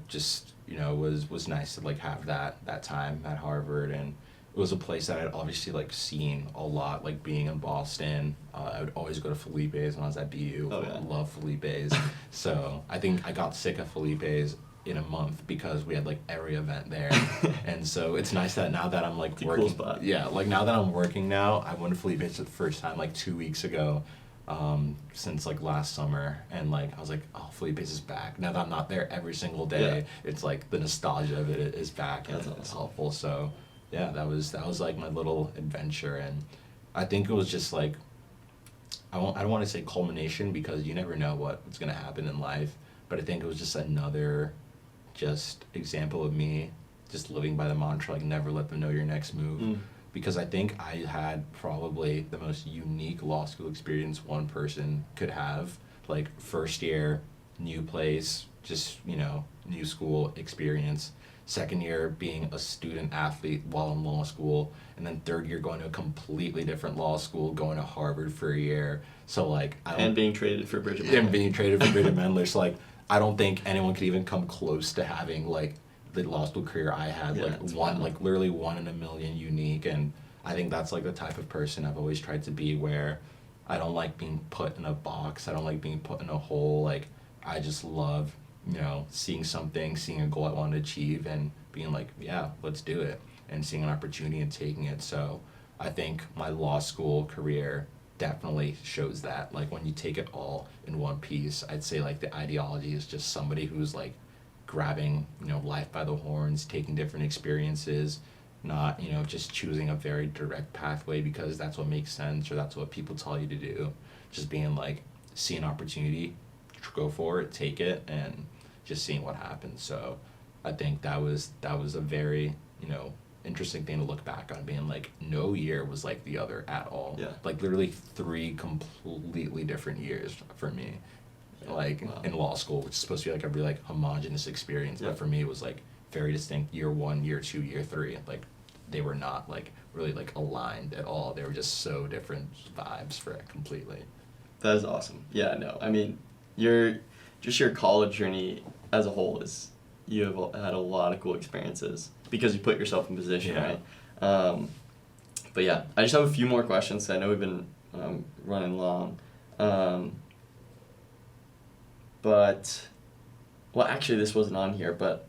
just, you know, was nice to like have that time at Harvard. And it was a place that I'd obviously like seen a lot, like being in Boston. I would always go to Felipe's when I was at BU. Oh, yeah. I love Felipe's. So I think I got sick of Felipe's in a month because we had like every event there. And so it's nice that now that I'm like It's a working. cool spot. Yeah, like now that I'm working now, I went to Felipe's for the first time like 2 weeks ago. Since like last summer, and like I was like, oh, Felipe's is back. Now that I'm not there every single day, Yeah. it's like the nostalgia of it is back, and That's it's awesome. helpful. So yeah, that was like my little adventure, and I think it was just like I don't want to say culmination because you never know what's gonna happen in life, but I think it was just another just example of me just living by the mantra like never let them know your next move. Mm. Because I think I had probably the most unique law school experience one person could have. Like first year, new place, just, you know, new school experience. Second year being a student athlete while in law school, and then third year going to a completely different law school, going to Harvard for a year. So like And being traded for Bridget and Mendler. being traded for Bridget Mendler. So like I don't think anyone could even come close to having like the law school career I had. Yeah, Like it's one, wild. like literally 1 in a million unique. And I think that's like the type of person I've always tried to be, where I don't like being put in a box. I don't like being put in a hole. Like I just love, you know, seeing something, seeing a goal I want to achieve and being like, yeah, let's do it. And seeing an opportunity and taking it. So I think my law school career definitely shows that. Like when you take it all in one piece, I'd say like the ideology is just somebody who's like grabbing, you know, life by the horns, taking different experiences, not, you know, just choosing a very direct pathway because that's what makes sense or that's what people tell you to do. Just being like, see an opportunity, go for it, take it, and just seeing what happens. So I think that was a very, you know, interesting thing to look back on, being like no year was like the other at all. Yeah. Like literally 3 completely different years for me. Yeah. Like Wow. in law school, which is supposed to be like a really like homogenous experience, Yeah. but for me it was like very distinct. Year 1, year 2, year 3, like they were not like really like aligned at all. They were just so different vibes for it completely. That is awesome. Yeah, no, I mean, your college journey as a whole is, you have had a lot of cool experiences because you put yourself in position, Yeah. right? But yeah, I just have a few more questions. I know we've been running long. But, well, actually, this wasn't on here, but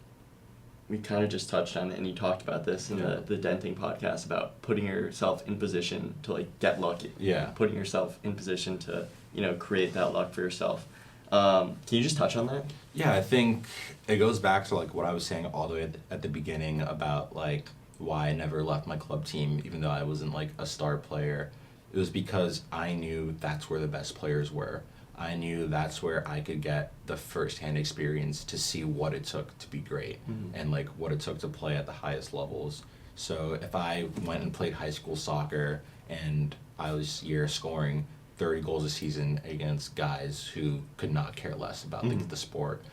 we kind of just touched on it, and you talked about this in Yeah. the denting podcast about putting yourself in position to like get lucky. Yeah. Putting yourself in position to, you know, create that luck for yourself. Can you just touch on that? Yeah, I think it goes back to like what I was saying all the way at the beginning about like why I never left my club team even though I wasn't like a star player. It was because I knew that's where the best players were. I knew that's where I could get the first-hand experience to see what it took to be great and like what it took to play at the highest levels. So if I went and played high school soccer and I was scoring 30 goals a season against guys who could not care less about the sport,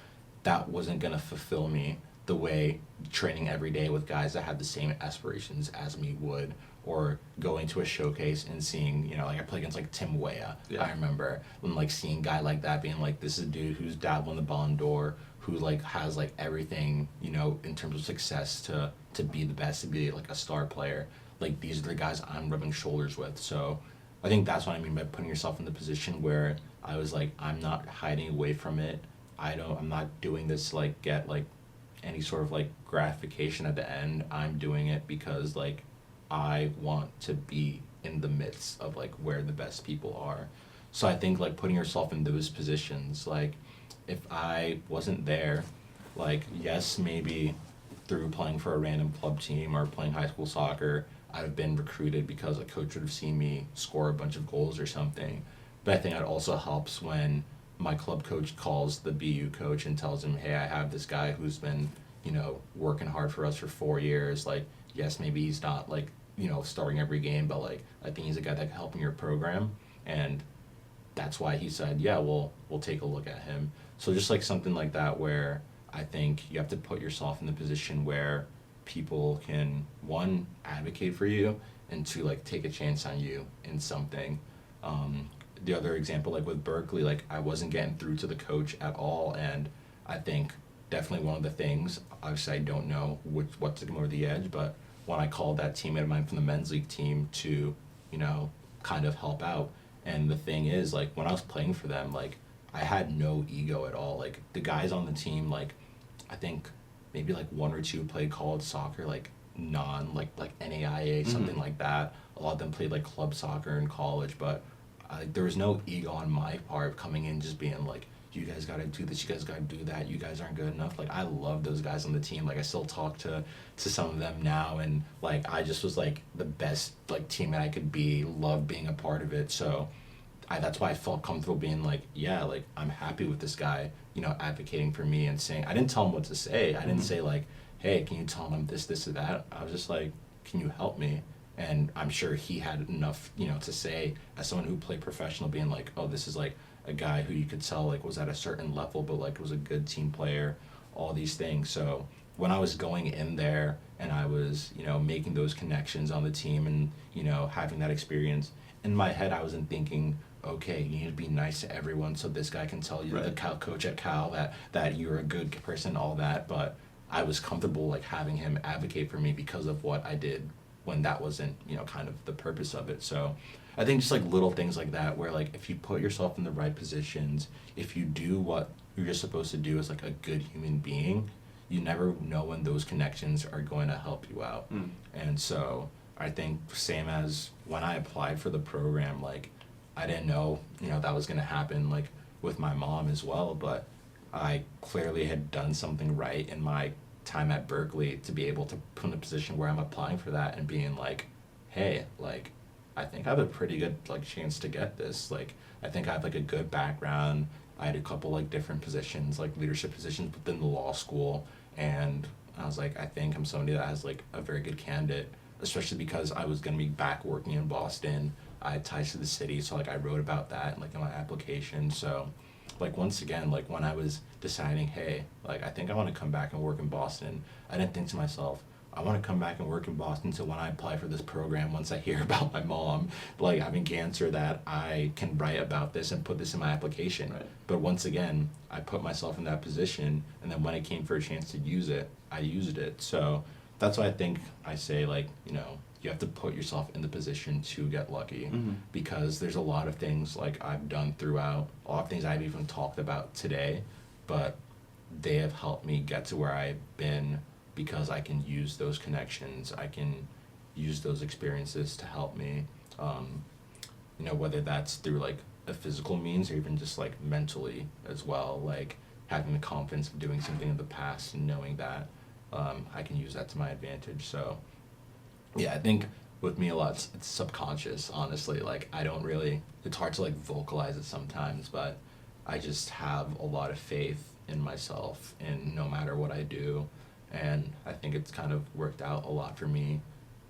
that wasn't going to fulfill me the way training every day with guys that had the same aspirations as me would, or going to a showcase and seeing, you know, like I played against like Tim Weah. Yeah. I remember when like seeing a guy like that being like, this is a dude whose dad won the Ballon d'Or, who like has like everything, you know, in terms of success to be the best, to be like a star player. Like these are the guys I'm rubbing shoulders with. So I think that's what I mean by putting yourself in the position where I was like, I'm not hiding away from it. I'm not doing this to like get like any sort of like gratification at the end. I'm doing it because like I want to be in the midst of like where the best people are. So I think like putting yourself in those positions, like if I wasn't there, like yes, maybe through playing for a random club team or playing high school soccer, I'd have been recruited because a coach would have seen me score a bunch of goals or something. But I think it also helps when my club coach calls the BU coach and tells him, hey, I have this guy who's been, you know, working hard for us for 4 years. Like, yes, maybe he's not like, you know, starting every game, but like I think he's a guy that can help in your program. And that's why he said, yeah, we'll take a look at him. So just like something like that where I think you have to put yourself in the position where people can, one, advocate for you, and two, like take a chance on you in something. The other example, like with Berkley, like I wasn't getting through to the coach at all, and I think definitely one of the things, obviously I don't know what took him over the edge, but when I called that teammate of mine from the men's league team to, kind of help out. And the thing is, like, when I was playing for them, like, I had no ego at all. Like, the guys on the team, like, I think maybe like one or two played college soccer, like like NAIA, something like that. A lot of them played like club soccer in college, but there was no ego on my part coming in just being like, you guys got to do this, you guys got to do that, you guys aren't good enough. Like, I love those guys on the team. Like, I still talk to some of them now, and like, I just was like the best like teammate I could be, love being a part of it. So that's why I felt comfortable being like, yeah, like, I'm happy with this guy, advocating for me and saying, I didn't tell him what to say. I didn't say like, hey, can you tell him this, or that? I was just like, can you help me? And I'm sure he had enough, to say as someone who played professional, being like, oh, this is like a guy who you could tell like was at a certain level, but like was a good team player, all these things. So when I was going in there and I was, making those connections on the team and, having that experience, in my head I wasn't thinking, okay, you need to be nice to everyone so this guy can tell you, right, the coach at Cal, that you're a good person, all that. But I was comfortable like having him advocate for me because of what I did when that wasn't, kind of the purpose of it. So I think just like little things like that, where like if you put yourself in the right positions, if you do what you're supposed to do as like a good human being, you never know when those connections are going to help you out. And so I think same as when I applied for the program, like, I didn't know, that was going to happen, like, with my mom as well, but I clearly had done something right in my time at Berkley to be able to put in a position where I'm applying for that and being like, hey, like, I think I have a pretty good, like, chance to get this. Like, I think I have, like, a good background. I had a couple, like, different positions, like, leadership positions within the law school, and I was like, I think I'm somebody that has, like, a very good candidate, especially because I was going to be back working in Boston. I had ties to the city, so like I wrote about that like in my application. So like once again, like when I was deciding, hey, like I think I want to come back and work in Boston, I didn't think to myself, I want to come back and work in Boston so when I apply for this program, once I hear about my mom like having cancer, that I can write about this and put this in my application. Right. But once again, I put myself in that position, and then when it came for a chance to use it, I used it. So that's why I think I say, like, you have to put yourself in the position to get lucky, because there's a lot of things like I've done throughout, a lot of things I've even talked about today, but they have helped me get to where I've been because I can use those connections, I can use those experiences to help me, whether that's through like a physical means or even just like mentally as well, like having the confidence of doing something in the past and knowing that I can use that to my advantage. So yeah, I think with me a lot it's subconscious, honestly. Like I don't really, it's hard to like vocalize it sometimes, but I just have a lot of faith in myself and no matter what I do, and I think it's kind of worked out a lot for me,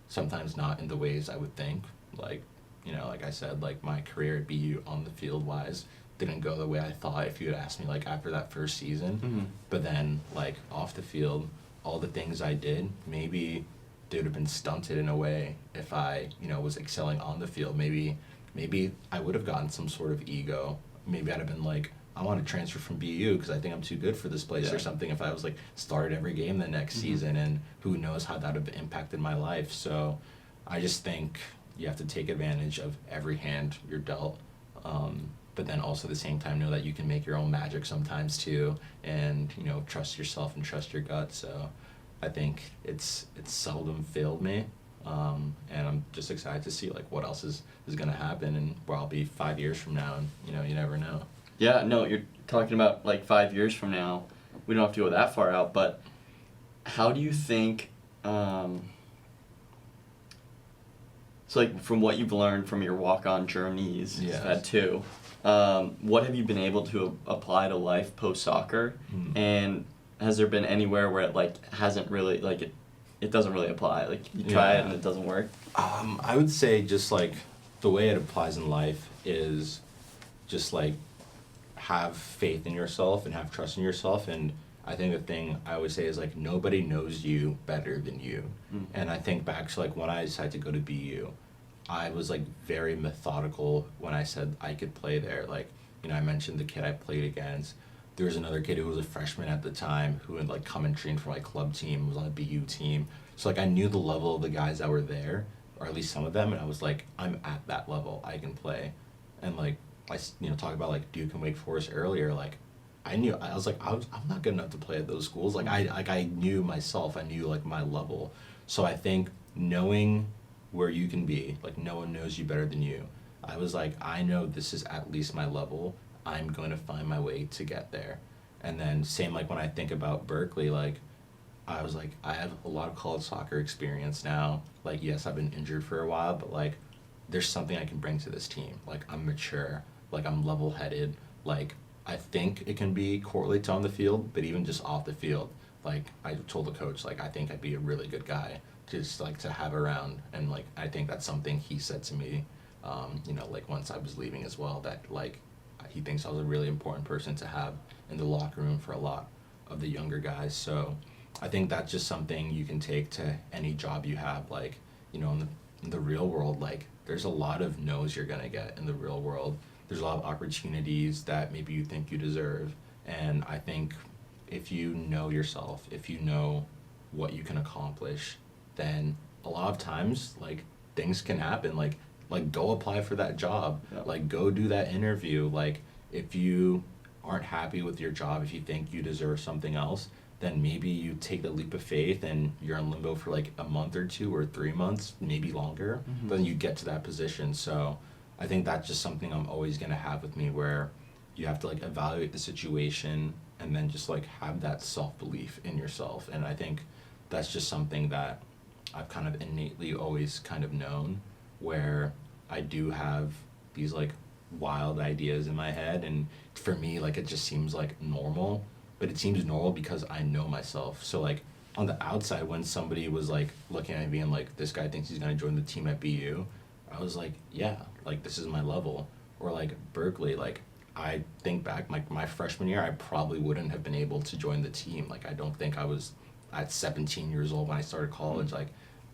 sometimes not in the ways I would think. Like, like I said, like my career at BU on the field wise didn't go the way I thought if you had asked me like after that first season. But then like off the field, all the things I did, maybe they would have been stunted in a way if I, was excelling on the field. Maybe I would have gotten some sort of ego. Maybe I'd have been like, I want to transfer from BU because I think I'm too good for this place or something, if I was like started every game the next season, and who knows how that would have impacted my life. So I just think you have to take advantage of every hand you're dealt. But then also at the same time know that you can make your own magic sometimes too, and trust yourself and trust your gut. So I think it's seldom failed me, and I'm just excited to see like what else is going to happen and where I'll be 5 years from now, and you never know. Yeah, no, you're talking about like 5 years from now. We don't have to go that far out, but how do you think, so like from what you've learned from your walk-on journeys, you've had two, what have you been able to apply to life post-soccer? And has there been anywhere where it like hasn't really, like it doesn't really apply, like you try it and it doesn't work? I would say just like the way it applies in life is just like have faith in yourself and have trust in yourself. And I think the thing I would say is like nobody knows you better than you. And I think back to like when I decided to go to BU, I was like very methodical when I said I could play there. Like, I mentioned the kid I played against. There was another kid who was a freshman at the time who had like come and train for my club team, was on a BU team. So like I knew the level of the guys that were there, or at least some of them, and I was like, I'm at that level. I can play, and like talk about like Duke and Wake Forest earlier. Like I was like I'm not good enough to play at those schools. Like I knew myself. I knew like my level. So I think knowing where you can be, like no one knows you better than you. I was like, I know this is at least my level. I'm going to find my way to get there. And then same like when I think about Berkeley, like I was like, I have a lot of college soccer experience now. Like, yes, I've been injured for a while, but like there's something I can bring to this team. Like I'm mature, like I'm level headed. Like I think it can be correlate to on the field, but even just off the field, like I told the coach, like I think I'd be a really good guy just like to have around. And like I think that's something he said to me, like once I was leaving as well, that like he thinks I was a really important person to have in the locker room for a lot of the younger guys. So I think that's just something you can take to any job you have. Like, in the real world, like there's a lot of no's you're gonna get in the real world. There's a lot of opportunities that maybe you think you deserve. And I think if you know yourself, if you know what you can accomplish, then a lot of times like things can happen. Like go apply for that job. Yeah. Like go do that interview. Like if you aren't happy with your job, if you think you deserve something else, then maybe you take the leap of faith and you're in limbo for like a month or 2 or 3 months, maybe longer, then you get to that position. So I think that's just something I'm always going to have with me, where you have to like evaluate the situation and then just like have that self-belief in yourself. And I think that's just something that I've kind of innately always kind of known, where I do have these like wild ideas in my head, and for me like it just seems like normal, but it seems normal because I know myself. So like on the outside, when somebody was like looking at me and like, this guy thinks he's going to join the team at BU, I was like, yeah, like this is my level. Or like Berkeley, like I think back like my freshman year, I probably wouldn't have been able to join the team. Like I don't think I was at 17 years old when I started college. Like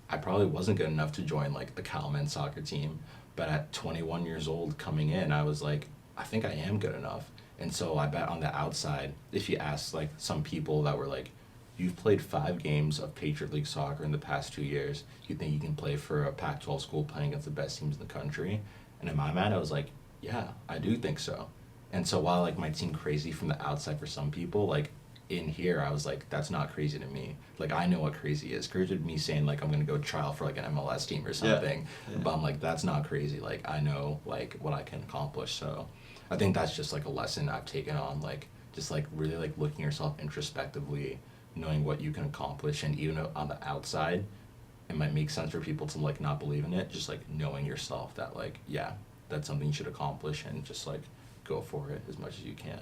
I probably wasn't good enough to join like the Cal men's soccer team, but at 21 years old coming in, I was like, I think I am good enough. And so I bet on the outside, if you ask like some people that were like, you've played 5 games of Patriot League soccer in the past 2 years, you think you can play for a Pac-12 school playing against the best teams in the country? And in my mind, I was like, yeah, I do think so. And so while like might seem crazy from the outside for some people, like in here, I was like, that's not crazy to me. Like I know what crazy is. Crazy to me saying like I'm gonna go trial for like an MLS team or something. Yeah. But I'm like, that's not crazy. Like I know like what I can accomplish. So I think that's just like a lesson I've taken on, like just like really like looking at yourself introspectively, knowing what you can accomplish. And even on the outside, it might make sense for people to like not believe in it, just like knowing yourself that like, yeah, that's something you should accomplish, and just like go for it as much as you can.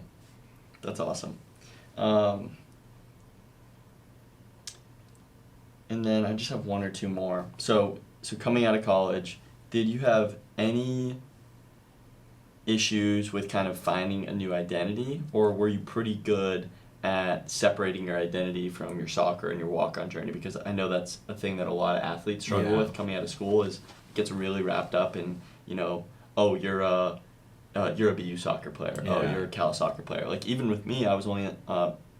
That's awesome. And then I just have 1 or 2 more. So coming out of college, did you have any issues with kind of finding a new identity, or were you pretty good at separating your identity from your soccer and your walk-on journey? Because I know that's a thing that a lot of athletes struggle with coming out of school, is gets really wrapped up in, oh, you're a BU soccer player. Yeah. Oh, you're a Cal soccer player. Like even with me, I was only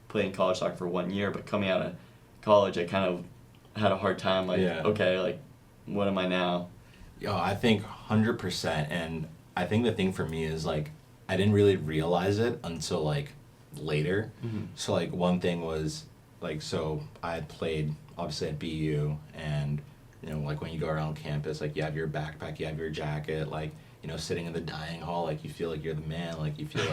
playing college soccer for 1 year, but coming out of college, I kind of had a hard time. Like, okay, like what am I now? Yo, I think 100%. And I think the thing for me is like I didn't really realize it until like later. So like one thing was like, so I had played obviously at BU, and like when you go around campus, like you have your backpack, you have your jacket, like sitting in the dining hall, like you feel like you're the man, like you feel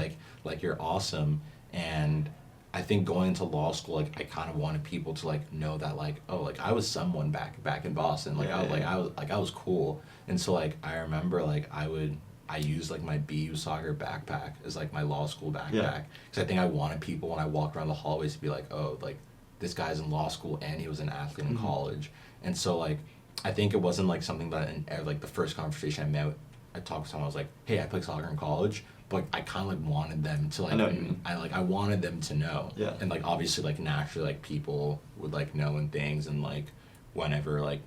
like you're awesome. And I think going to law school, like I kind of wanted people to like know that like, oh, like I was someone back in Boston, like I was cool. And so like I remember like I used like my BU soccer backpack as like my law school backpack, because I think I wanted people when I walked around the hallways to be like, oh, like this guy's in law school and he was an athlete in college. And so like I think it wasn't like something that in like the first conversation I talked to someone, I was like, hey, I played soccer in college, but like I kind of like wanted them to like, I wanted them to know. Yeah. And like obviously like naturally like people would like know and things, and like whenever like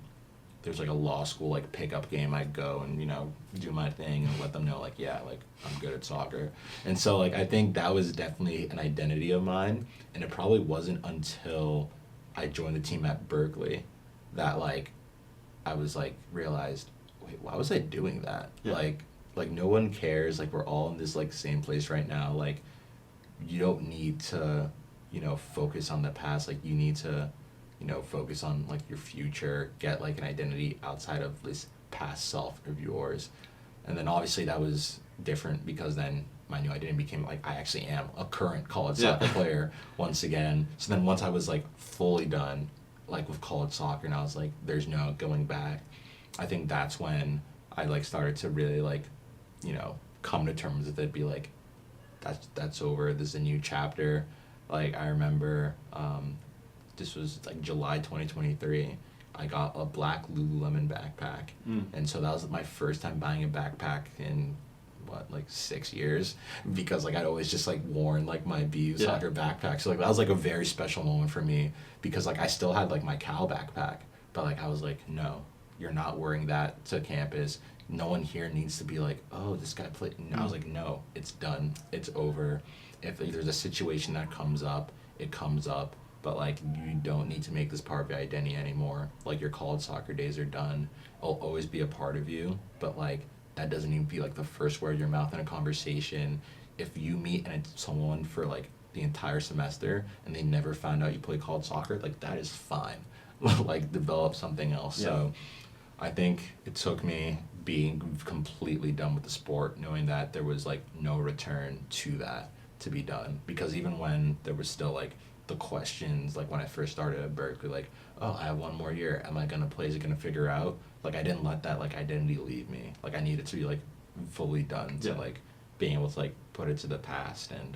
there's like a law school like pickup game, I'd go and do my thing and let them know like, yeah, like I'm good at soccer. And so like I think that was definitely an identity of mine, and it probably wasn't until I joined the team at Berkeley that like I was like realized, wait, why was I doing that? Yeah. Like no one cares. Like we're all in this like same place right now. Like you don't need to, focus on the past. Like you need to, focus on like your future, get like an identity outside of this past self of yours. And then obviously that was different because then my new identity became like I actually am a current college soccer player once again. So then once I was like fully done like with college soccer and I was like there's no going back, I think that's when I like started to really like, come to terms with it, be like that's over, this is a new chapter. Like I remember this was like July 2023. I got a black Lululemon backpack, and so that was my first time buying a backpack in like 6 years, because like I'd always just like worn like my BU soccer backpack. So like that was like a very special moment for me, because like I still had like my Cal backpack, but like I was like, no, you're not wearing that to campus. No one here needs to be like, oh, this guy played. And I was like, no, it's done, it's over. If there's a situation that comes up, it comes up. But like you don't need to make this part of your identity anymore. Like your college soccer days are done. It'll always be a part of you, but like that doesn't even be like the first word of your mouth in a conversation. If you meet and it's someone for like the entire semester and they never found out you play college soccer, like that is fine. Like develop something else. Yeah. So I think it took me being completely done with the sport, knowing that there was like no return to that to be done. Because even when there was still like the questions, like when I first started at Berkley, like, oh, I have one more year, am I gonna play, is it gonna figure out? Like I didn't let that like identity leave me. Like I needed to be like fully done to like being able to like put it to the past. And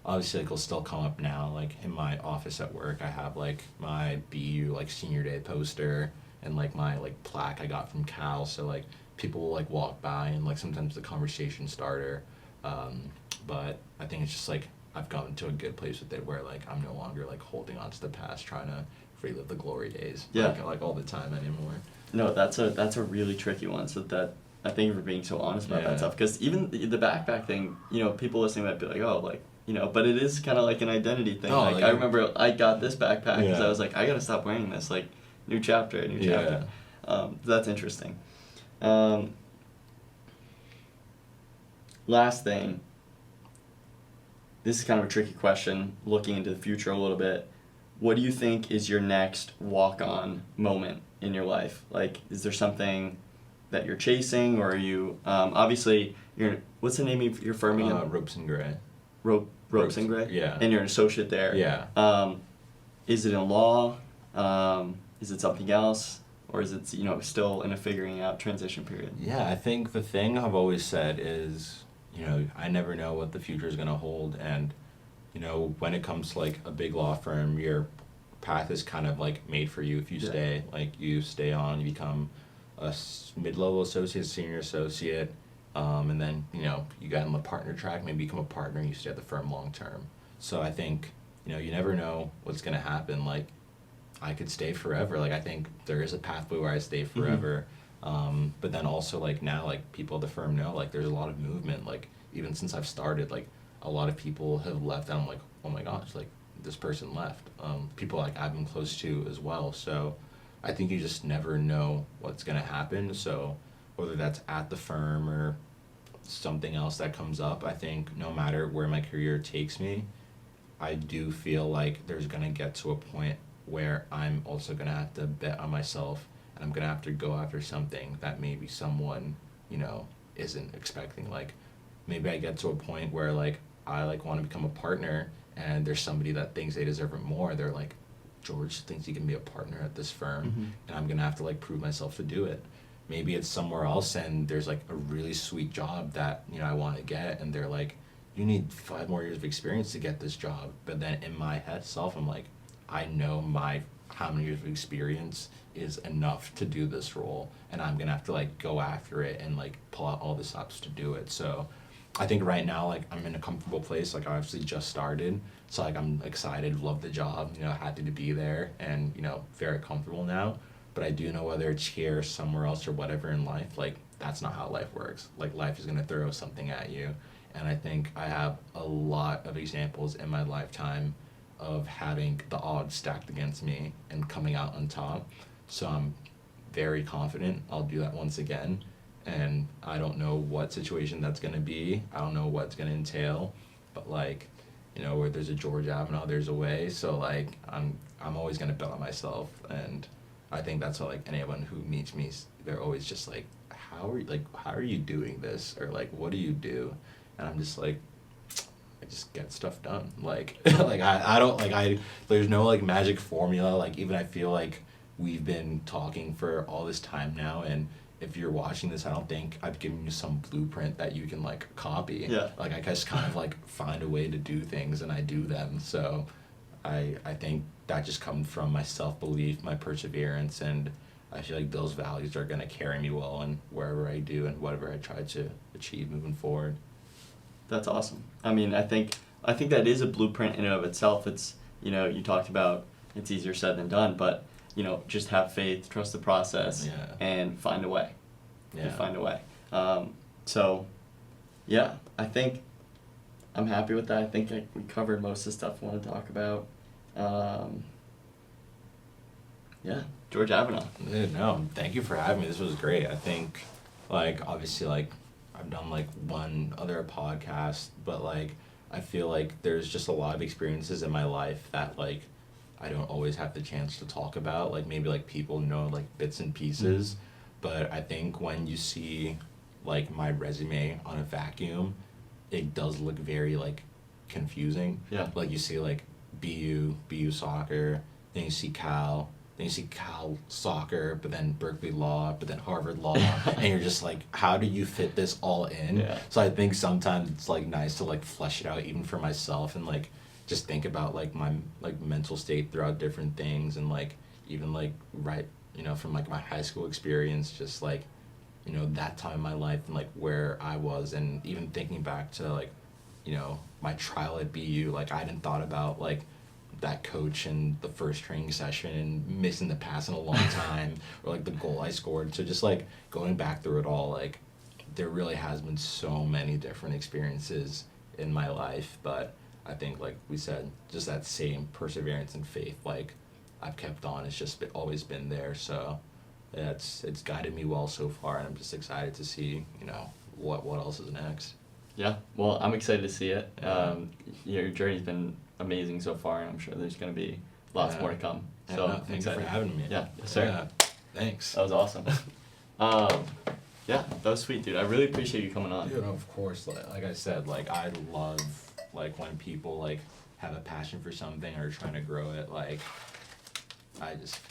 obviously like it'll still come up now, like in my office at work I have like my BU like senior day poster and like my like plaque I got from Cal, so like people will like walk by and like sometimes the conversation starter. But I think it's just like I've gotten to a good place with it where like I'm no longer like holding on to the past, trying to relive the glory days like all the time anymore. No, that's a really tricky one. So that I thank you for being so honest about that stuff, because even the backpack thing, people listening might be like, oh, like, but it is kind of like an identity thing. Like I remember I got this backpack because I was like, I gotta stop wearing this. Like new chapter. That's interesting. Last thing. This is kind of a tricky question, looking into the future a little bit. What do you think is your next walk-on moment in your life? Like, is there something that you're chasing, or are you, obviously, what's the name of your firm again? Ropes and Gray. Ropes and Gray? Yeah. And you're an associate there? Yeah. Is it in law? Is it something else? Or is it, still in a figuring out transition period? Yeah, I think the thing I've always said is, I never know what the future is going to hold. And, when it comes to like a big law firm, your path is kind of like made for you if you stay. Like you stay on, you become a mid-level associate, senior associate, and then, you got on the partner track, maybe become a partner and you stay at the firm long term. So I think, you never know what's going to happen. Like I could stay forever. Like I think there is a pathway where I stay forever. But then also like now like people at the firm know like there's a lot of movement. Like even since I've started, like a lot of people have left and I'm like, oh my gosh, like this person left. People like I've been close to as well. So I think you just never know what's gonna happen. So whether that's at the firm or something else that comes up, I think no matter where my career takes me, I do feel like there's gonna get to a point where I'm also gonna have to bet on myself. And I'm gonna have to go after something that maybe someone, isn't expecting. Like, maybe I get to a point where like I like want to become a partner, and there's somebody that thinks they deserve it more. They're like, George thinks he can be a partner at this firm, and I'm gonna have to like prove myself to do it. Maybe it's somewhere else, and there's like a really sweet job that I want to get, and they're like, you need 5 more years of experience to get this job. But then in my head self, I'm like, I know how many years of experience is enough to do this role, and I'm gonna have to like go after it and like pull out all the stops to do it. So I think right now like I'm in a comfortable place. Like I obviously just started, so like I'm excited, love the job, happy to be there, and very comfortable now. But I do know whether it's here or somewhere else or whatever in life, like that's not how life works. Like life is gonna throw something at you, and I think I have a lot of examples in my lifetime of having the odds stacked against me and coming out on top. So I'm very confident I'll do that once again. And I don't know what situation that's going to be. I don't know what it's going to entail. But, like, you know, where there's a George Abunaw, there's a way. So, like, I'm always going to bet on myself. And I think that's what, like, anyone who meets me, they're always just like, how are you doing this? Or, like, what do you do? And I'm just like, I just get stuff done. Like, like I don't, like, there's no, like, magic formula. Like, even I feel like we've been talking for all this time now, and if you're watching this, I don't think I've given you some blueprint that you can, like, copy. Yeah. Like, I just kind of, like, find a way to do things, and I do them. So I think that just comes from my self-belief, my perseverance, and I feel like those values are going to carry me well in wherever I do and whatever I try to achieve moving forward. That's awesome. I mean, I think that is a blueprint in and of itself. It's, you know, you talked about it's easier said than done, but, you know, just have faith, trust the process, and find a way. Yeah. And find a way. So, yeah, I think I'm happy with that. I think we covered most of the stuff I want to talk about. Yeah, George Abunaw. No, thank you for having me. This was great. I think, like, obviously, like, I've done, like, one other podcast, but, like, I feel like there's just a lot of experiences in my life that, like, I don't always have the chance to talk about. Like, maybe, like, people know, like, bits and pieces. Mm-hmm. But I think when you see, like, my resume on a vacuum, it does look very, like, confusing. Yeah. Like, you see, like, BU soccer, then you see Cal, then you see Cal soccer, but then Berkeley law, but then Harvard law, and you're just like, how do you fit this all in? Yeah. So I think sometimes it's, like, nice to, like, flesh it out even for myself and, like, just think about, like, my, like, mental state throughout different things, and, like, even, like, right, you know, from, like, my high school experience, just, like, you know, that time in my life and, like, where I was, and even thinking back to, like, you know, my trial at BU, like, I hadn't thought about, like, that coach in the first training session and missing the pass in a long time, or, like, the goal I scored. So just, like, going back through it all, like, there really has been so many different experiences in my life, but I think, like we said, just that same perseverance and faith, like, I've kept on. It's just always been there. So it's guided me well so far, and I'm just excited to see, you know, what else is next. Yeah, well, I'm excited to see it. Your journey's been amazing so far, and I'm sure there's going to be lots more to come. So no, thank you for having me. Yeah, yes, sir. Yeah, thanks. That was awesome. Yeah, that was sweet, dude. I really appreciate you coming on. Dude, of course. Like I said, like, I love, like, when people, like, have a passion for something or trying to grow it. Like, it's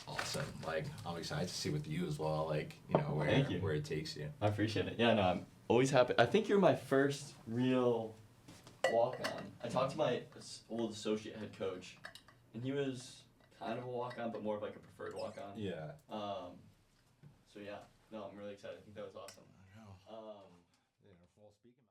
awesome. Like, I'm excited to see with you as well, like, you know, where it takes you. I appreciate it. Yeah, no, I'm always happy. I think you're my first real walk-on. I talked to my old associate head coach, and he was kind of a walk-on, but more of, like, a preferred walk-on. Yeah. So, yeah. No, I'm really excited. I think that was awesome. I know. Yeah, well, speaking of